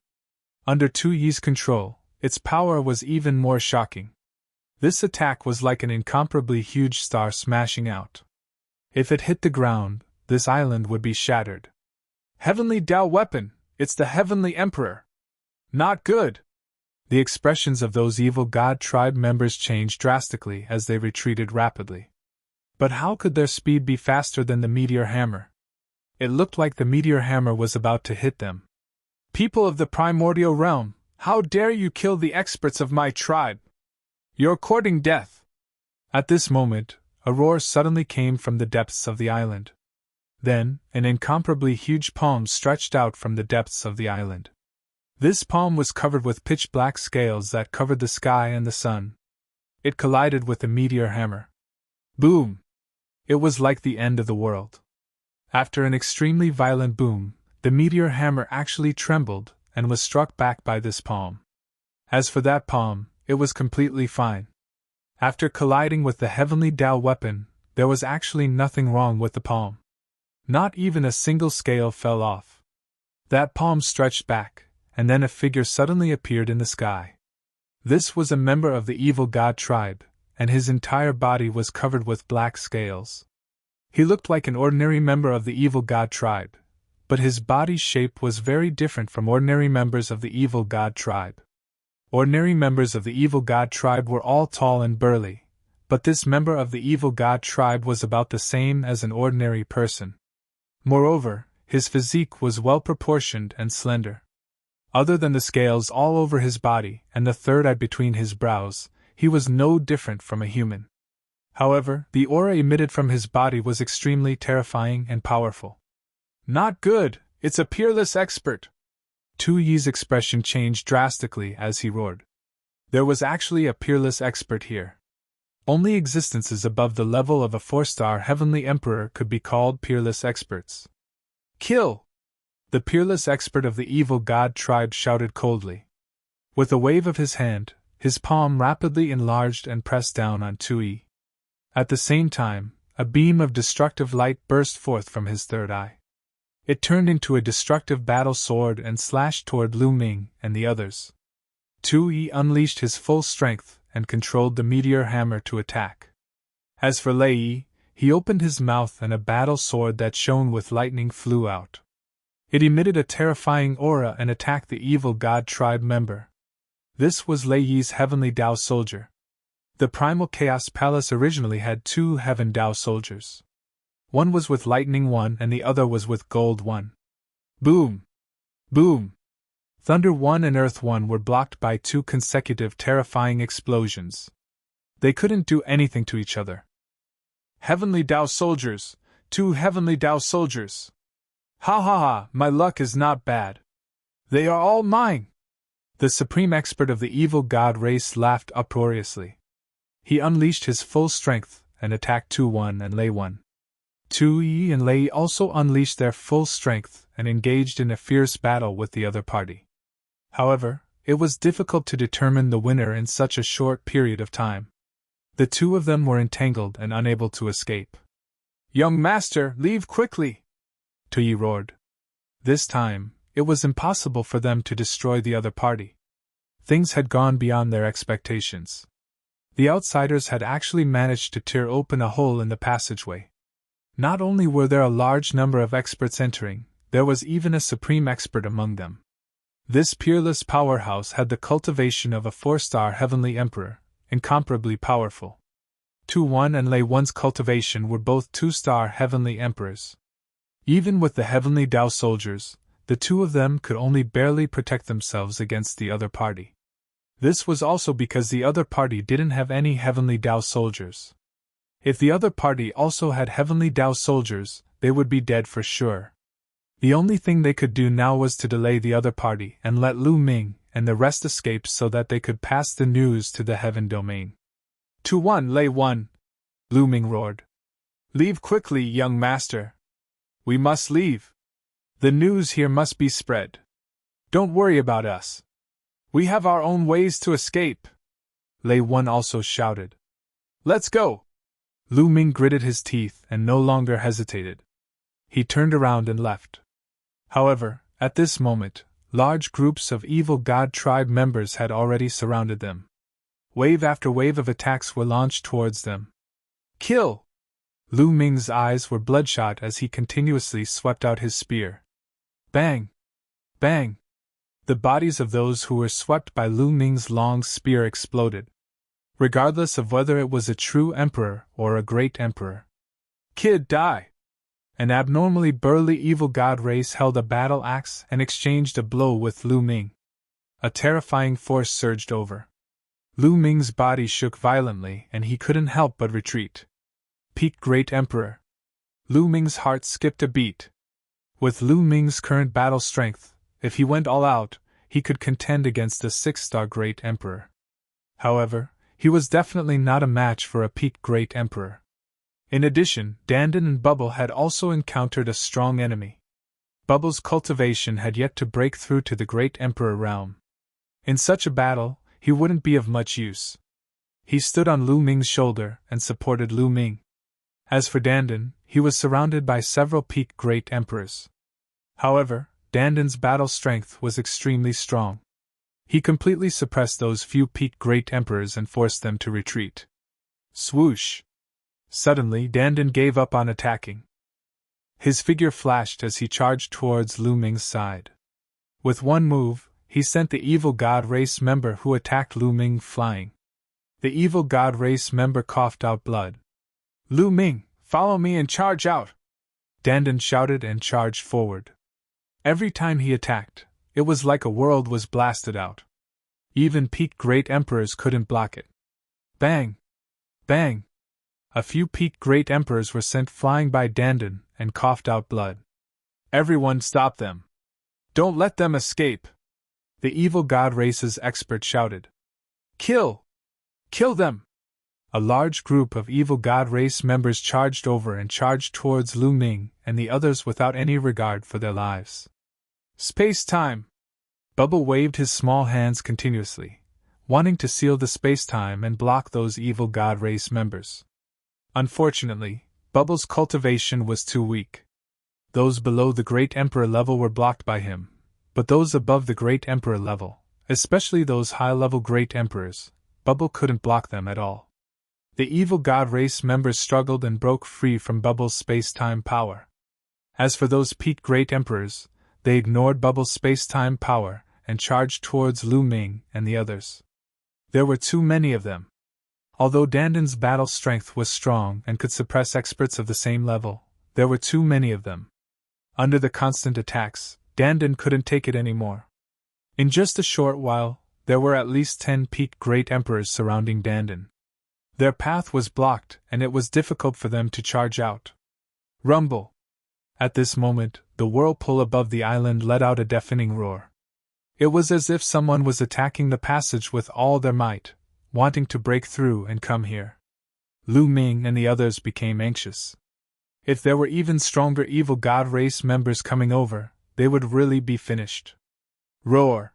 [SPEAKER 1] Under Tu Yi's control, its power was even more shocking. This attack was like an incomparably huge star smashing out. If it hit the ground, this island would be shattered. Heavenly Dao weapon! It's the Heavenly Emperor! Not good! The expressions of those evil god tribe members changed drastically as they retreated rapidly. But how could their speed be faster than the meteor hammer? It looked like the meteor hammer was about to hit them. People of the primordial realm, how dare you kill the experts of my tribe? You're courting death! At this moment, a roar suddenly came from the depths of the island. Then, an incomparably huge palm stretched out from the depths of the island. This palm was covered with pitch-black scales that covered the sky and the sun. It collided with the meteor hammer. Boom! It was like the end of the world. After an extremely violent boom, the meteor hammer actually trembled and was struck back by this palm. As for that palm, it was completely fine. After colliding with the heavenly Dao weapon, there was actually nothing wrong with the palm. Not even a single scale fell off. That palm stretched back, and then a figure suddenly appeared in the sky. This was a member of the evil god tribe, and his entire body was covered with black scales. He looked like an ordinary member of the evil god tribe, but his body's shape was very different from ordinary members of the evil god tribe. Ordinary members of the evil god tribe were all tall and burly, but this member of the evil god tribe was about the same as an ordinary person. Moreover, his physique was well proportioned and slender. Other than the scales all over his body and the third eye between his brows, he was no different from a human. However, the aura emitted from his body was extremely terrifying and powerful. Not good, it's a peerless expert! Tu Yi's expression changed drastically as he roared. There was actually a peerless expert here. Only existences above the level of a 4-star heavenly emperor could be called peerless experts. Kill! The peerless expert of the evil god tribe shouted coldly. With a wave of his hand, his palm rapidly enlarged and pressed down on Tu Yi. At the same time, a beam of destructive light burst forth from his third eye. It turned into a destructive battle sword and slashed toward Lu Ming and the others. Tu Yi unleashed his full strength and controlled the meteor hammer to attack. As for Lei Yi, He opened his mouth and a battle sword that shone with lightning flew out. It emitted a terrifying aura and attacked the evil god tribe member. This was Lei Yi's Heavenly Dao soldier. The Primal Chaos Palace originally had 2 Heaven Dao soldiers. One was with Lightning 1 and the other was with Gold 1. Boom! Boom! Thunder 1 and Earth 1 were blocked by 2 consecutive terrifying explosions. They couldn't do anything to each other. Heavenly Dao soldiers! 2 Heavenly Dao soldiers! Ha ha ha, my luck is not bad. They are all mine! The supreme expert of the evil god race laughed uproariously. He unleashed his full strength and attacked 2-1 and Lei 1. 2-Yi and Lei also unleashed their full strength and engaged in a fierce battle with the other party. However, it was difficult to determine the winner in such a short period of time. The 2 of them were entangled and unable to escape. Young master, leave quickly! 2-Yi roared. This time, it was impossible for them to destroy the other party. Things had gone beyond their expectations. The outsiders had actually managed to tear open a hole in the passageway. Not only were there a large number of experts entering, there was even a supreme expert among them. This peerless powerhouse had the cultivation of a 4-star heavenly emperor, incomparably powerful. 2-1 and Lei 1's cultivation were both 2-star heavenly emperors. Even with the Heavenly Dao soldiers, the 2 of them could only barely protect themselves against the other party. This was also because the other party didn't have any Heavenly Dao soldiers. If the other party also had Heavenly Dao soldiers, they would be dead for sure. The only thing they could do now was to delay the other party and let Lu Ming and the rest escape so that they could pass the news to the Heaven Domain. 2-1 Lei 1, Lu Ming roared. Leave quickly, young master. We must leave. The news here must be spread. Don't worry about us. We have our own ways to escape. Lei 1 also shouted. Let's go! Lu Ming gritted his teeth and no longer hesitated. He turned around and left. However, at this moment, large groups of evil god tribe members had already surrounded them. Wave after wave of attacks were launched towards them. Kill! Lu Ming's eyes were bloodshot as he continuously swept out his spear. Bang! Bang! The bodies of those who were swept by Lu Ming's long spear exploded, regardless of whether it was a true emperor or a great emperor. Kid, die! An abnormally burly evil god race held a battle axe and exchanged a blow with Lu Ming. A terrifying force surged over. Lu Ming's body shook violently and he couldn't help but retreat. Peak Great Emperor. Lu Ming's heart skipped a beat. With Lu Ming's current battle strength, if he went all out, he could contend against a 6-star Great Emperor. However, he was definitely not a match for a Peak Great Emperor. In addition, Dandan and Bubble had also encountered a strong enemy. Bubble's cultivation had yet to break through to the Great Emperor realm. In such a battle, he wouldn't be of much use. He stood on Lu Ming's shoulder and supported Lu Ming. As for Dandan, he was surrounded by several Peak Great Emperors. However, Dandan's battle strength was extremely strong. He completely suppressed those few Peak Great Emperors and forced them to retreat. Swoosh! Suddenly, Dandan gave up on attacking. His figure flashed as he charged towards Lu Ming's side. With one move, he sent the evil god race member who attacked Lu Ming flying. The evil god race member coughed out blood. Lu Ming, follow me and charge out! Dandan shouted and charged forward. Every time he attacked, it was like a world was blasted out. Even Peak Great Emperors couldn't block it. Bang! Bang! A few Peak Great Emperors were sent flying by Dandan and coughed out blood. Everyone stop them! Don't let them escape! The evil god race's expert shouted. Kill! Kill them! A large group of evil god race members charged over and charged towards Lu Ming and the others without any regard for their lives. Space-time! Bubble waved his small hands continuously, wanting to seal the space-time and block those evil god race members. Unfortunately, Bubble's cultivation was too weak. Those below the Great Emperor level were blocked by him, but those above the Great Emperor level, especially those high-level Great Emperors, Bubble couldn't block them at all. The evil god race members struggled and broke free from Bubble's space-time power. As for those peak great emperors, they ignored Bubble's space-time power and charged towards Lu Ming and the others. There were too many of them. Although Danden's battle strength was strong and could suppress experts of the same level, there were too many of them. Under the constant attacks, Danden couldn't take it anymore. In just a short while, there were at least 10 peak great emperors surrounding Danden. Their path was blocked, and it was difficult for them to charge out. Rumble! At this moment, the whirlpool above the island let out a deafening roar. It was as if someone was attacking the passage with all their might, wanting to break through and come here. Lu Ming and the others became anxious. If there were even stronger evil god race members coming over, they would really be finished. Roar!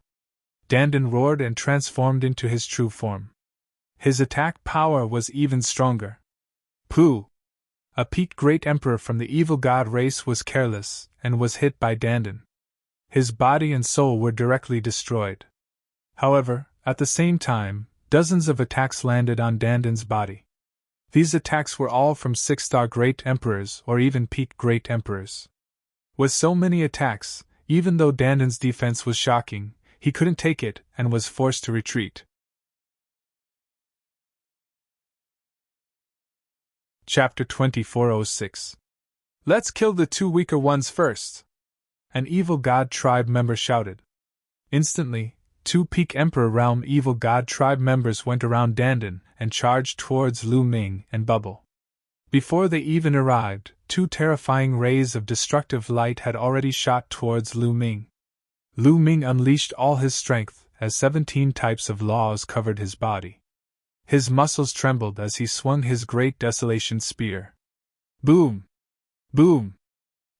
[SPEAKER 1] Danden roared and transformed into his true form. His attack power was even stronger. Pooh! A peak great emperor from the evil god race was careless and was hit by Danden. His body and soul were directly destroyed. However, at the same time, dozens of attacks landed on Danden's body. These attacks were all from 6-star great emperors or even peak great emperors. With so many attacks, even though Danden's defense was shocking, he couldn't take it and was forced to retreat. Chapter 2406. Let's kill the 2 weaker ones first! An evil god tribe member shouted. Instantly, 2 peak emperor realm evil god tribe members went around Danden and charged towards Lu Ming and Bubble. Before they even arrived, 2 terrifying rays of destructive light had already shot towards Lu Ming. Lu Ming unleashed all his strength as 17 types of laws covered his body. His muscles trembled as he swung his great desolation spear. Boom! Boom!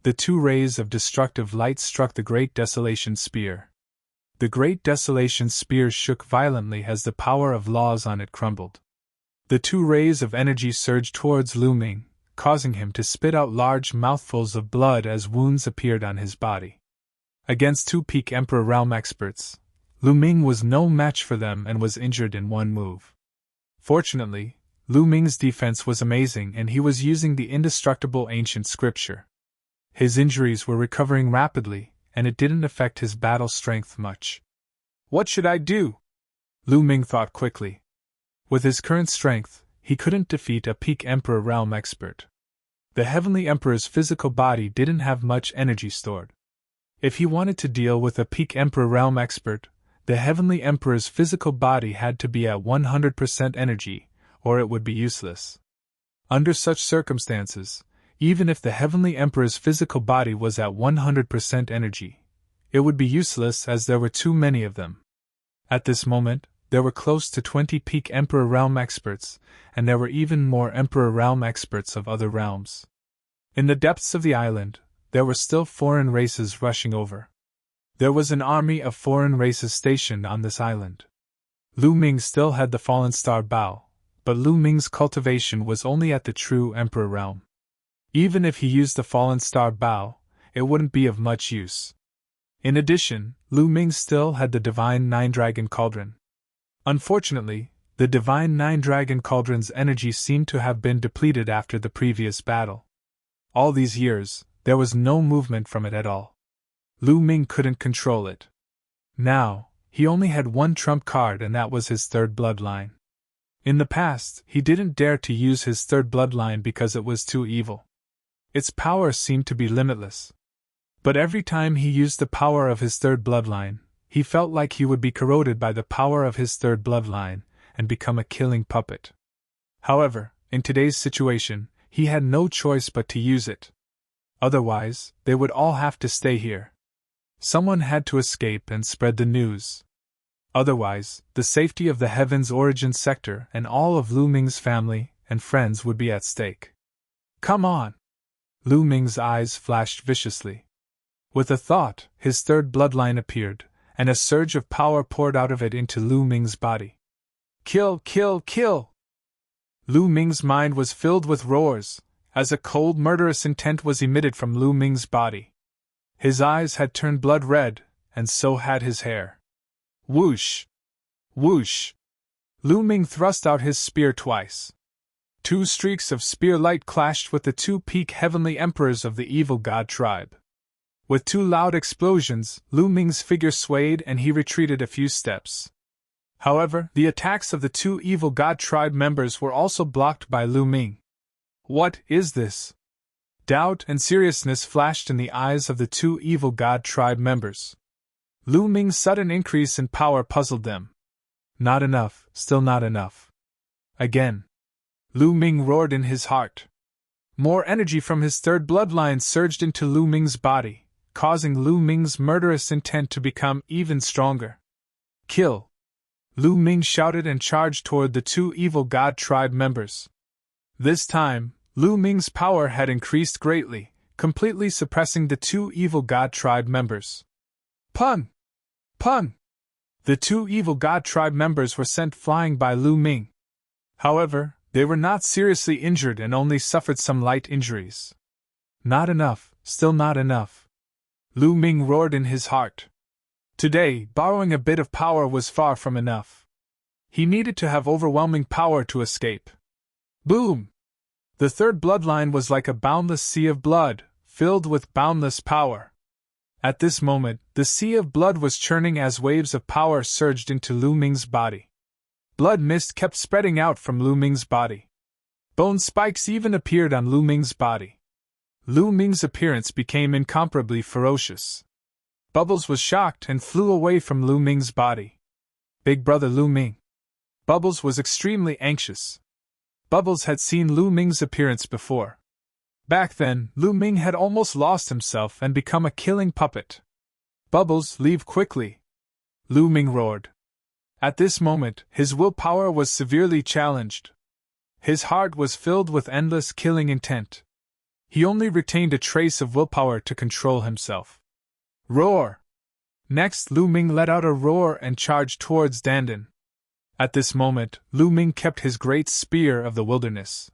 [SPEAKER 1] The 2 rays of destructive light struck the great desolation spear. The great desolation spear shook violently as the power of laws on it crumbled. The 2 rays of energy surged towards Lu Ming, causing him to spit out large mouthfuls of blood as wounds appeared on his body. Against 2 peak Emperor realm experts, Lu Ming was no match for them and was injured in one move. Fortunately, Lu Ming's defense was amazing and he was using the indestructible ancient scripture. His injuries were recovering rapidly, and it didn't affect his battle strength much. What should I do? Lu Ming thought quickly. With his current strength, he couldn't defeat a peak Emperor realm expert. The Heavenly Emperor's physical body didn't have much energy stored. If he wanted to deal with a peak Emperor realm expert, the Heavenly Emperor's physical body had to be at 100% energy, or it would be useless. Under such circumstances, even if the Heavenly Emperor's physical body was at 100% energy, it would be useless as there were too many of them. At this moment, there were close to 20 peak Emperor realm experts, and there were even more Emperor realm experts of other realms. In the depths of the island, there were still foreign races rushing over. There was an army of foreign races stationed on this island. Lu Ming still had the fallen star bow, but Lu Ming's cultivation was only at the true Emperor realm. Even if he used the fallen star bow, it wouldn't be of much use. In addition, Lu Ming still had the Divine Nine-Dragon Cauldron. Unfortunately, the Divine Nine-Dragon Cauldron's energy seemed to have been depleted after the previous battle. All these years, there was no movement from it at all. Lu Ming couldn't control it. Now, he only had one trump card and that was his third bloodline. In the past, he didn't dare to use his third bloodline because it was too evil. Its power seemed to be limitless. But every time he used the power of his third bloodline, he felt like he would be corroded by the power of his third bloodline and become a killing puppet. However, in today's situation, he had no choice but to use it. Otherwise, they would all have to stay here. Someone had to escape and spread the news. Otherwise, the safety of the Heaven's Origin sector and all of Lu Ming's family and friends would be at stake. Come on! Lu Ming's eyes flashed viciously. With a thought, his third bloodline appeared, and a surge of power poured out of it into Lu Ming's body. Kill, kill, kill! Lu Ming's mind was filled with roars, as a cold murderous intent was emitted from Lu Ming's body. His eyes had turned blood red, and so had his hair. Whoosh! Whoosh! Lu Ming thrust out his spear twice. Two streaks of spear light clashed with the two peak heavenly emperors of the evil god tribe. With two loud explosions, Lu Ming's figure swayed and he retreated a few steps. However, the attacks of the two evil god tribe members were also blocked by Lu Ming. What is this? Doubt and seriousness flashed in the eyes of the two evil god tribe members. Lu Ming's sudden increase in power puzzled them. Not enough, still not enough. Again. Lu Ming roared in his heart. More energy from his third bloodline surged into Lu Ming's body, causing Lu Ming's murderous intent to become even stronger. Kill! Lu Ming shouted and charged toward the two evil god tribe members. This time, Lu Ming's power had increased greatly, completely suppressing the two evil god tribe members. Pun! Pun! The two evil god tribe members were sent flying by Lu Ming. However, they were not seriously injured and only suffered some light injuries. Not enough, still not enough. Lu Ming roared in his heart. Today, borrowing a bit of power was far from enough. He needed to have overwhelming power to escape. Boom! The third bloodline was like a boundless sea of blood, filled with boundless power. At this moment, the sea of blood was churning as waves of power surged into Lu Ming's body. Blood mist kept spreading out from Lu Ming's body. Bone spikes even appeared on Lu Ming's body. Lu Ming's appearance became incomparably ferocious. Bubbles was shocked and flew away from Lu Ming's body. Big brother Lu Ming. Bubbles was extremely anxious. Bubbles had seen Lu Ming's appearance before. Back then, Lu Ming had almost lost himself and become a killing puppet. Bubbles, leave quickly! Lu Ming roared. At this moment, his willpower was severely challenged. His heart was filled with endless killing intent. He only retained a trace of willpower to control himself. Roar! Next, Lu Ming let out a roar and charged towards Dandan. At this moment, Lu Ming kept his great spear of the wilderness.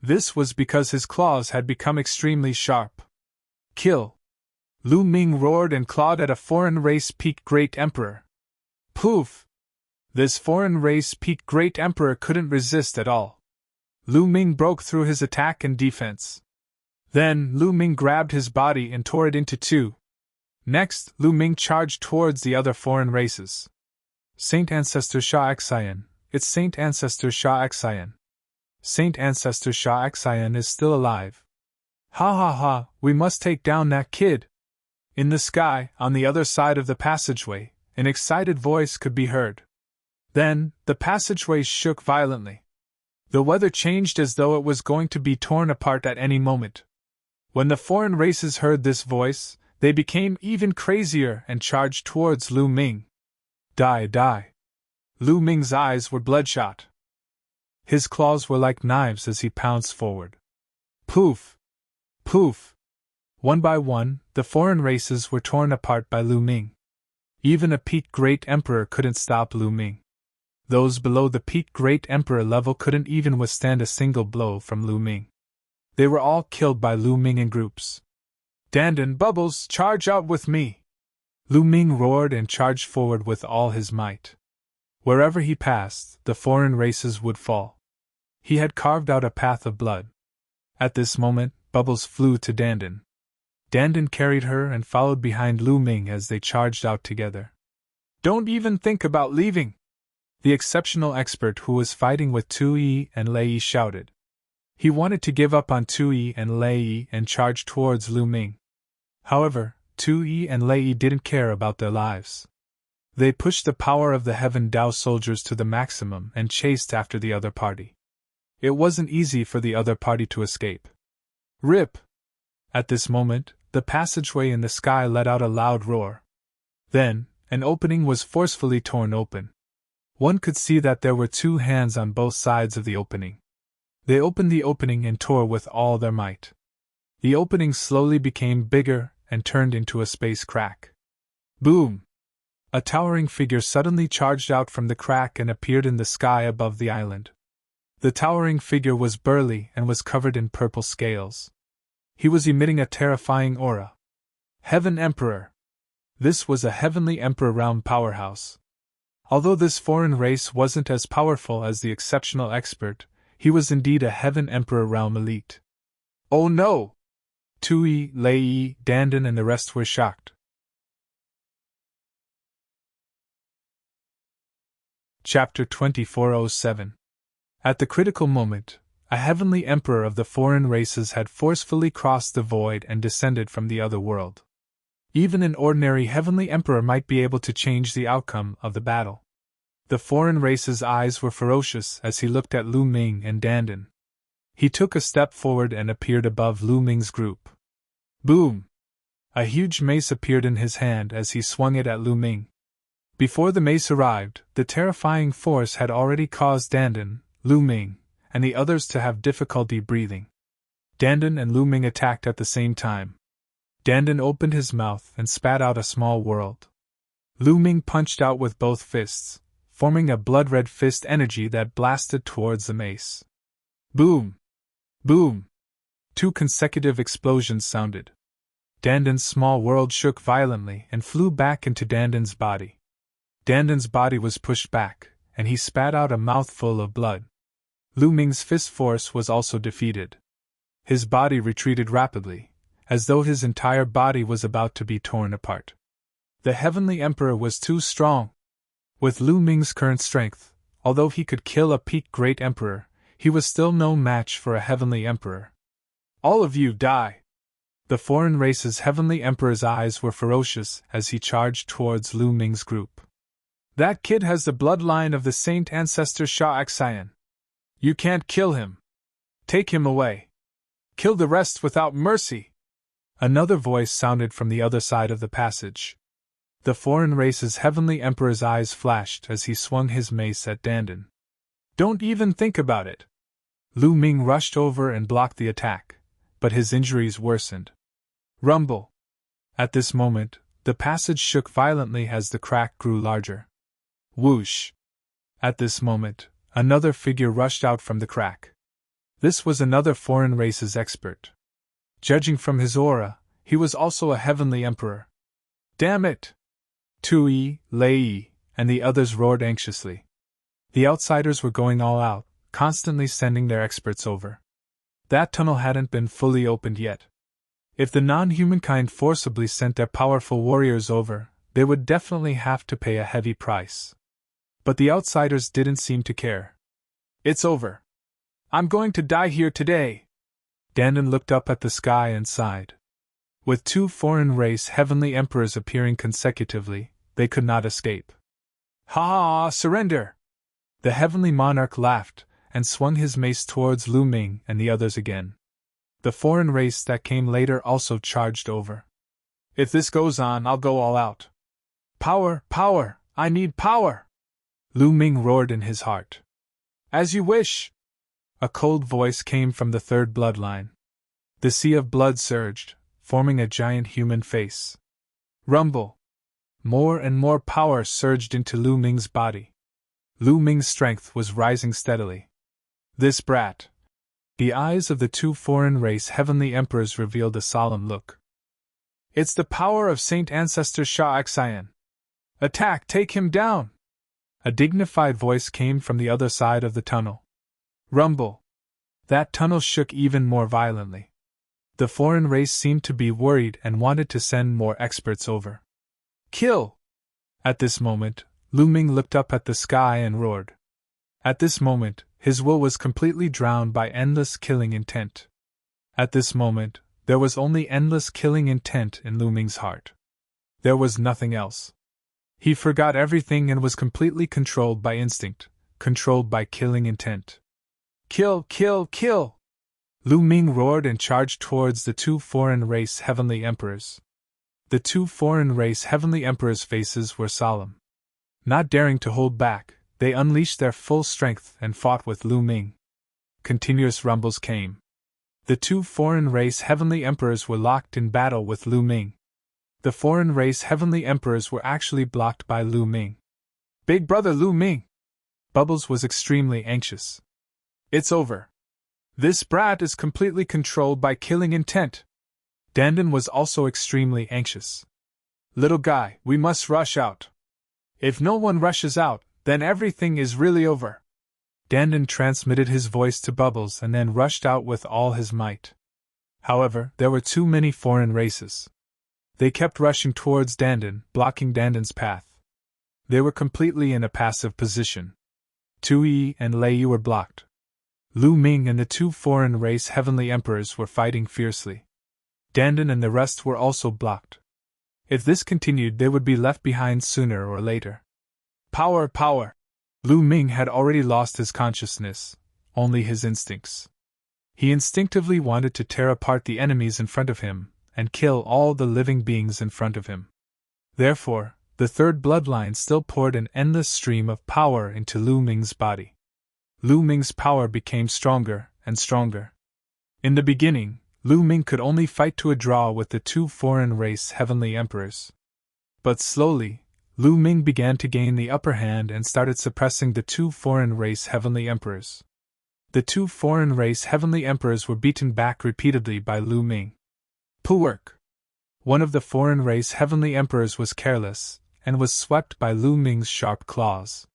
[SPEAKER 1] This was because his claws had become extremely sharp. Kill! Lu Ming roared and clawed at a foreign race peak great emperor. Poof! This foreign race peak great emperor couldn't resist at all. Lu Ming broke through his attack and defense. Then, Lu Ming grabbed his body and tore it into two. Next, Lu Ming charged towards the other foreign races. Saint Ancestor Shah Xian, it's Saint Ancestor Shah Xian. Saint Ancestor Shah Xian is still alive. Ha ha ha, we must take down that kid. In the sky, on the other side of the passageway, an excited voice could be heard. Then, the passageway shook violently. The weather changed as though it was going to be torn apart at any moment. When the foreign races heard this voice, they became even crazier and charged towards Lu Ming. Die, die! Lu Ming's eyes were bloodshot. His claws were like knives as he pounced forward. Poof! Poof! One by one, the foreign races were torn apart by Lu Ming. Even a peak great emperor couldn't stop Lu Ming. Those below the peak great emperor level couldn't even withstand a single blow from Lu Ming. They were all killed by Lu Ming in groups. Dandan, Bubbles, charge out with me! Lu Ming roared and charged forward with all his might. Wherever he passed, the foreign races would fall. He had carved out a path of blood. At this moment, Bubbles flew to Dandan. Dandan carried her and followed behind Lu Ming as they charged out together. Don't even think about leaving! The exceptional expert who was fighting with Tui and Lei shouted. He wanted to give up on Tui and Lei and charge towards Lu Ming. However, Tui and Lei didn't care about their lives. They pushed the power of the Heaven Dao soldiers to the maximum and chased after the other party. It wasn't easy for the other party to escape. Rip! At this moment, the passageway in the sky let out a loud roar. Then, an opening was forcefully torn open. One could see that there were two hands on both sides of the opening. They opened the opening and tore with all their might. The opening slowly became bigger and turned into a space crack. Boom! A towering figure suddenly charged out from the crack and appeared in the sky above the island. The towering figure was burly and was covered in purple scales. He was emitting a terrifying aura. Heaven Emperor! This was a heavenly emperor realm powerhouse. Although this foreign race wasn't as powerful as the exceptional expert, he was indeed a Heaven Emperor realm elite. Oh no! Tui, Lei, Dandan and the rest were shocked. Chapter 2407. At the critical moment, a heavenly emperor of the foreign races had forcefully crossed the void and descended from the other world. Even an ordinary heavenly emperor might be able to change the outcome of the battle. The foreign race's eyes were ferocious as he looked at Lu Ming and Dandan. He took a step forward and appeared above Lu Ming's group. Boom! A huge mace appeared in his hand as he swung it at Lu Ming. Before the mace arrived, the terrifying force had already caused Dandan, Lu Ming, and the others to have difficulty breathing. Dandan and Lu Ming attacked at the same time. Dandan opened his mouth and spat out a small world. Lu Ming punched out with both fists, forming a blood-red fist energy that blasted towards the mace. Boom! Boom! 2 consecutive explosions sounded. Dandan's small world shook violently and flew back into Dandan's body. Dandan's body was pushed back, and he spat out a mouthful of blood. Lu Ming's fist force was also defeated. His body retreated rapidly, as though his entire body was about to be torn apart. The Heavenly Emperor was too strong. With Lu Ming's current strength, although he could kill a peak Great Emperor, he was still no match for a Heavenly Emperor. All of you die! The foreign race's Heavenly Emperor's eyes were ferocious as he charged towards Lu Ming's group. That kid has the bloodline of the Saint Ancestor Shah Axian. You can't kill him. Take him away. Kill the rest without mercy. Another voice sounded from the other side of the passage. The foreign race's Heavenly Emperor's eyes flashed as he swung his mace at Dandan. Don't even think about it. Lu Ming rushed over and blocked the attack, but his injuries worsened. Rumble! At this moment, the passage shook violently as the crack grew larger. Whoosh! At this moment, another figure rushed out from the crack. This was another foreign race's expert. Judging from his aura, he was also a Heavenly Emperor. Damn it! Tui, Lei, and the others roared anxiously. The outsiders were going all out, constantly sending their experts over. That tunnel hadn't been fully opened yet. If the non-humankind forcibly sent their powerful warriors over, they would definitely have to pay a heavy price. But the outsiders didn't seem to care. It's over. I'm going to die here today. Dandan looked up at the sky and sighed. With 2 foreign race Heavenly Emperors appearing consecutively, they could not escape. Ha! Surrender! The Heavenly Monarch laughed and swung his mace towards Lu Ming and the others again. The foreign race that came later also charged over. If this goes on, I'll go all out. Power! Power! I need power! Lu Ming roared in his heart. As you wish! A cold voice came from the 3rd bloodline. The sea of blood surged, forming a giant human face. Rumble! More and more power surged into Lu Ming's body. Lu Ming's strength was rising steadily. This brat! The eyes of the 2 foreign race Heavenly Emperors revealed a solemn look. It's the power of Saint Ancestor Shah Axian. Attack! Take him down! A dignified voice came from the other side of the tunnel. Rumble! That tunnel shook even more violently. The foreign race seemed to be worried and wanted to send more experts over. Kill! At this moment, Lu Ming looked up at the sky and roared. At this moment, his will was completely drowned by endless killing intent. At this moment, there was only endless killing intent in Lu Ming's heart. There was nothing else. He forgot everything and was completely controlled by instinct, controlled by killing intent. Kill! Kill! Kill! Lu Ming roared and charged towards the 2 foreign race Heavenly Emperors. The 2 foreign race Heavenly Emperors' faces were solemn. Not daring to hold back, they unleashed their full strength and fought with Lu Ming. Continuous rumbles came. The 2 foreign race Heavenly Emperors were locked in battle with Lu Ming. The foreign race Heavenly Emperors were actually blocked by Lu Ming. Big brother Lu Ming! Bubbles was extremely anxious. It's over. This brat is completely controlled by killing intent. Dandan was also extremely anxious. Little guy, we must rush out. If no one rushes out, then everything is really over. Dandan transmitted his voice to Bubbles and then rushed out with all his might. However, there were too many foreign races. They kept rushing towards Dandan, blocking Dandan's path. They were completely in a passive position. Tui and Lei were blocked. Lu Ming and the two foreign race heavenly emperors were fighting fiercely. Dandan and the rest were also blocked. If this continued, they would be left behind sooner or later. Power, power! Lu Ming had already lost his consciousness, only his instincts. He instinctively wanted to tear apart the enemies in front of him, and kill all the living beings in front of him. Therefore, the third bloodline still poured an endless stream of power into Lu Ming's body. Lu Ming's power became stronger and stronger. In the beginning, Lu Ming could only fight to a draw with the two foreign race heavenly emperors. But slowly, Lu Ming began to gain the upper hand and started suppressing the two foreign race heavenly emperors. The two foreign race heavenly emperors were beaten back repeatedly by Lu Ming. Puwerk! One of the foreign race heavenly emperors was careless, and was swept by Lu Ming's sharp claws.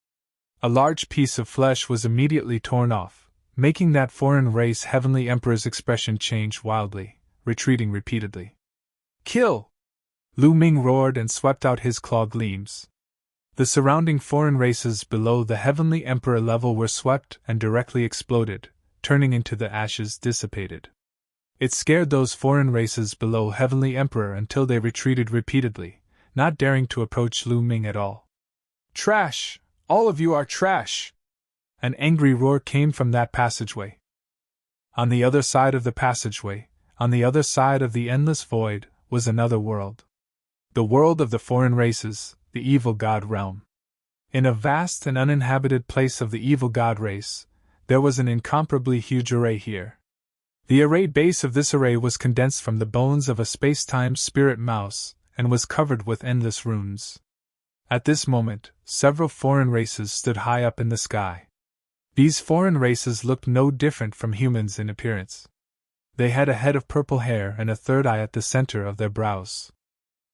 [SPEAKER 1] A large piece of flesh was immediately torn off, making that foreign race heavenly emperor's expression change wildly, retreating repeatedly. Kill! Lu Ming roared and swept out his claw gleams. The surrounding foreign races below the heavenly emperor level were swept and directly exploded, turning into the ashes dissipated. It scared those foreign races below heavenly emperor until they retreated repeatedly, not daring to approach Lu Ming at all. Trash! All of you are trash! An angry roar came from that passageway. On the other side of the passageway, on the other side of the endless void, was another world. The world of the foreign races, the evil god realm. In a vast and uninhabited place of the evil god race, there was an incomparably huge array here. The array base of this array was condensed from the bones of a space-time spirit mouse, and was covered with endless runes. At this moment, several foreign races stood high up in the sky. These foreign races looked no different from humans in appearance. They had a head of purple hair and a third eye at the center of their brows.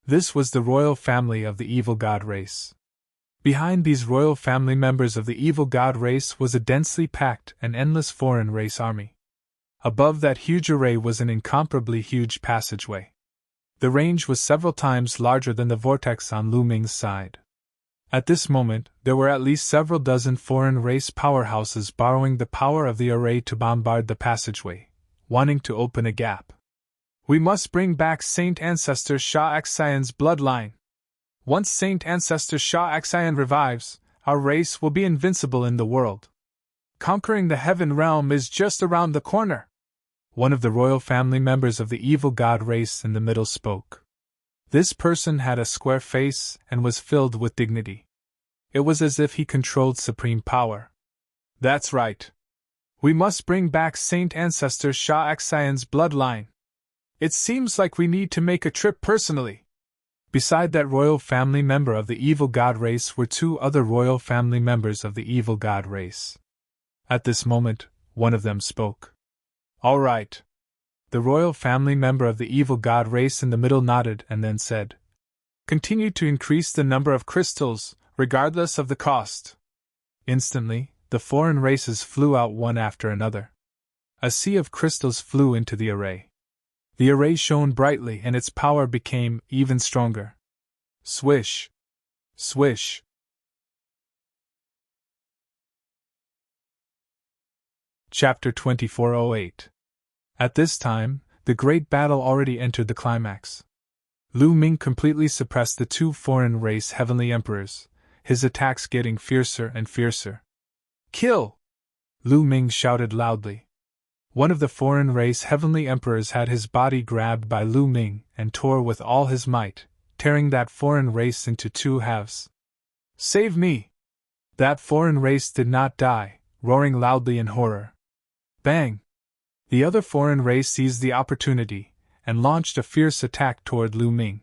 [SPEAKER 1] This was the royal family of the evil god race. Behind these royal family members of the evil god race was a densely packed and endless foreign race army. Above that huge array was an incomparably huge passageway. The range was several times larger than the vortex on Lu Ming's side. At this moment, there were at least several dozen foreign race powerhouses borrowing the power of the array to bombard the passageway, wanting to open a gap. We must bring back Saint Ancestor Shah Axian's bloodline. Once Saint Ancestor Shah Axian revives, our race will be invincible in the world. Conquering the heaven realm is just around the corner. One of the royal family members of the evil god race in the middle spoke. This person had a square face and was filled with dignity. It was as if he controlled supreme power. That's right. We must bring back Saint Ancestor Shah Axian's bloodline. It seems like we need to make a trip personally. Beside that royal family member of the evil god race were two other royal family members of the evil god race. At this moment, one of them spoke. All right. The royal family member of the evil god race in the middle nodded and then said, Continue to increase the number of crystals, regardless of the cost. Instantly, the foreign races flew out one after another. A sea of crystals flew into the array. The array shone brightly and its power became even stronger. Swish! Swish! Chapter 2408. At this time, the great battle already entered the climax. Lu Ming completely suppressed the two foreign race heavenly emperors, his attacks getting fiercer and fiercer. Kill! Lu Ming shouted loudly. One of the foreign race heavenly emperors had his body grabbed by Lu Ming and tore with all his might, tearing that foreign race into two halves. Save me! That foreign race did not die, roaring loudly in horror. Bang! The other foreign race seized the opportunity and launched a fierce attack toward Lu Ming.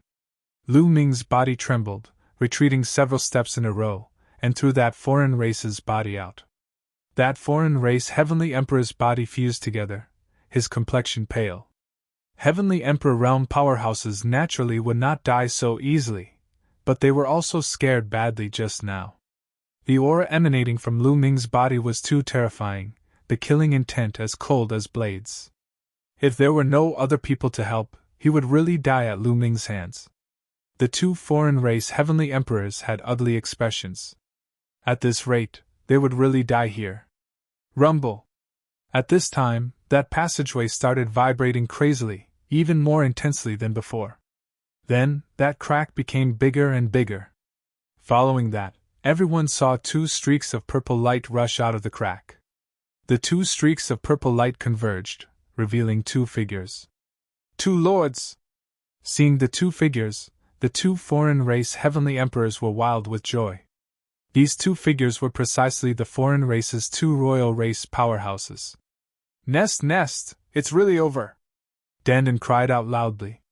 [SPEAKER 1] Lu Ming's body trembled, retreating several steps in a row, and threw that foreign race's body out. That foreign race heavenly emperor's body fused together, his complexion pale. Heavenly emperor realm powerhouses naturally would not die so easily, but they were also scared badly just now. The aura emanating from Lu Ming's body was too terrifying, the killing intent as cold as blades. If there were no other people to help, he would really die at Lu Ming's hands. The two foreign race heavenly emperors had ugly expressions. At this rate, they would really die here. Rumble! At this time, that passageway started vibrating crazily, even more intensely than before. Then, that crack became bigger and bigger. Following that, everyone saw two streaks of purple light rush out of the crack. The two streaks of purple light converged, revealing two figures. Two lords! Seeing the two figures, the two foreign race heavenly emperors were wild with joy. These two figures were precisely the foreign race's two royal race powerhouses. Nest, it's really over! Dandin cried out loudly.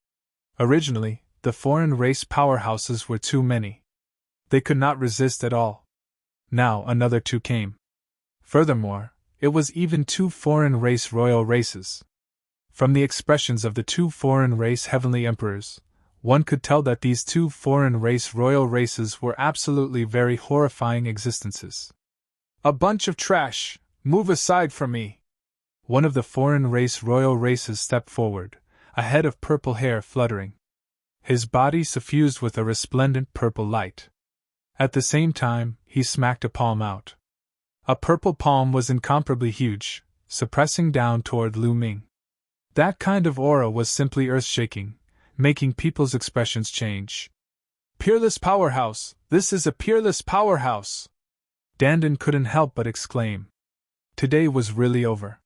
[SPEAKER 1] Originally, the foreign race powerhouses were too many. They could not resist at all. Now another two came. Furthermore, it was even two foreign race royal races. From the expressions of the two foreign race heavenly emperors, one could tell that these two foreign race royal races were absolutely very horrifying existences. A bunch of trash! Move aside from me! One of the foreign race royal races stepped forward, a head of purple hair fluttering. His body suffused with a resplendent purple light. At the same time, he smacked a palm out. A purple palm was incomparably huge, suppressing down toward Lu Ming. That kind of aura was simply earth-shaking, making people's expressions change. Peerless powerhouse! This is a peerless powerhouse! Dandin couldn't help but exclaim. Today was really over.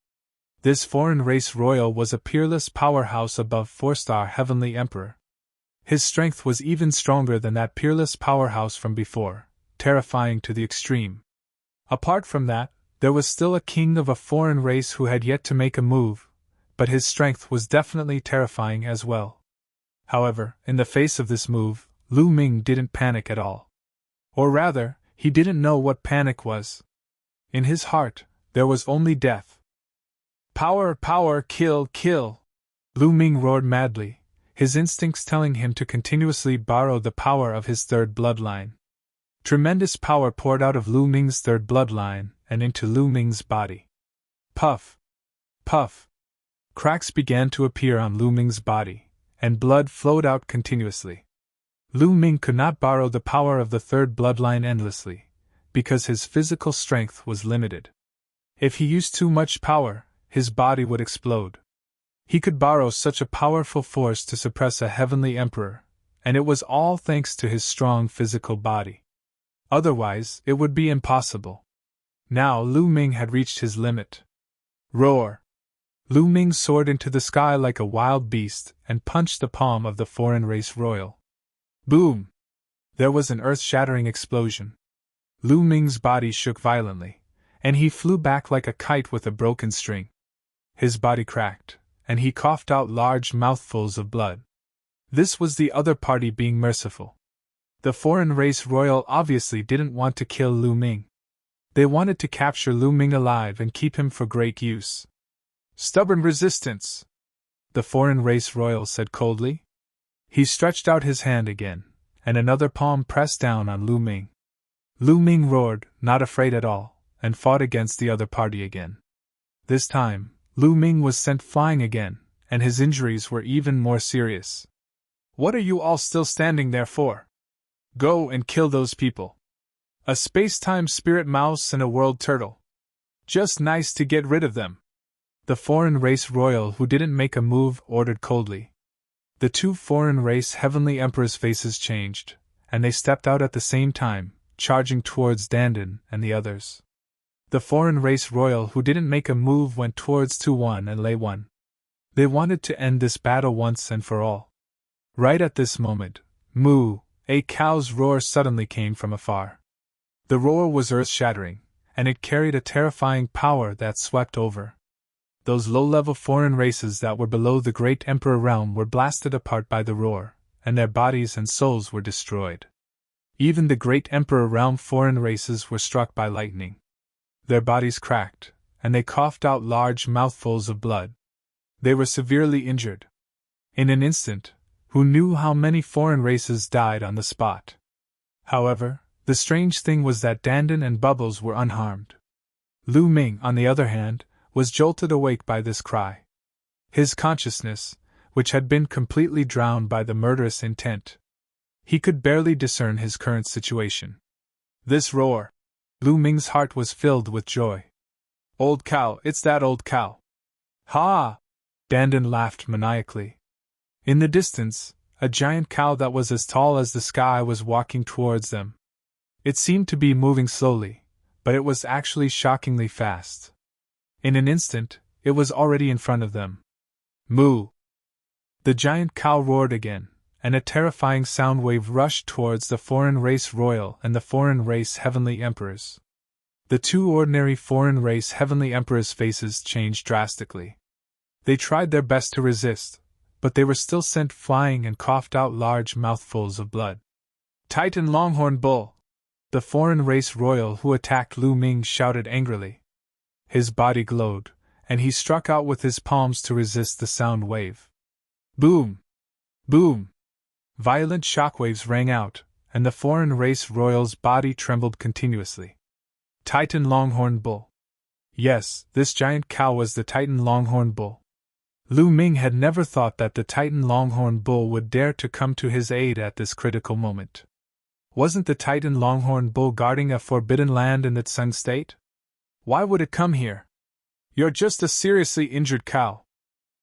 [SPEAKER 1] This foreign race royal was a peerless powerhouse above four-star heavenly emperor. His strength was even stronger than that peerless powerhouse from before, terrifying to the extreme. Apart from that, there was still a king of a foreign race who had yet to make a move, but his strength was definitely terrifying as well. However, in the face of this move, Lu Ming didn't panic at all. Or rather, he didn't know what panic was. In his heart, there was only death. Power, kill! Lu Ming roared madly, his instincts telling him to continuously borrow the power of his third bloodline. Tremendous power poured out of Lu Ming's third bloodline and into Lu Ming's body. Puff! Puff! Cracks began to appear on Lu Ming's body, and blood flowed out continuously. Lu Ming could not borrow the power of the third bloodline endlessly, because his physical strength was limited. If he used too much power, his body would explode. He could borrow such a powerful force to suppress a heavenly emperor, and it was all thanks to his strong physical body. Otherwise, it would be impossible. Now Lu Ming had reached his limit. Roar! Lu Ming soared into the sky like a wild beast and punched the palm of the foreign race royal. Boom! There was an earth-shattering explosion. Lu Ming's body shook violently, and he flew back like a kite with a broken string. His body cracked, and he coughed out large mouthfuls of blood. This was the other party being merciful. The foreign race royal obviously didn't want to kill Lu Ming. They wanted to capture Lu Ming alive and keep him for great use. Stubborn resistance, the foreign race royal said coldly. He stretched out his hand again, and another palm pressed down on Lu Ming. Lu Ming roared, not afraid at all, and fought against the other party again. This time, Lu Ming was sent flying again, and his injuries were even more serious. What are you all still standing there for? Go and kill those people. A space-time spirit mouse and a world turtle. Just nice to get rid of them. The foreign race royal who didn't make a move ordered coldly. The two foreign race heavenly emperors' faces changed, and they stepped out at the same time, charging towards Dandin and the others. The foreign race royal who didn't make a move went towards Tu-1 and Lei-1. They wanted to end this battle once and for all. Right at this moment, moo, a cow's roar suddenly came from afar. The roar was earth-shattering, and it carried a terrifying power that swept over. Those low-level foreign races that were below the great emperor realm were blasted apart by the roar, and their bodies and souls were destroyed. Even the great emperor realm foreign races were struck by lightning. Their bodies cracked, and they coughed out large mouthfuls of blood. They were severely injured. In an instant, who knew how many foreign races died on the spot? However, The strange thing was that Dandan and Bubbles were unharmed. Lu Ming, on the other hand, was jolted awake by this cry. His consciousness, which had been completely drowned by the murderous intent. He could barely discern his current situation. This roar! Lu Ming's heart was filled with joy. Old cow, it's that old cow! Ha! Dandan laughed maniacally. In the distance, a giant cow that was as tall as the sky was walking towards them. It seemed to be moving slowly, but it was actually shockingly fast. In an instant, it was already in front of them. Moo! The giant cow roared again, and a terrifying sound wave rushed towards the foreign race royal and the foreign race heavenly emperors. The two ordinary foreign race heavenly emperors' faces changed drastically. They tried their best to resist, but they were still sent flying and coughed out large mouthfuls of blood. Titan Longhorn Bull! The foreign race royal who attacked Lu Ming shouted angrily. His body glowed, and he struck out with his palms to resist the sound wave. Boom! Boom! Violent shockwaves rang out, and the foreign race royal's body trembled continuously. Titan Longhorn Bull. Yes, this giant cow was the Titan Longhorn Bull. Lu Ming had never thought that the Titan Longhorn Bull would dare to come to his aid at this critical moment. Wasn't the Titan Longhorn Bull guarding a forbidden land in the Tsang state? Why would it come here? You're just a seriously injured cow.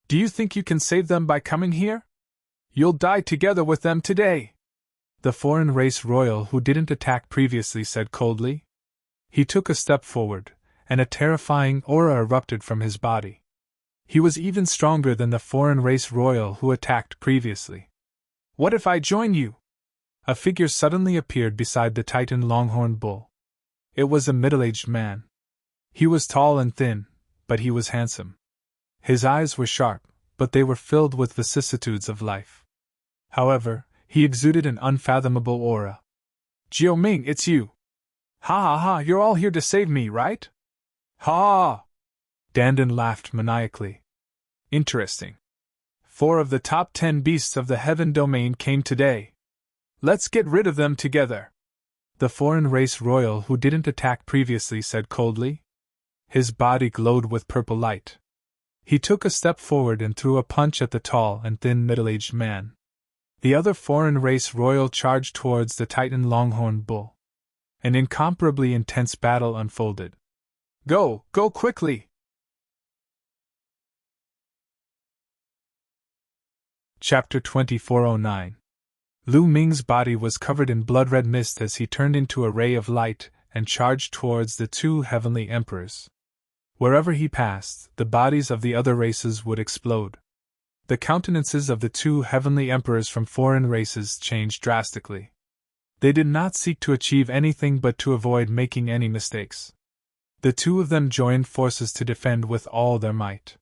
[SPEAKER 1] Do you think you can save them by coming here? You'll die together with them today, the foreign race royal who didn't attack previously said coldly. He took a step forward, and a terrifying aura erupted from his body. He was even stronger than the foreign race royal who attacked previously. What if I join you? A figure suddenly appeared beside the Titan Longhorn Bull. It was a middle-aged man. He was tall and thin, but he was handsome. His eyes were sharp, but they were filled with vicissitudes of life. However, he exuded an unfathomable aura. Jiao Ming, it's you! Ha ha ha, you're all here to save me, right? Ha! Dandan laughed maniacally. Interesting. 4 of the top 10 beasts of the heaven domain came today. Let's get rid of them together, the foreign race royal who didn't attack previously said coldly. His body glowed with purple light. He took a step forward and threw a punch at the tall and thin middle-aged man. The other foreign race royal charged towards the Titan Longhorn Bull. An incomparably intense battle unfolded. Go, go quickly! Chapter 2409. Lu Ming's body was covered in blood-red mist as he turned into a ray of light and charged towards the 2 heavenly emperors. Wherever he passed, the bodies of the other races would explode. The countenances of the 2 heavenly emperors from foreign races changed drastically. They did not seek to achieve anything but to avoid making any mistakes. The 2 of them joined forces to defend with all their might.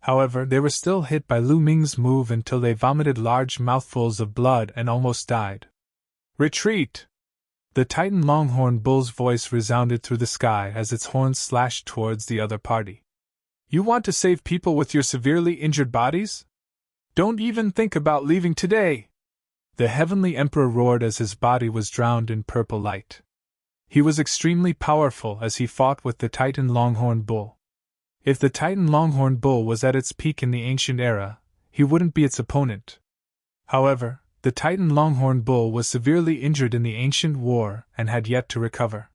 [SPEAKER 1] However, they were still hit by Lu Ming's move until they vomited large mouthfuls of blood and almost died. Retreat! The Titan Longhorn Bull's voice resounded through the sky as its horns slashed towards the other party. You want to save people with your severely injured bodies? Don't even think about leaving today! The Heavenly Emperor roared as his body was drowned in purple light. He was extremely powerful as he fought with the Titan Longhorn Bull. If the Titan Longhorn Bull was at its peak in the ancient era, he wouldn't be its opponent. However, the Titan Longhorn Bull was severely injured in the ancient war and had yet to recover.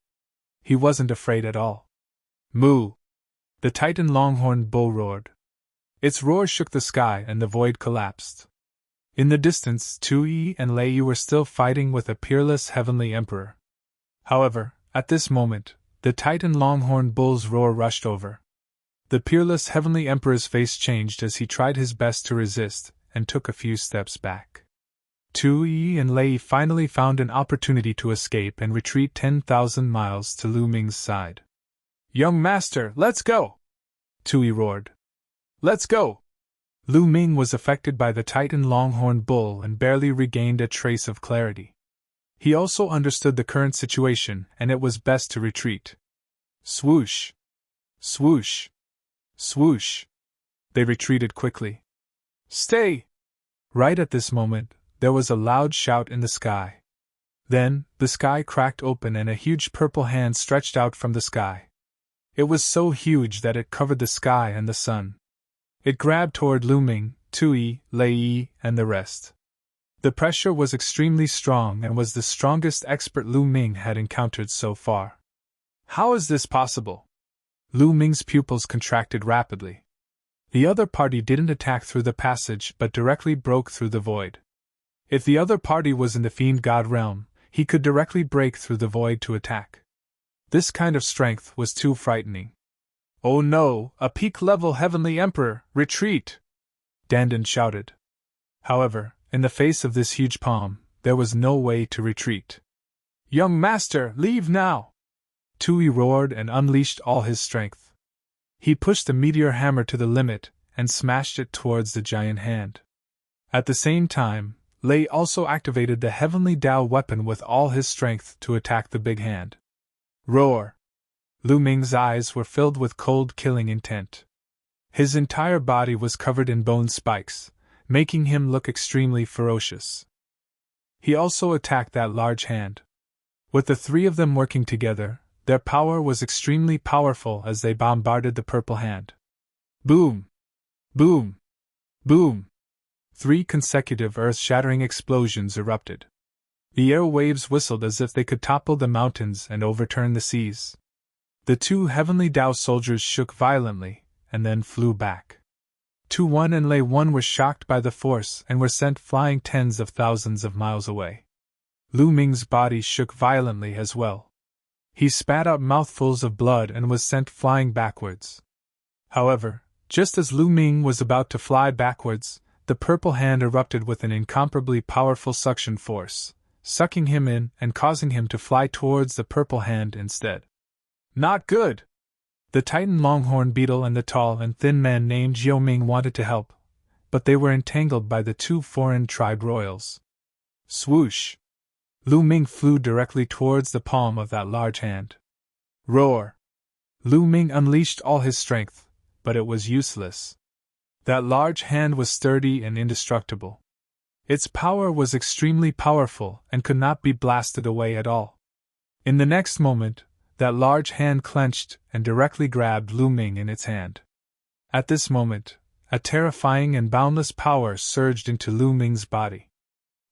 [SPEAKER 1] He wasn't afraid at all. Moo! The Titan Longhorn Bull roared. Its roar shook the sky and the void collapsed. In the distance, Tui and Lei were still fighting with a peerless heavenly emperor. However, at this moment, the Titan Longhorn Bull's roar rushed over. The peerless heavenly emperor's face changed as he tried his best to resist, and took a few steps back. Tui and Lei finally found an opportunity to escape and retreat 10,000 miles to Lu Ming's side. Young master, let's go! Tui roared. Let's go! Lu Ming was affected by the Titan Longhorn Bull and barely regained a trace of clarity. He also understood the current situation and it was best to retreat. Swoosh! Swoosh! Swoosh! They retreated quickly. Stay! Right at this moment, there was a loud shout in the sky. Then, the sky cracked open and a huge purple hand stretched out from the sky. It was so huge that it covered the sky and the sun. It grabbed toward Lu Ming, Tui, Lei, and the rest. The pressure was extremely strong and was the strongest expert Lu Ming had encountered so far. How is this possible? Lu Ming's pupils contracted rapidly. The other party didn't attack through the passage but directly broke through the void. If the other party was in the Fiend God realm, he could directly break through the void to attack. This kind of strength was too frightening. Oh no, a peak-level Heavenly Emperor, retreat! Dandan shouted. However, in the face of this huge palm, there was no way to retreat. Young master, leave now! Tui roared and unleashed all his strength. He pushed the meteor hammer to the limit and smashed it towards the giant hand. At the same time, Lei also activated the Heavenly Tao weapon with all his strength to attack the big hand. Roar! Lu Ming's eyes were filled with cold killing intent. His entire body was covered in bone spikes, making him look extremely ferocious. He also attacked that large hand. With the three of them working together, their power was extremely powerful as they bombarded the purple hand. Boom! Boom! Boom! 3 consecutive earth-shattering explosions erupted. The air waves whistled as if they could topple the mountains and overturn the seas. The 2 Heavenly Tao soldiers shook violently, and then flew back. Tu-1 and Lei-1 were shocked by the force and were sent flying tens of thousands of miles away. Lu Ming's body shook violently as well. He spat out mouthfuls of blood and was sent flying backwards. However, just as Lu Ming was about to fly backwards, the purple hand erupted with an incomparably powerful suction force, sucking him in and causing him to fly towards the purple hand instead. Not good! The Titan longhorn beetle and the tall and thin man named Jiao Ming wanted to help, but they were entangled by the 2 foreign tribe royals. Swoosh! Lu Ming flew directly towards the palm of that large hand. Roar! Lu Ming unleashed all his strength, but it was useless. That large hand was sturdy and indestructible. Its power was extremely powerful and could not be blasted away at all. In the next moment, that large hand clenched and directly grabbed Lu Ming in its hand. At this moment, a terrifying and boundless power surged into Lu Ming's body.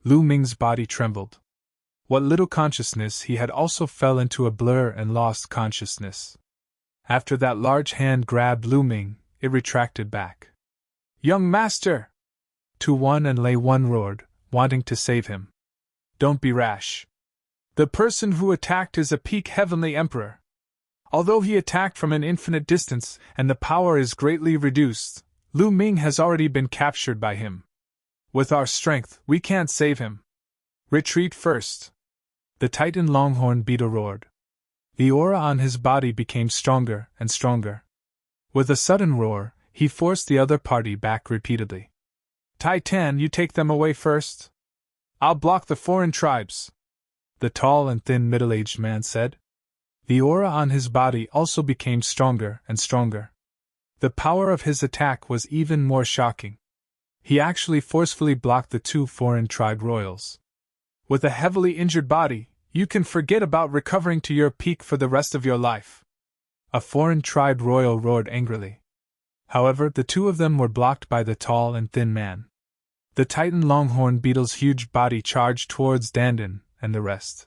[SPEAKER 1] Lu Ming's body trembled. What little consciousness he had also fell into a blur and lost consciousness. After that large hand grabbed Lu Ming, it retracted back. Young master! Tu-1 and Lei-1 roared, wanting to save him. Don't be rash. The person who attacked is a peak Heavenly Emperor. Although he attacked from an infinite distance and the power is greatly reduced, Lu Ming has already been captured by him. With our strength, we can't save him. Retreat first. The Titan longhorn beetle roared. The aura on his body became stronger and stronger. With a sudden roar, he forced the other party back repeatedly. Titan, you take them away first. I'll block the foreign tribes, the tall and thin middle-aged man said. The aura on his body also became stronger and stronger. The power of his attack was even more shocking. He actually forcefully blocked the 2 foreign tribe royals. With a heavily injured body, you can forget about recovering to your peak for the rest of your life. A foreign tribe royal roared angrily. However, the 2 of them were blocked by the tall and thin man. The Titan longhorn beetle's huge body charged towards Dandan and the rest.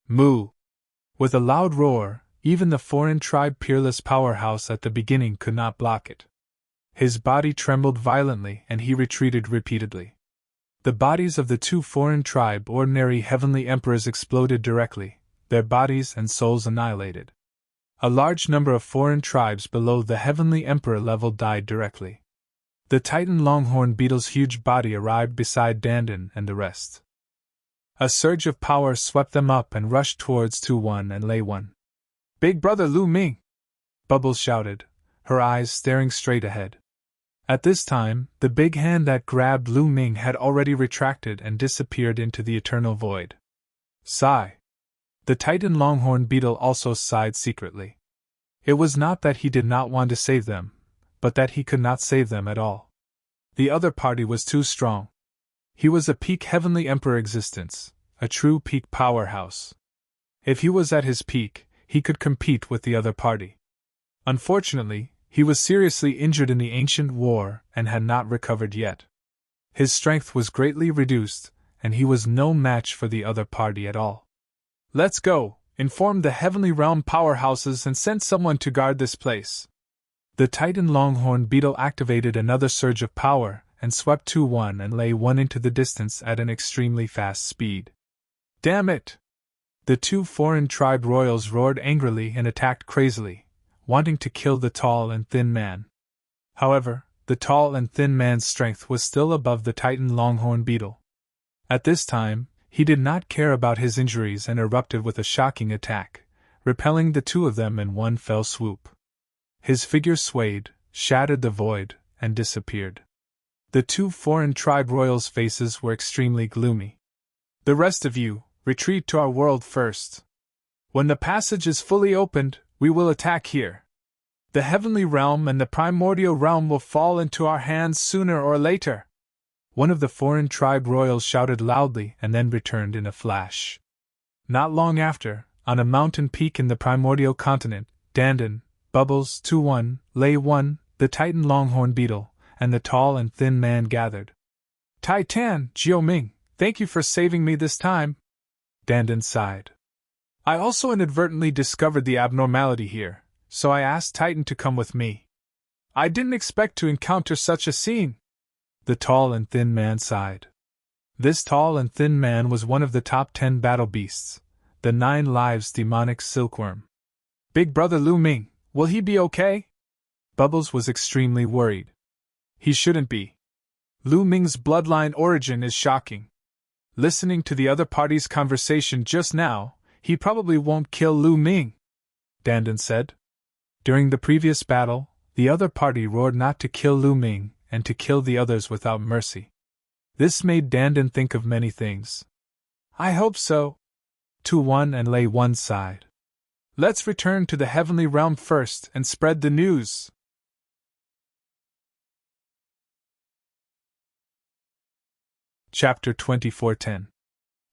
[SPEAKER 1] Moo! With a loud roar, even the foreign tribe peerless powerhouse at the beginning could not block it. His body trembled violently and he retreated repeatedly. The bodies of the 2 foreign tribe ordinary heavenly emperors exploded directly, their bodies and souls annihilated. A large number of foreign tribes below the heavenly emperor level died directly. The Titan longhorn beetle's huge body arrived beside Dandan and the rest. A surge of power swept them up and rushed towards Tu-1 and Lei-1. Big brother Lu Ming! Bubbles shouted, her eyes staring straight ahead. At this time, the big hand that grabbed Lu Ming had already retracted and disappeared into the eternal void. Sigh. The Titan longhorn beetle also sighed secretly. It was not that he did not want to save them, but that he could not save them at all. The other party was too strong. He was a peak heavenly emperor existence, a true peak powerhouse. If he was at his peak, he could compete with the other party. Unfortunately, he was seriously injured in the ancient war and had not recovered yet. His strength was greatly reduced, and he was no match for the other party at all. "Let's go," informed the Heavenly Realm powerhouses and sent someone to guard this place. The Titan Longhorn Beetle activated another surge of power and swept 2-1 and lay 1 into the distance at an extremely fast speed. "Damn it!" The 2 foreign tribe royals roared angrily and attacked crazily, wanting to kill the tall and thin man. However, the tall and thin man's strength was still above the Titan Longhorn Beetle. At this time, he did not care about his injuries and erupted with a shocking attack, repelling the 2 of them in one fell swoop. His figure swayed, shattered the void, and disappeared. The 2 foreign tribe royals' faces were extremely gloomy. "The rest of you, retreat to our world first. When the passage is fully opened, we will attack here. The heavenly realm and the primordial realm will fall into our hands sooner or later." One of the foreign tribe royals shouted loudly and then returned in a flash. Not long after, on a mountain peak in the primordial continent, Dandan, Bubbles, 2-1, Lay 1, the Titan Longhorn Beetle, and the tall and thin man gathered. "Titan, Jioming, thank you for saving me this time," Dandan sighed. "I also inadvertently discovered the abnormality here, so I asked Titan to come with me. I didn't expect to encounter such a scene." The tall and thin man sighed. This tall and thin man was one of the top 10 battle beasts, the 9 lives demonic silkworm. "Big brother Lu Ming, will he be okay?" Bubbles was extremely worried. "He shouldn't be. Lu Ming's bloodline origin is shocking. Listening to the other party's conversation just now, he probably won't kill Lu Ming," Dandan said. During the previous battle, the other party roared not to kill Lu Ming and to kill the others without mercy. This made Dandan think of many things. "I hope so," 2-1 and Lay 1 sighed. "Let's return to the heavenly realm first and spread the news." Chapter 24:10.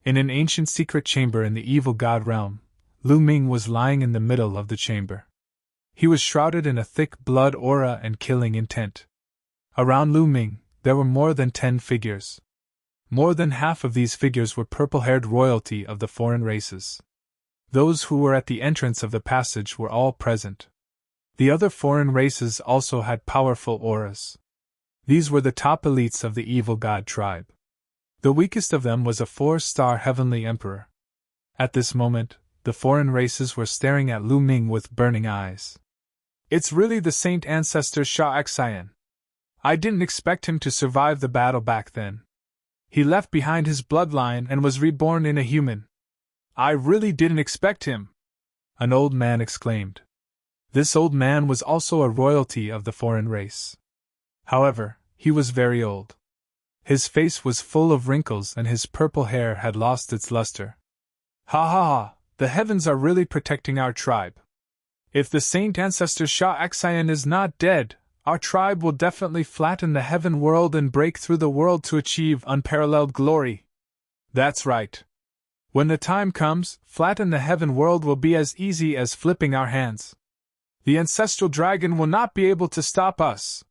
[SPEAKER 1] In an ancient secret chamber in the evil god realm, Lu Ming was lying in the middle of the chamber. He was shrouded in a thick blood aura and killing intent. Around Lu Ming, there were more than 10 figures. More than half of these figures were purple-haired royalty of the foreign races. Those who were at the entrance of the passage were all present. The other foreign races also had powerful auras. These were the top elites of the evil god tribe. The weakest of them was a 4-star heavenly emperor. At this moment, the foreign races were staring at Lu Ming with burning eyes. "It's really the saint ancestor Sha Xian. I didn't expect him to survive the battle back then. He left behind his bloodline and was reborn in a human. I really didn't expect him," an old man exclaimed. This old man was also a royalty of the foreign race. However, he was very old. His face was full of wrinkles and his purple hair had lost its luster. "Ha ha ha, the heavens are really protecting our tribe. If the saint ancestor Sha Xian is not dead, our tribe will definitely flatten the heaven world and break through the world to achieve unparalleled glory. That's right. When the time comes, flatten the heaven world will be as easy as flipping our hands. The ancestral dragon will not be able to stop us."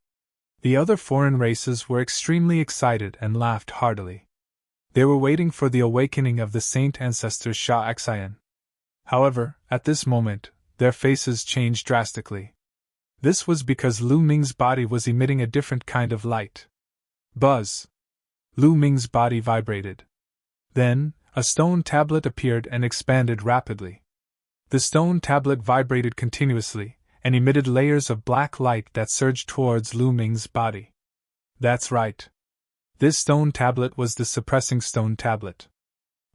[SPEAKER 1] The other foreign races were extremely excited and laughed heartily. They were waiting for the awakening of the saint ancestor Sha Xian. However, at this moment, their faces changed drastically. This was because Lu Ming's body was emitting a different kind of light. Buzz! Lu Ming's body vibrated. Then, a stone tablet appeared and expanded rapidly. The stone tablet vibrated continuously, and emitted layers of black light that surged towards Lu Ming's body. That's right. This stone tablet was the suppressing stone tablet.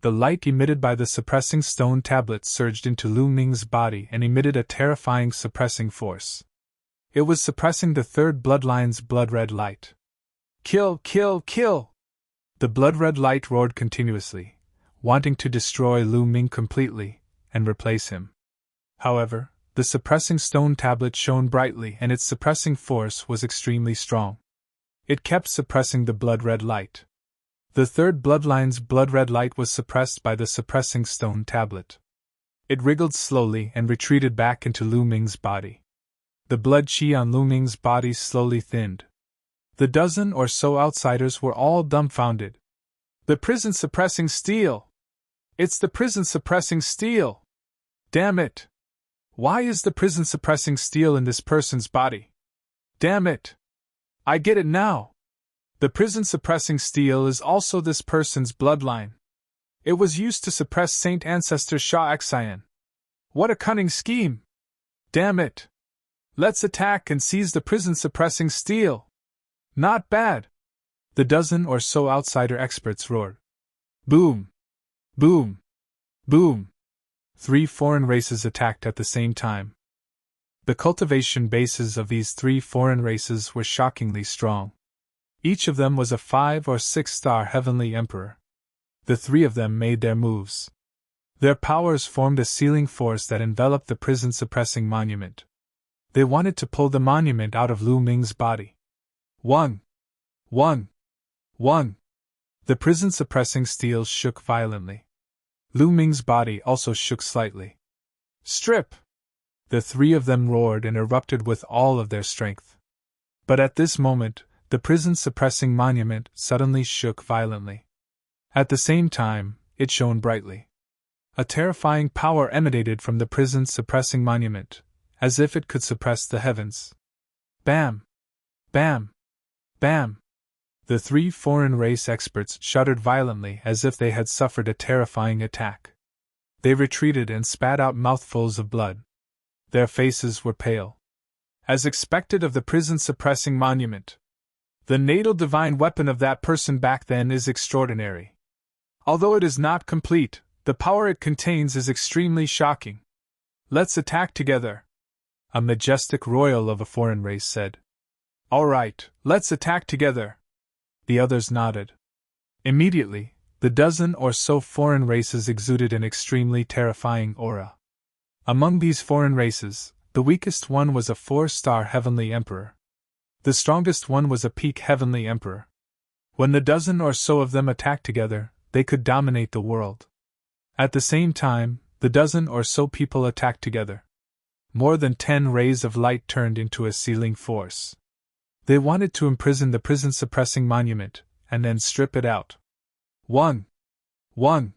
[SPEAKER 1] The light emitted by the suppressing stone tablet surged into Lu Ming's body and emitted a terrifying suppressing force. It was suppressing the third bloodline's blood-red light. "Kill, kill, kill!" The blood-red light roared continuously, wanting to destroy Lu Ming completely and replace him. However, the suppressing stone tablet shone brightly and its suppressing force was extremely strong. It kept suppressing the blood-red light. The third bloodline's blood-red light was suppressed by the suppressing stone tablet. It wriggled slowly and retreated back into Lu Ming's body. The blood qi on Lu Ming's body slowly thinned. The dozen or so outsiders were all dumbfounded. The prison-suppressing steel! It's the prison-suppressing steel! Damn it! Why is the prison-suppressing steel in this person's body? Damn it! I get it now! The prison-suppressing steel is also this person's bloodline. It was used to suppress Saint Ancestor Shah Xian. What a cunning scheme! Damn it! Let's attack and seize the prison-suppressing steel! Not bad! The dozen or so outsider experts roared. Boom! Boom! Boom! 3 foreign races attacked at the same time. The cultivation bases of these 3 foreign races were shockingly strong. Each of them was a 5 or 6-star heavenly emperor. The 3 of them made their moves. Their powers formed a sealing force that enveloped the prison-suppressing monument. They wanted to pull the monument out of Lu Ming's body. 1. 1. 1. The prison-suppressing steel shook violently. Lu Ming's body also shook slightly. Strip! The 3 of them roared and erupted with all of their strength. But at this moment, the prison-suppressing monument suddenly shook violently. At the same time, it shone brightly. A terrifying power emanated from the prison-suppressing monument, as if it could suppress the heavens. Bam! Bam! Bam! The 3 foreign race experts shuddered violently as if they had suffered a terrifying attack. They retreated and spat out mouthfuls of blood. Their faces were pale. As expected of the prison-suppressing monument. The natal divine weapon of that person back then is extraordinary. Although it is not complete, the power it contains is extremely shocking. Let's attack together, a majestic royal of a foreign race said. All right, let's attack together. The others nodded. Immediately, the dozen or so foreign races exuded an extremely terrifying aura. Among these foreign races, the weakest one was a 4-star heavenly emperor. The strongest one was a peak heavenly emperor. When the dozen or so of them attacked together, they could dominate the world. At the same time, the dozen or so people attacked together. More than 10 rays of light turned into a sealing force. They wanted to imprison the prison-suppressing monument, and then strip it out. 1. 1.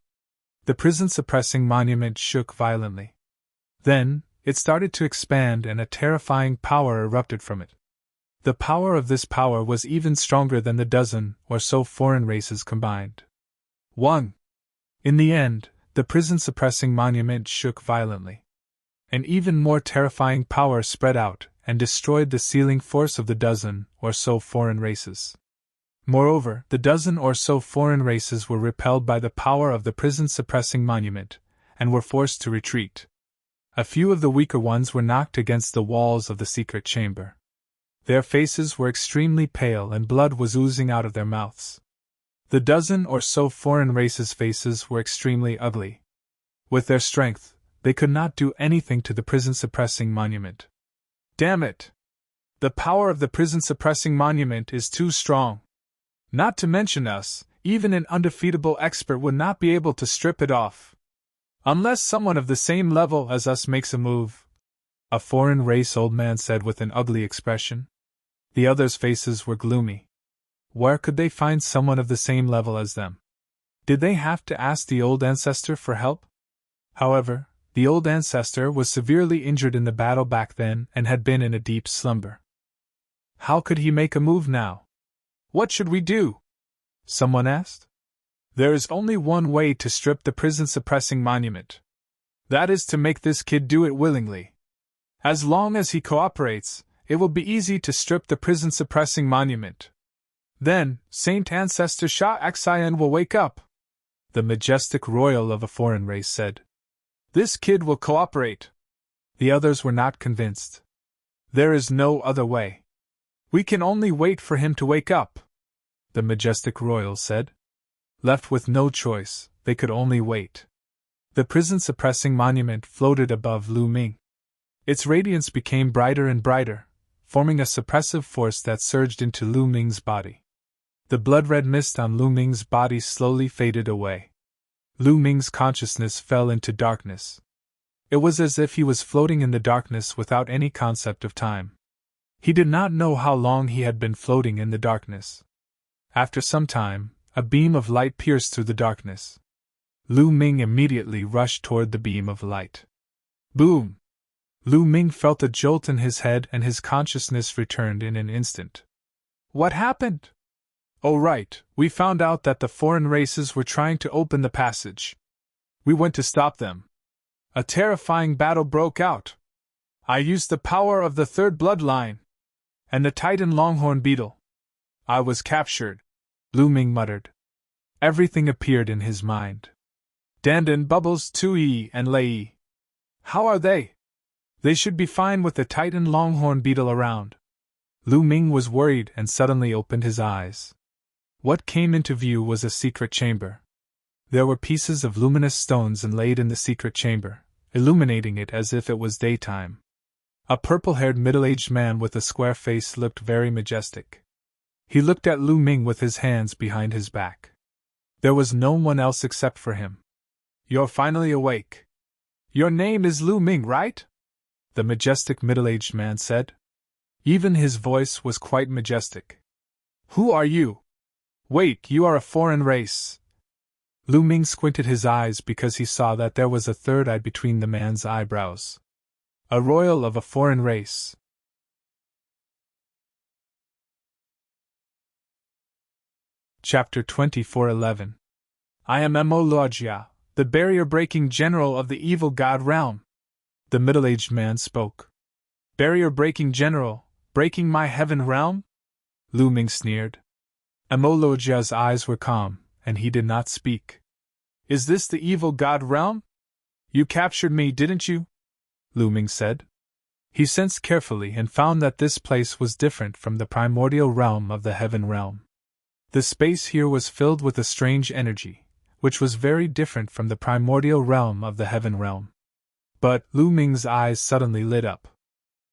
[SPEAKER 1] The prison-suppressing monument shook violently. Then, it started to expand and a terrifying power erupted from it. The power of this power was even stronger than the dozen or so foreign races combined. 1. In the end, the prison-suppressing monument shook violently. An even more terrifying power spread out and destroyed the sealing force of the dozen or so foreign races. Moreover, the dozen or so foreign races were repelled by the power of the prison-suppressing monument, and were forced to retreat. A few of the weaker ones were knocked against the walls of the secret chamber. Their faces were extremely pale and blood was oozing out of their mouths. The dozen or so foreign races' faces were extremely ugly. With their strength, they could not do anything to the prison-suppressing monument. Damn it! The power of the prison-suppressing monument is too strong. Not to mention us, even an undefeatable expert would not be able to strip it off. Unless someone of the same level as us makes a move. A foreign race old man said with an ugly expression. The others' faces were gloomy. Where could they find someone of the same level as them? Did they have to ask the old ancestor for help? However, the old ancestor was severely injured in the battle back then and had been in a deep slumber. How could he make a move now? What should we do? Someone asked. There is only one way to strip the prison-suppressing monument. That is to make this kid do it willingly. As long as he cooperates, it will be easy to strip the prison-suppressing monument. Then, Saint Ancestor Shah Xian will wake up. The majestic royal of a foreign race said. This kid will cooperate. The others were not convinced. There is no other way. We can only wait for him to wake up, the majestic royal said. Left with no choice, they could only wait. The prison-suppressing monument floated above Lu Ming. Its radiance became brighter and brighter, forming a suppressive force that surged into Lu Ming's body. The blood-red mist on Lu Ming's body slowly faded away. Lu Ming's consciousness fell into darkness. It was as if he was floating in the darkness without any concept of time. He did not know how long he had been floating in the darkness. After some time, a beam of light pierced through the darkness. Lu Ming immediately rushed toward the beam of light. Boom! Lu Ming felt a jolt in his head and his consciousness returned in an instant. What happened? Oh right, we found out that the foreign races were trying to open the passage. We went to stop them. A terrifying battle broke out. I used the power of the third bloodline and the Titan Longhorn Beetle. I was captured, Lu Ming muttered. Everything appeared in his mind. Dandan, Bubbles, Tui, and Lei. How are they? They should be fine with the Titan Longhorn Beetle around. Lu Ming was worried and suddenly opened his eyes. What came into view was a secret chamber. There were pieces of luminous stones inlaid in the secret chamber, illuminating it as if it was daytime. A purple-haired middle-aged man with a square face looked very majestic. He looked at Lu Ming with his hands behind his back. There was no one else except for him. You're finally awake. Your name is Lu Ming, right? The majestic middle-aged man said. Even his voice was quite majestic. Who are you? Wait, you are a foreign race. Lu Ming squinted his eyes because he saw that there was a third eye between the man's eyebrows. A royal of a foreign race. Chapter 24:11. I am Emologia, the barrier-breaking general of the evil god realm. The middle-aged man spoke. Barrier-breaking general, breaking my heaven realm? Lu Ming sneered. Emologia's eyes were calm, and he did not speak. Is this the evil god realm? You captured me, didn't you? Lu Ming said. He sensed carefully and found that this place was different from the primordial realm of the heaven realm. The space here was filled with a strange energy, which was very different from the primordial realm of the heaven realm. But Lu Ming's eyes suddenly lit up.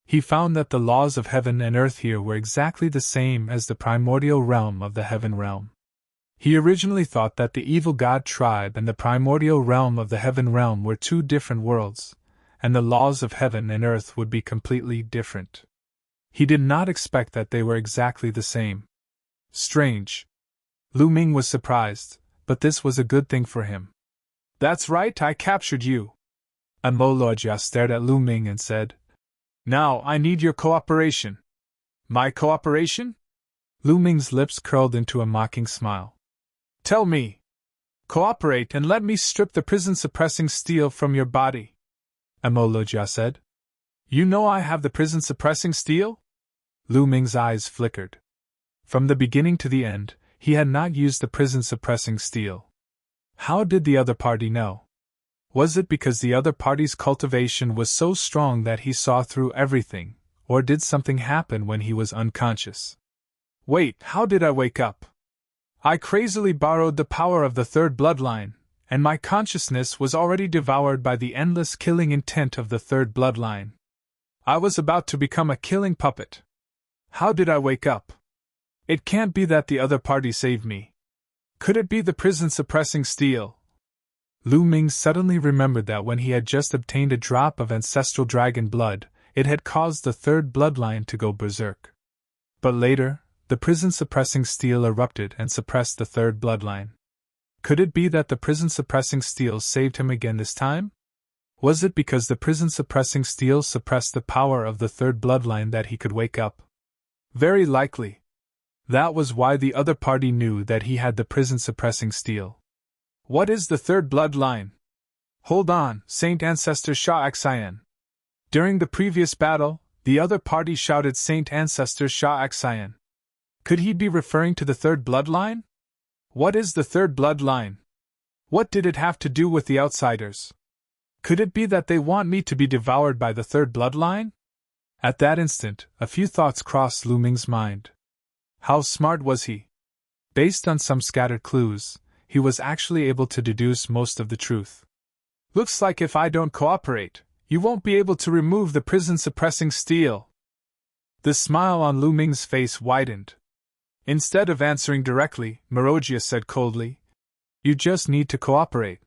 [SPEAKER 1] He found that the laws of heaven and earth here were exactly the same as the primordial realm of the heaven realm. He originally thought that the evil god tribe and the primordial realm of the heaven realm were two different worlds, and the laws of heaven and earth would be completely different. He did not expect that they were exactly the same. Strange. Lu Ming was surprised, but this was a good thing for him. That's right, I captured you. Emologia stared at Lu Ming and said, Now I need your cooperation. My cooperation? Lu Ming's lips curled into a mocking smile. Tell me. Cooperate and let me strip the prison-suppressing steel from your body. Emologia said. You know I have the prison-suppressing steel? Lu Ming's eyes flickered. From the beginning to the end, he had not used the prison-suppressing steel. How did the other party know? Was it because the other party's cultivation was so strong that he saw through everything, or did something happen when he was unconscious? Wait, how did I wake up? I crazily borrowed the power of the third bloodline, and my consciousness was already devoured by the endless killing intent of the third bloodline. I was about to become a killing puppet. How did I wake up? It can't be that the other party saved me. Could it be the prison-suppressing steel? Lu Ming suddenly remembered that when he had just obtained a drop of ancestral dragon blood, it had caused the third bloodline to go berserk. But later, the prison-suppressing steel erupted and suppressed the third bloodline. Could it be that the prison-suppressing steel saved him again this time? Was it because the prison-suppressing steel suppressed the power of the third bloodline that he could wake up? Very likely. That was why the other party knew that he had the prison-suppressing steel. What is the third bloodline? Hold on, Saint Ancestor Shah Axian. During the previous battle, the other party shouted Saint Ancestor Shah Axian. Could he be referring to the third bloodline? What is the third bloodline? What did it have to do with the outsiders? Could it be that they want me to be devoured by the third bloodline? At that instant, a few thoughts crossed Lu Ming's mind. How smart was he? Based on some scattered clues, he was actually able to deduce most of the truth. Looks like if I don't cooperate, you won't be able to remove the prison-suppressing steel. The smile on Lu Ming's face widened. Instead of answering directly, Marojia said coldly, "You just need to cooperate."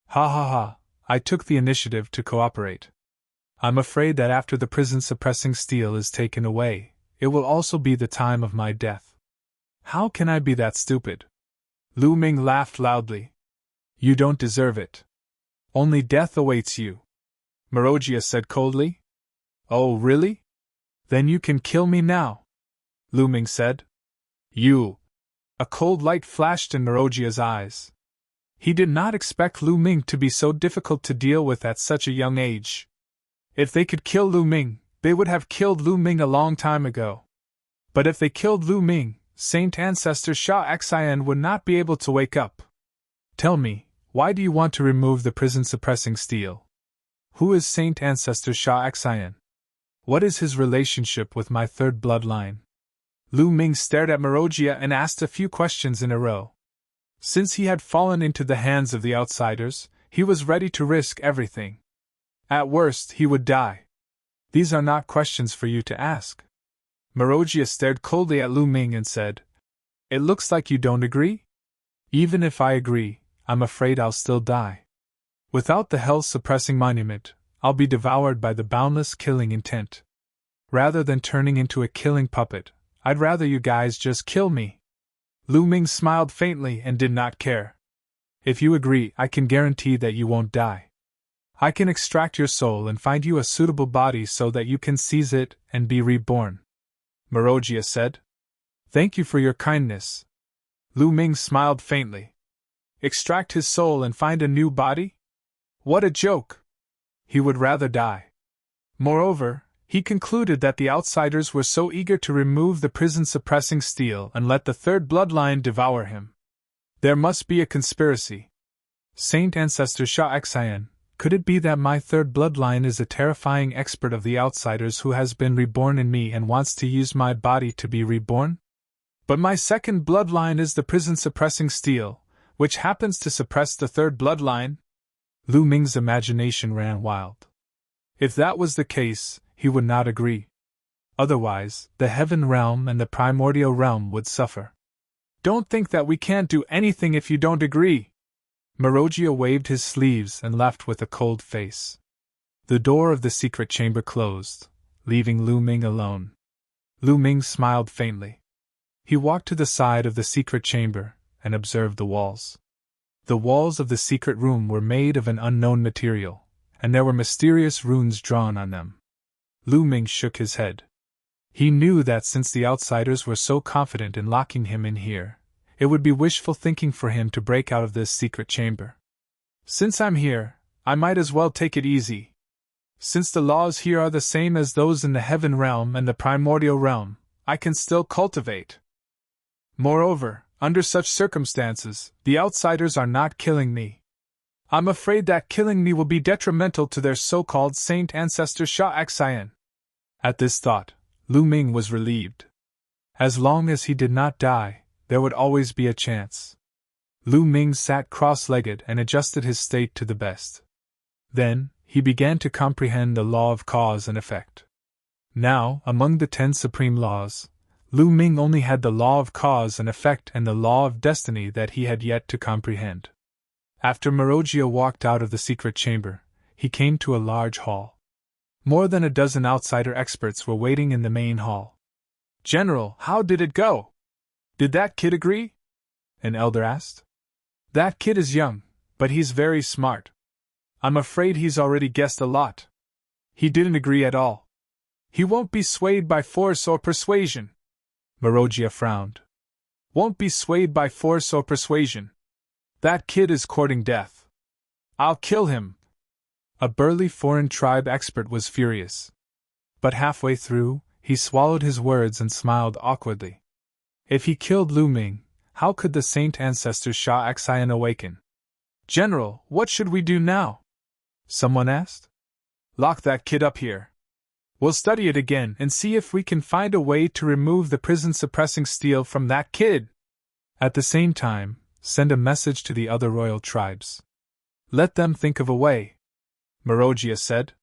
[SPEAKER 1] Ha ha ha, I took the initiative to cooperate. I'm afraid that after the prison-suppressing steel is taken away, it will also be the time of my death. How can I be that stupid? Lu Ming laughed loudly. You don't deserve it. Only death awaits you. Marojia said coldly. Oh, really? Then you can kill me now, Lu Ming said. You! A cold light flashed in Marojia's eyes. He did not expect Lu Ming to be so difficult to deal with at such a young age. If they could kill Lu Ming, they would have killed Lu Ming a long time ago. But if they killed Lu Ming, Saint Ancestor Sha Xian would not be able to wake up. Tell me, why do you want to remove the prison-suppressing steel? Who is Saint Ancestor Sha Xian? What is his relationship with my third bloodline? Lu Ming stared at Marojia and asked a few questions in a row. Since he had fallen into the hands of the outsiders, he was ready to risk everything. At worst, he would die. These are not questions for you to ask. Marojia stared coldly at Lu Ming and said, It looks like you don't agree? Even if I agree, I'm afraid I'll still die. Without the hell-suppressing monument, I'll be devoured by the boundless killing intent. Rather than turning into a killing puppet, I'd rather you guys just kill me. Lu Ming smiled faintly and did not care. If you agree, I can guarantee that you won't die. I can extract your soul and find you a suitable body so that you can seize it and be reborn. Marojia said. Thank you for your kindness. Lu Ming smiled faintly. Extract his soul and find a new body? What a joke! He would rather die. Moreover, he concluded that the outsiders were so eager to remove the prison-suppressing steel and let the third bloodline devour him. There must be a conspiracy. Saint Ancestor Sha Xian, could it be that my third bloodline is a terrifying expert of the outsiders who has been reborn in me and wants to use my body to be reborn? But my second bloodline is the prison-suppressing steel, which happens to suppress the third bloodline? Lu Ming's imagination ran wild. If that was the case, he would not agree. Otherwise, the heaven realm and the primordial realm would suffer. Don't think that we can't do anything if you don't agree. Marojia waved his sleeves and left with a cold face. The door of the secret chamber closed, leaving Lu Ming alone. Lu Ming smiled faintly. He walked to the side of the secret chamber and observed the walls. The walls of the secret room were made of an unknown material, and there were mysterious runes drawn on them. Lu Ming shook his head. He knew that since the outsiders were so confident in locking him in here, it would be wishful thinking for him to break out of this secret chamber. Since I'm here, I might as well take it easy. Since the laws here are the same as those in the heaven realm and the primordial realm, I can still cultivate. Moreover, under such circumstances, the outsiders are not killing me. I'm afraid that killing me will be detrimental to their so-called Saint Ancestor Sha Xian. At this thought, Lu Ming was relieved. As long as he did not die, there would always be a chance. Lu Ming sat cross-legged and adjusted his state to the best. Then, he began to comprehend the law of cause and effect. Now, among the 10 supreme laws, Lu Ming only had the law of cause and effect and the law of destiny that he had yet to comprehend. After Marojia walked out of the secret chamber, he came to a large hall. More than a dozen outsider experts were waiting in the main hall. General, how did it go? Did that kid agree? An elder asked. That kid is young, but he's very smart. I'm afraid he's already guessed a lot. He didn't agree at all. He won't be swayed by force or persuasion. Marojia frowned. Won't be swayed by force or persuasion. That kid is courting death. I'll kill him. A burly foreign tribe expert was furious. But halfway through, he swallowed his words and smiled awkwardly. If he killed Lu Ming, how could the Saint Ancestor Sha Xian awaken? General, what should we do now? Someone asked. Lock that kid up here. We'll study it again and see if we can find a way to remove the prison-suppressing steel from that kid. At the same time, send a message to the other royal tribes. Let them think of a way. Marojia said.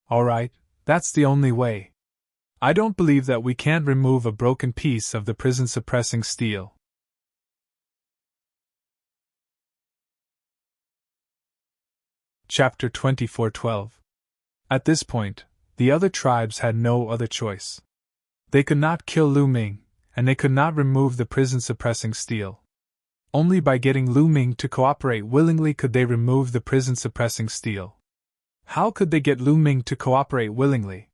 [SPEAKER 1] All right, that's the only way. I don't believe that we can't remove a broken piece of the prison-suppressing steel. Chapter 24:12. At this point, the other tribes had no other choice. They could not kill Lu Ming, and they could not remove the prison-suppressing steel. Only by getting Lu Ming to cooperate willingly could they remove the prison-suppressing steel. How could they get Lu Ming to cooperate willingly?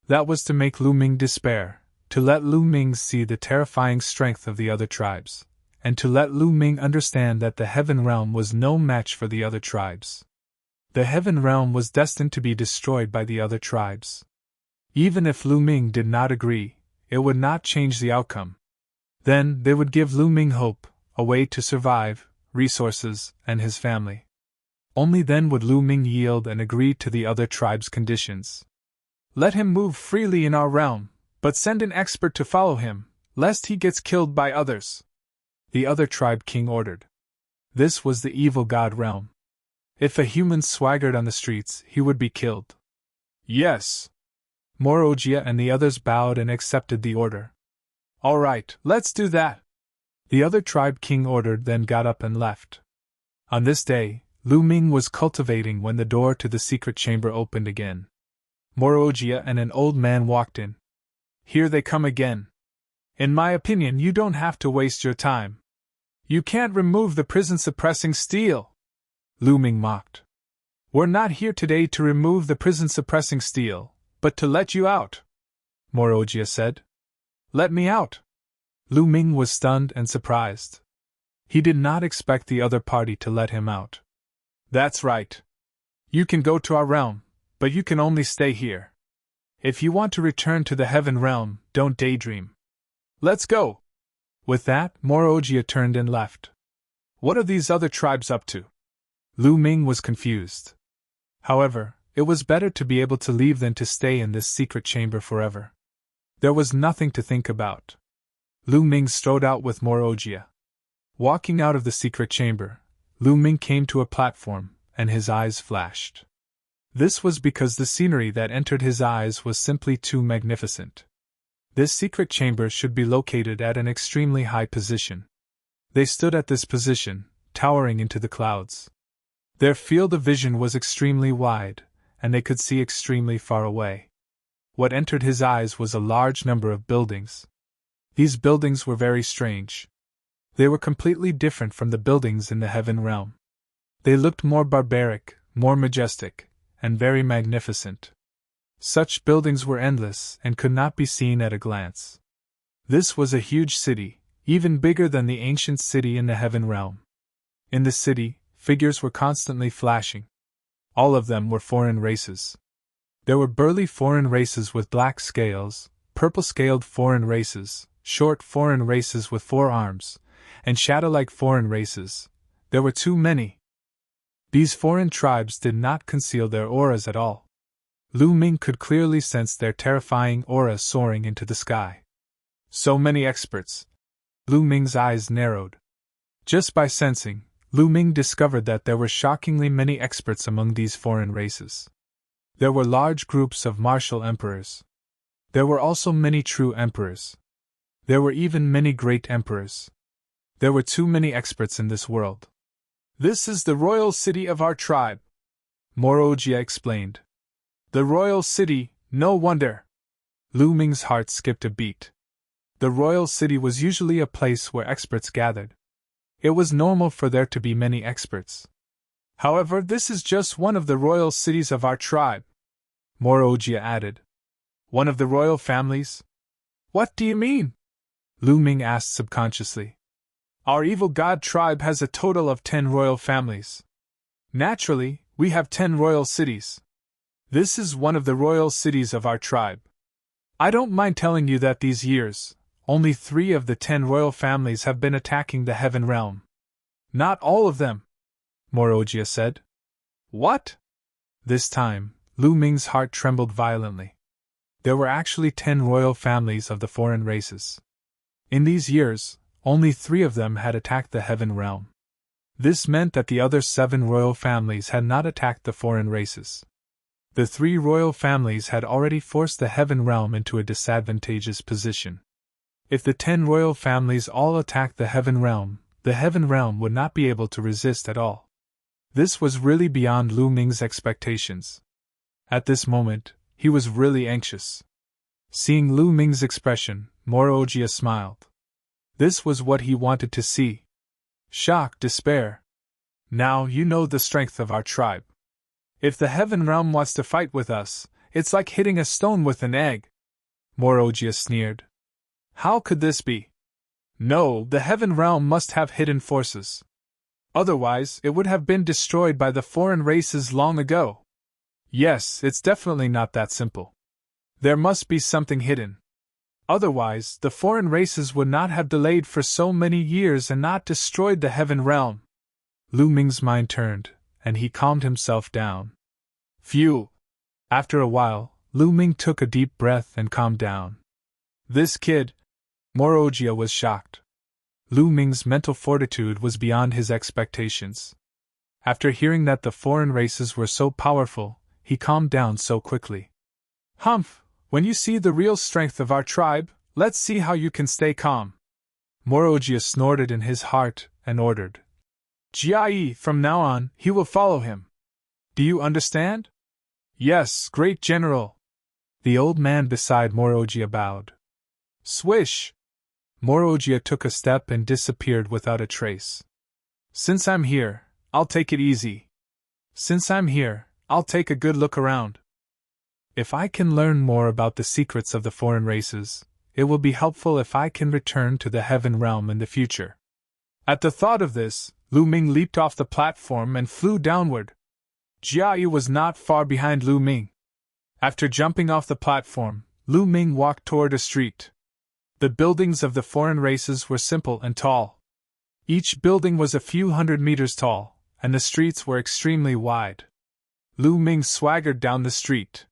[SPEAKER 1] That was to make Lu Ming despair, to let Lu Ming see the terrifying strength of the other tribes, and to let Lu Ming understand that the Heaven Realm was no match for the other tribes. The Heaven Realm was destined to be destroyed by the other tribes. Even if Lu Ming did not agree, it would not change the outcome. Then they would give Lu Ming hope, a way to survive, resources, and his family. Only then would Lu Ming yield and agree to the other tribes' conditions. Let him move freely in our realm, but send an expert to follow him, lest he gets killed by others, the other tribe king ordered. This was the evil god realm. If a human swaggered on the streets, he would be killed. Yes. Morojia and the others bowed and accepted the order. All right, let's do that, the other tribe king ordered, then got up and left. On this day, Lu Ming was cultivating when the door to the secret chamber opened again. Morojia and an old man walked in. Here they come again. In my opinion, you don't have to waste your time. You can't remove the prison-suppressing steel, Lu Ming mocked. We're not here today to remove the prison-suppressing steel, but to let you out, Morojia said. Let me out. Lu Ming was stunned and surprised. He did not expect the other party to let him out. That's right. You can go to our realm, but you can only stay here. If you want to return to the Heaven Realm, don't daydream. Let's go. With that, Morojia turned and left. What are these other tribes up to? Lu Ming was confused. However, it was better to be able to leave than to stay in this secret chamber forever. There was nothing to think about. Lu Ming strode out with Morojia. Walking out of the secret chamber, Lu Ming came to a platform, and his eyes flashed. This was because the scenery that entered his eyes was simply too magnificent. This secret chamber should be located at an extremely high position. They stood at this position, towering into the clouds. Their field of vision was extremely wide, and they could see extremely far away. What entered his eyes was a large number of buildings. These buildings were very strange. They were completely different from the buildings in the Heaven Realm. They looked more barbaric, more majestic, and very magnificent. Such buildings were endless and could not be seen at a glance. This was a huge city, even bigger than the ancient city in the Heaven Realm. In the city, figures were constantly flashing. All of them were foreign races. There were burly foreign races with black scales, purple-scaled foreign races, short foreign races with 4 arms, and shadow-like foreign races. There were too many. These foreign tribes did not conceal their auras at all. Lu Ming could clearly sense their terrifying aura soaring into the sky. So many experts. Lu Ming's eyes narrowed. Just by sensing, Lu Ming discovered that there were shockingly many experts among these foreign races. There were large groups of martial emperors. There were also many true emperors. There were even many great emperors. There were too many experts in this world. This is the royal city of our tribe, Morojia explained. The royal city, no wonder. Lu Ming's heart skipped a beat. The royal city was usually a place where experts gathered. It was normal for there to be many experts. However, this is just one of the royal cities of our tribe, Morojia added. One of the royal families? What do you mean? Lu Ming asked subconsciously. Our evil god tribe has a total of 10 royal families. Naturally, we have 10 royal cities. This is one of the royal cities of our tribe. I don't mind telling you that these years, only 3 of the 10 royal families have been attacking the Heaven Realm. Not all of them, Morojia said. What? This time, Lu Ming's heart trembled violently. There were actually 10 royal families of the foreign races. In these years, only 3 of them had attacked the Heaven Realm. This meant that the other 7 royal families had not attacked the foreign races. The 3 royal families had already forced the Heaven Realm into a disadvantageous position. If the 10 royal families all attacked the Heaven Realm would not be able to resist at all. This was really beyond Lu Ming's expectations. At this moment, he was really anxious. Seeing Lu Ming's expression, Morojia smiled. This was what he wanted to see. Shock, despair. Now you know the strength of our tribe. If the Heaven Realm wants to fight with us, it's like hitting a stone with an egg. Morojia sneered. How could this be? No, the Heaven Realm must have hidden forces. Otherwise, it would have been destroyed by the foreign races long ago. Yes, it's definitely not that simple. There must be something hidden. Otherwise, the foreign races would not have delayed for so many years and not destroyed the Heaven Realm. Lu Ming's mind turned, and he calmed himself down. Phew! After a while, Lu Ming took a deep breath and calmed down. This kid... Morojia was shocked. Lu Ming's mental fortitude was beyond his expectations. After hearing that the foreign races were so powerful, he calmed down so quickly. Humph! When you see the real strength of our tribe, let's see how you can stay calm. Morojia snorted in his heart and ordered. Jia, from now on, he will follow him. Do you understand? Yes, great general. The old man beside Morojia bowed. Swish! Morojia took a step and disappeared without a trace. Since I'm here, I'll take it easy. Since I'm here, I'll take a good look around. If I can learn more about the secrets of the foreign races, it will be helpful if I can return to the Heaven Realm in the future. At the thought of this, Lu Ming leaped off the platform and flew downward. Jia was not far behind Lu Ming. After jumping off the platform, Lu Ming walked toward a street. The buildings of the foreign races were simple and tall. Each building was a few hundred meters tall, and the streets were extremely wide. Lu Ming swaggered down the street.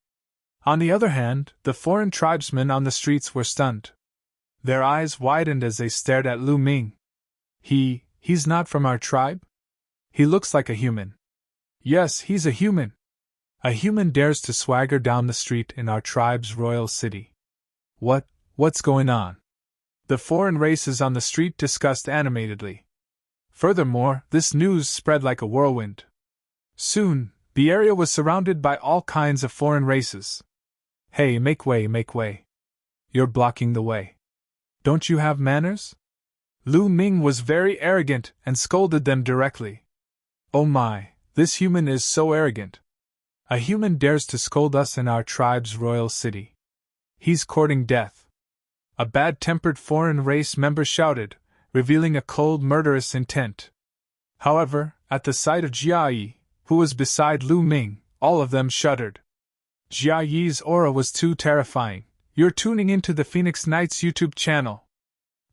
[SPEAKER 1] On the other hand, the foreign tribesmen on the streets were stunned. Their eyes widened as they stared at Lu Ming. He's not from our tribe? He looks like a human. Yes, he's a human. A human dares to swagger down the street in our tribe's royal city. What's going on? The foreign races on the street discussed animatedly. Furthermore, this news spread like a whirlwind. Soon, the area was surrounded by all kinds of foreign races. Hey, make way, make way. You're blocking the way. Don't you have manners? Lu Ming was very arrogant and scolded them directly. Oh my, this human is so arrogant. A human dares to scold us in our tribe's royal city. He's courting death. A bad-tempered foreign race member shouted, revealing a cold, murderous intent. However, at the sight of Jia, who was beside Lu Ming, all of them shuddered. Jia's aura was too terrifying. You're tuning into the Phoenix Knights YouTube channel.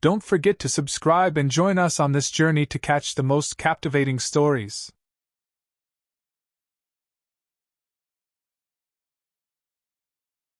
[SPEAKER 1] Don't forget to subscribe and join us on this journey to catch the most captivating stories.